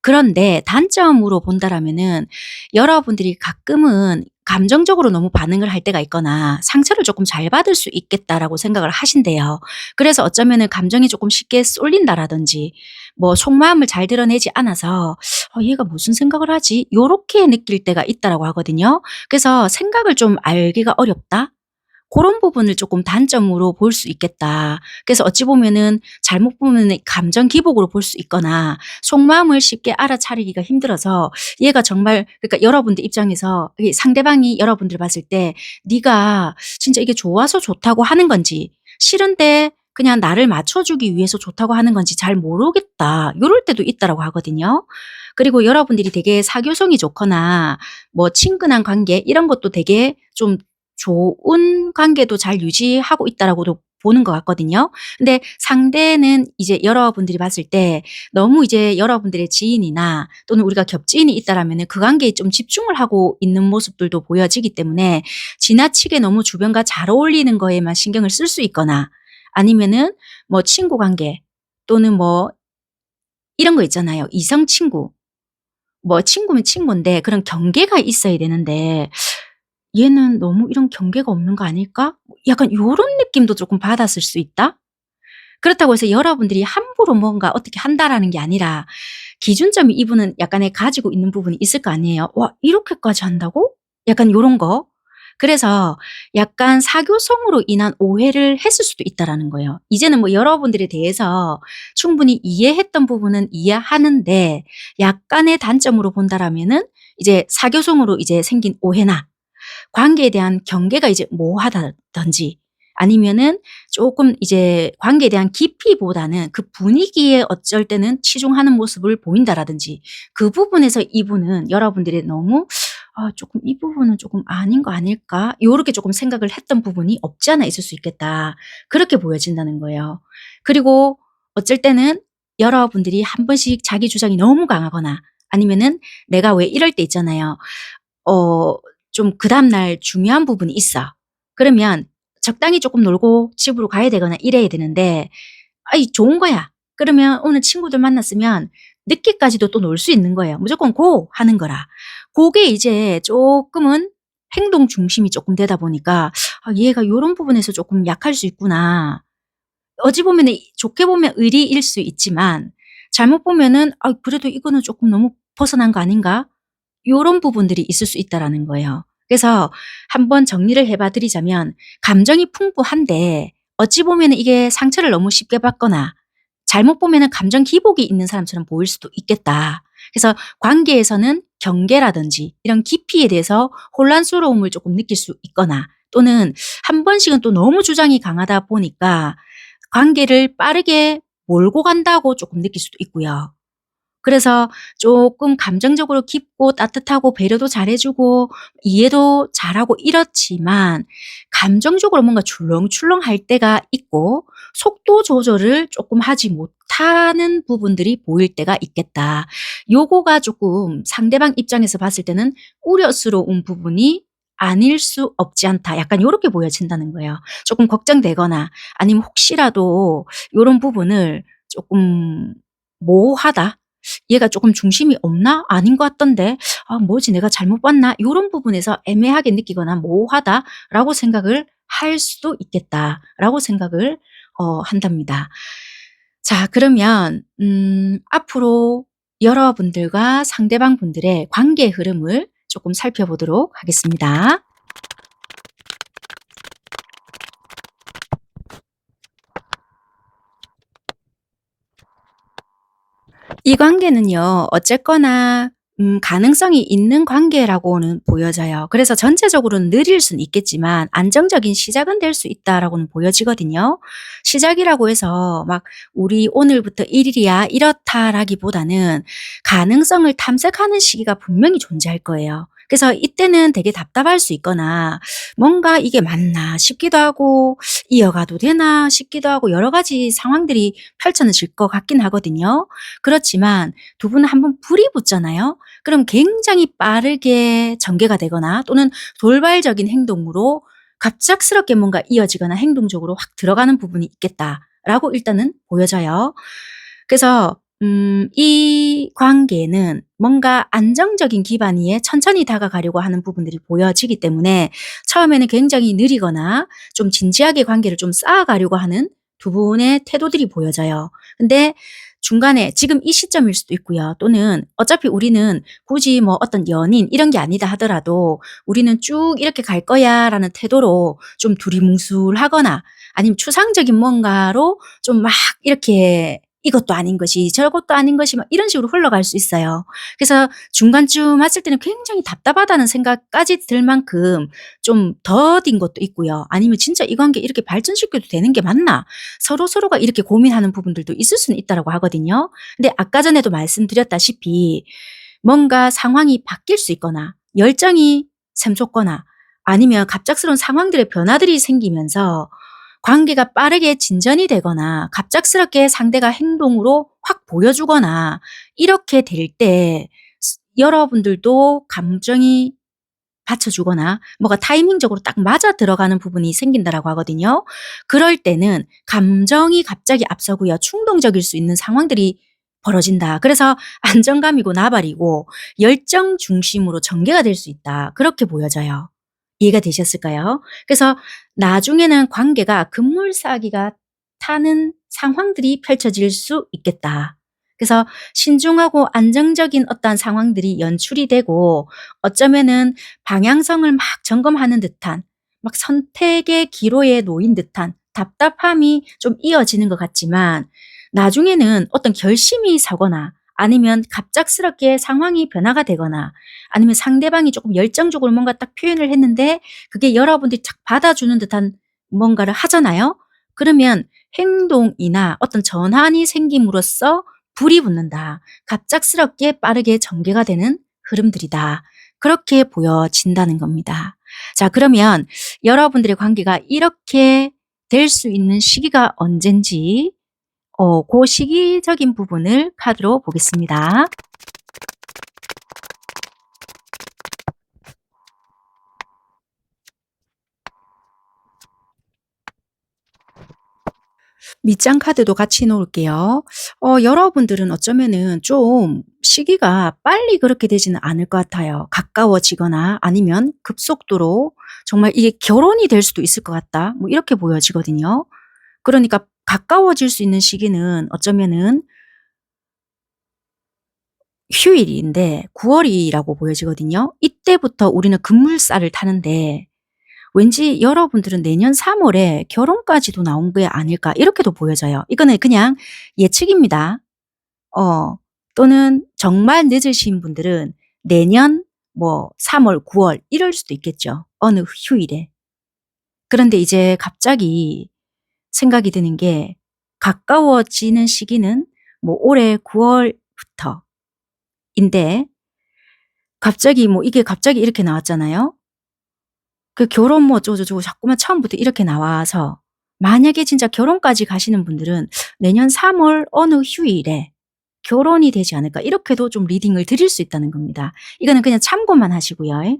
그런데 단점으로 본다라면은 여러분들이 가끔은 감정적으로 너무 반응을 할 때가 있거나 상처를 조금 잘 받을 수 있겠다라고 생각을 하신대요. 그래서 어쩌면은 감정이 조금 쉽게 쏠린다라든지 뭐 속마음을 잘 드러내지 않아서 '얘가 무슨 생각을 하지?' 요렇게 느낄 때가 있다라고 하거든요. 그래서 '생각을 좀 알기가 어렵다.' 고런 부분을 쪼끔 단점으로 볼 수 있겠다. 그래서 어찌 보면은 잘못 보면은 감정 기복으로 볼 수 있거나 속마음을 쉽게 알아차리기가 힘들어서 얘가 정말 그러니까 여러분들 입장에서 이 상대방이 여러분들 봤을 때 네가 진짜 이게 좋아서 좋다고 하는 건지 싫은데 그냥 나를 맞춰주기 위해서 좋다고 하는 건지 잘 모르겠다. 요럴 때도 있다라고 하거든요. 그리고 여러분들이 되게 사교성이 좋거나 뭐 친근한 관계 이런 것도 되게 좀 좋은 관계도 잘 유지하고 있다라고도 보는 것 같거든요. 근데 상대는 이제 여러분들이 봤을 때 너무 이제 여러분들의 지인이나 또는 우리가 겹지인이 있다라면은 그 관계에 좀 집중을 하고 있는 모습들도 보여지기 때문에 지나치게 너무 주변과 잘 어울리는 거에만 신경을 쓸 수 있거나 아니면은 뭐 친구 관계 또는 뭐 이런 거 있잖아요. 이성 친구. 뭐 친구면 친군데 그런 경계가 있어야 되는데 '얘는 너무 이런 경계가 없는 거 아닐까?' 뭐 약간 요런 느낌도 쪼끔 받았을 수 있다? 그렇다고 해서 여러분들이 함부로 뭔가 어떻게 한다라는 게 아니라 기준점이 이분은 약간의 가지고 있는 부분이 있을 거 아니에요. '와 이렇게까지 한다고?' 약간 요런 거. 그래서 약간 사교성으로 인한 오해를 했을 수도 있다라는 거예요. 이제는 뭐 여러분들에 대해서 충분히 이해했던 부분은 이해하는데 약간의 단점으로 본다라면은 이제 사교성으로 이제 생긴 오해나 관계에 대한 경계가 이제 모호하다든지 아니면은 조금 이제 관계에 대한 깊이보다는 그 분위기에 어쩔 때는 치중하는 모습을 보인다라든지 그 부분에서 이분은 여러분들이 너무 '아 조금 이 부분은 조금 아닌 거 아닐까?' 요렇게 조금 생각을 했던 부분이 없지 않아 있을 수 있겠다. 그렇게 보여진다는 거예요. 그리고 어쩔 때는 여러분들이 한 번씩 자기 주장이 너무 강하거나 아니면은 내가 왜 이럴 때 있잖아요. 어 좀 그다음 날 중요한 부분이 있어. 그러면 적당히 조금 놀고 집으로 가야 되거나 이래야 되는데 아이 좋은 거야. 그러면 오늘 친구들 만났으면 늦게까지도 또 놀 수 있는 거예요. 무조건 고 하는 거라. 고게 이제 쪼끔은 행동 중심이 쪼끔 되다 보니까 '아 얘가 요런 부분에서 쪼끔 약할 수 있구나.' 어찌 보면은 좋게 보면 의리일 수 있지만 잘못 보면은 '아 그래도 이거는 쪼끔 너무 벗어난 거 아닌가?' 요런 부분들이 있을 수 있다라는 거예요. 그래서 한번 정리를 해봐 드리자면 감정이 풍부한데 어찌 보면은 이게 상처를 너무 쉽게 받거나 잘못 보면은 감정 기복이 있는 사람처럼 보일 수도 있겠다. 그래서 관계에서는 경계라든지 이런 깊이에 대해서 혼란스러움을 조금 느낄 수 있거나 또는 한 번씩은 또 너무 주장이 강하다 보니까 관계를 빠르게 몰고 간다고 조금 느낄 수도 있고요. 그래서 조금 감정적으로 깊고 따뜻하고 배려도 잘해 주고 이해도 잘하고 이렇지만 감정적으로 뭔가 출렁출렁할 때가 있고 속도 조절을 조금 하지 못하는 부분들이 보일 때가 있겠다. 요거가 조금 상대방 입장에서 봤을 때는 우려스러운 부분이 아닐 수 없지 않다. 약간 요렇게 보여진다는 거예요. 조금 걱정되거나 아니면 혹시라도 요런 부분을 조금 모호하다. '얘가 조금 중심이 없나? 아닌 것 같던데. 아 뭐지 내가 잘못 봤나?' 요런 부분에서 애매하게 느끼거나 모호하다라고 생각을 할 수도 있겠다라고 생각을 한답니다. 자 그러면 앞으로 여러분들과 상대방 분들의 관계의 흐름을 조금 살펴보도록 하겠습니다. 이 관계는요. 어쨌거나 가능성이 있는 관계라고는 보여져요. 그래서 전체적으로는 느릴 수는 있겠지만 안정적인 시작은 될 수 있다라고는 보여지거든요. 시작이라고 해서 막 '우리 오늘부터 1 일이야.' 이렇다라기보다는 가능성을 탐색하는 시기가 분명히 존재할 거예요. 그래서 이때는 되게 답답할 수 있거나 뭔가 '이게 맞나?' 싶기도 하고 '이어가도 되나?' 싶기도 하고 여러 가지 상황들이 펼쳐질 것 같긴 하거든요. 그렇지만 두 분은 한번 불이 붙잖아요. 그럼 굉장히 빠르게 전개가 되거나 또는 돌발적인 행동으로 갑작스럽게 뭔가 이어지거나 행동적으로 확 들어가는 부분이 있겠다라고 일단은 보여져요. 그래서 이 관계는 뭔가 안정적인 기반 위에 천천히 다가가려고 하는 부분들이 보여지기 때문에 처음에는 굉장히 느리거나 좀 진지하게 관계를 좀 쌓아가려고 하는 두 분의 태도들이 보여져요. 근데 중간에 지금 이 시점일 수도 있고요. 또는 어차피 우리는 굳이 뭐 어떤 연인 이런 게 아니다 하더라도 '우리는 쭉 이렇게 갈 거야.'라는 태도로 좀 두리뭉술하거나 아니면 추상적인 뭔가로 좀 막 이렇게 이것도 아닌 것이 저것도 아닌 것이 막 이런 식으로 흘러갈 수 있어요. 그래서 중간쯤 왔을 때는 굉장히 답답하다는 생각까지 들 만큼 좀 더딘 것도 있고요. 아니면 '진짜 이 관계 이렇게 발전시켜도 되는 게 맞나?' 서로서로가 이렇게 고민하는 부분들도 있을 수는 있다라고 하거든요. 근데 아까 전에도 말씀드렸다시피 뭔가 상황이 바뀔 수 있거나 열정이 샘솟거나 아니면 갑작스러운 상황들의 변화들이 생기면서 관계가 빠르게 진전이 되거나 갑작스럽게 상대가 행동으로 확 보여주거나 이렇게 될 때 여러분들도 감정이 받쳐주거나 뭐가 타이밍적으로 딱 맞아 들어가는 부분이 생긴다라고 하거든요. 그럴 때는 감정이 갑자기 앞서고요. 충동적일 수 있는 상황들이 벌어진다. 그래서 안정감이고 나발이고 열정 중심으로 전개가 될 수 있다. 그렇게 보여져요. 이해가 되셨을까요? 그래서 나중에는 관계가 급물살기가 타는 상황들이 펼쳐질 수 있겠다. 그래서 신중하고 안정적인 어떤 상황들이 연출이 되고 어쩌면은 방향성을 막 점검하는 듯한 막 선택의 기로에 놓인 듯한 답답함이 좀 이어지는 것 같지만 나중에는 어떤 결심이 서거나 아니면 갑작스럽게 상황이 변화가 되거나 아니면 상대방이 조금 열정적으로 뭔가 딱 표현을 했는데 그게 여러분들이 착 받아주는 듯한 뭔가를 하잖아요. 그러면 행동이나 어떤 전환이 생김으로써 불이 붙는다. 갑작스럽게 빠르게 전개가 되는 흐름들이다. 그렇게 보여진다는 겁니다. 자, 그러면 여러분들의 관계가 이렇게 될 수 있는 시기가 언젠지 그 시기적인 부분을 카드로 보겠습니다. 밑장 카드도 같이 놓을게요. 여러분들은 어쩌면은 좀 시기가 빨리 그렇게 되지는 않을 것 같아요. 가까워지거나 아니면 급속도로 정말 이게 결혼이 될 수도 있을 것 같다. 뭐 이렇게 보여지거든요. 그러니까 가까워질 수 있는 시기는 어쩌면은 휴일인데 9월이라고 보여지거든요. 이때부터 우리는 급물살을 타는데 왠지 여러분들은 내년 3월에 결혼까지도 나온 게 아닐까 이렇게도 보여져요. 이거는 그냥 예측입니다. 어 또는 정말 늦으신 분들은 내년 뭐 3월, 9월 이럴 수도 있겠죠. 어느 휴일에. 그런데 이제 갑자기 생각이 드는 게 가까워지는 시기는 뭐 올해 9월부터인데 갑자기 뭐 이게 갑자기 이렇게 나왔잖아요. 그 결혼 뭐 어쩌고저쩌고 자꾸만 처음부터 이렇게 나와서 만약에 진짜 결혼까지 가시는 분들은 내년 3월 어느 휴일에 결혼이 되지 않을까 이렇게도 좀 리딩을 드릴 수 있다는 겁니다. 이거는 그냥 참고만 하시고요.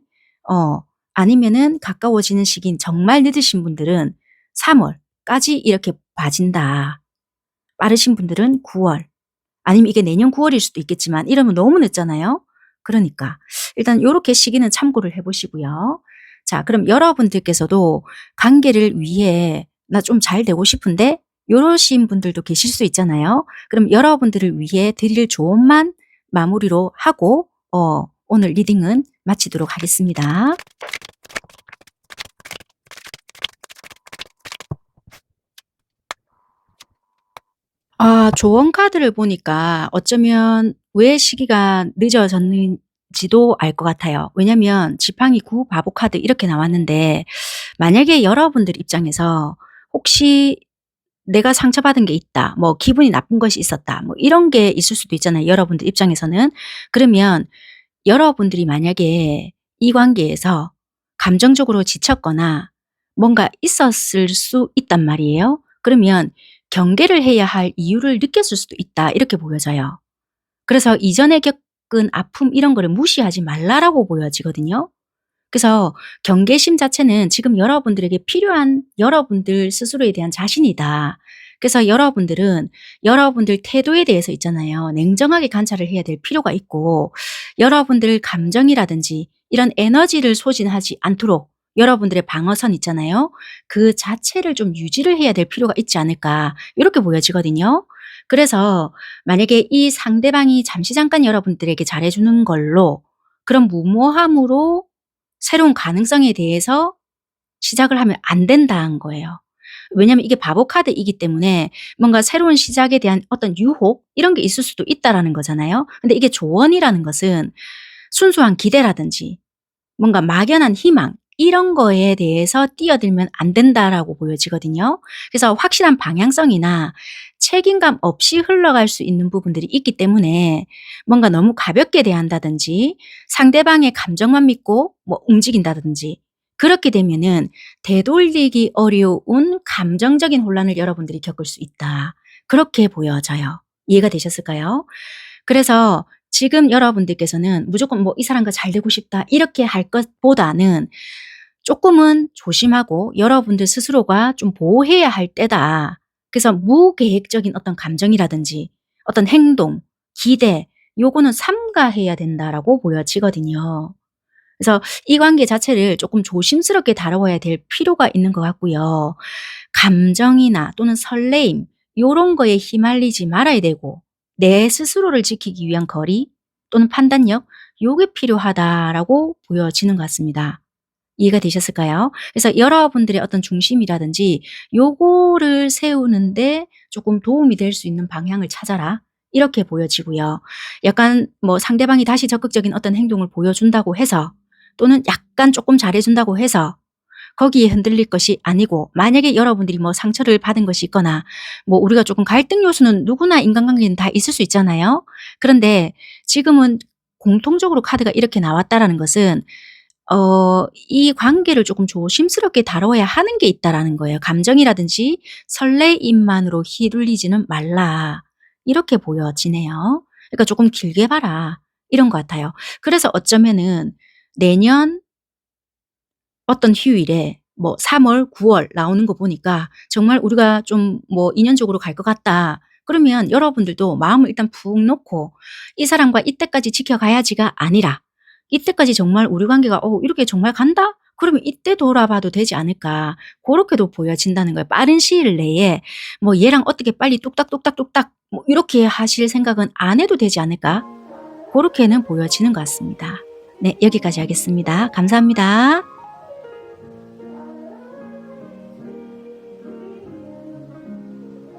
어 아니면은 가까워지는 시기인 정말 늦으신 분들은 3월까지 이렇게 봐진다. 빠르신 분들은 9월 아니면 이게 내년 9월일 수도 있겠지만 이러면 너무 늦잖아요. 그러니까 일단 요렇게 시기는 참고를 해 보시고요. 자, 그럼 여러분들께서도 관계를 위해 '나 좀 잘 되고 싶은데.' 요러신 분들도 계실 수 있잖아요. 그럼 여러분들을 위해 드릴 조언만 마무리로 하고 오늘 리딩은 마치도록 하겠습니다. 조언 카드를 보니까 어쩌면 왜 시기가 늦어졌는지도 알 것 같아요. 왜냐면 지팡이 9 바보 카드 이렇게 나왔는데 만약에 여러분들 입장에서 혹시 내가 상처받은 게 있다. 뭐 기분이 나쁜 것이 있었다. 뭐 이런 게 있을 수도 있잖아요, 여러분들 입장에서는. 그러면 여러분들이 만약에 이 관계에서 감정적으로 지쳤거나 뭔가 있었을 수 있단 말이에요. 그러면 경계를 해야 할 이유를 느꼈을 수도 있다. 이렇게 보여져요. 그래서 이전에 겪은 아픔 이런 거를 무시하지 말라라고 보여지거든요. 그래서 경계심 자체는 지금 여러분들에게 필요한 여러분들 스스로에 대한 자신이다. 그래서 여러분들은 여러분들 태도에 대해서 있잖아요. 냉정하게 관찰을 해야 될 필요가 있고 여러분들 감정이라든지 이런 에너지를 소진하지 않도록 여러분들의 방어선 있잖아요. 그 자체를 좀 유지를 해야 될 필요가 있지 않을까 이렇게 보여지거든요. 그래서 만약에 이 상대방이 잠시 잠깐 여러분들에게 잘해주는 걸로 그런 무모함으로 새로운 가능성에 대해서 시작을 하면 안 된다는 거예요. 왜냐하면 이게 바보 카드이기 때문에 뭔가 새로운 시작에 대한 어떤 유혹 이런 게 있을 수도 있다라는 거잖아요. 근데 이게 조언이라는 것은 순수한 기대라든지 뭔가 막연한 희망 이런 거에 대해서 뛰어들면 안 된다라고 보여지거든요. 그래서 확실한 방향성이나 책임감 없이 흘러갈 수 있는 부분들이 있기 때문에 뭔가 너무 가볍게 대한다든지 상대방의 감정만 믿고 뭐 움직인다든지 그렇게 되면은 되돌리기 어려운 감정적인 혼란을 여러분들이 겪을 수 있다. 그렇게 보여져요. 이해가 되셨을까요? 그래서 지금 여러분들께서는 무조건 뭐 '이 사람과 잘 되고 싶다.' 이렇게 할 것보다는 쪼끔은 조심하고 여러분들 스스로가 좀 보호해야 할 때다. 그래서 무계획적인 어떤 감정이라든지 어떤 행동, 기대 요거는 삼가해야 된다라고 보여지거든요. 그래서 이 관계 자체를 조금 조심스럽게 다뤄야 될 필요가 있는 것 같고요. 감정이나 또는 설레임 요런 거에 휘말리지 말아야 되고 내 스스로를 지키기 위한 거리 또는 판단력 요게 필요하다라고 보여지는 것 같습니다. 이해가 되셨을까요? 그래서 여러분들의 어떤 중심이라든지 요거를 세우는데 조금 도움이 될 수 있는 방향을 찾아라. 이렇게 보여지고요. 약간 뭐 상대방이 다시 적극적인 어떤 행동을 보여준다고 해서 또는 약간 조금 잘해 준다고 해서 거기에 흔들릴 것이 아니고, 만약에 여러분들이 뭐 상처를 받은 것이 있거나 뭐 우리가 조금 갈등 요소는 누구나 인간관계는 다 있을 수 있잖아요. 그런데 지금은 공통적으로 카드가 이렇게 나왔다라는 것은 이 관계를 조금 조심스럽게 다뤄야 하는 게 있다라는 거예요. 감정이라든지 설레임만으로 휘둘리지는 말라. 이렇게 보여지네요. 그러니까 조금 길게 봐라. 이런 것 같아요. 그래서 어쩌면은 내년 어떤 휴일에 뭐 3 월, 9월 나오는 거 보니까 정말 우리가 좀 뭐 인연적으로 갈 것 같다. 그러면 여러분들도 마음을 일단 푹 놓고 '이 사람과 이때까지 지켜가야지.'가 아니라 '이때까지 정말 우리 관계가 이렇게 정말 간다?' 그러면 이때 돌아봐도 되지 않을까. 그렇게도 보여진다는 거예요. 빠른 시일 내에 뭐 '얘랑 어떻게 빨리 뚝딱뚝딱뚝딱 뭐 이렇게 하실 생각은 안 해도 되지 않을까.' 그렇게는 보여지는 것 같습니다. 네, 여기까지 하겠습니다. 감사합니다.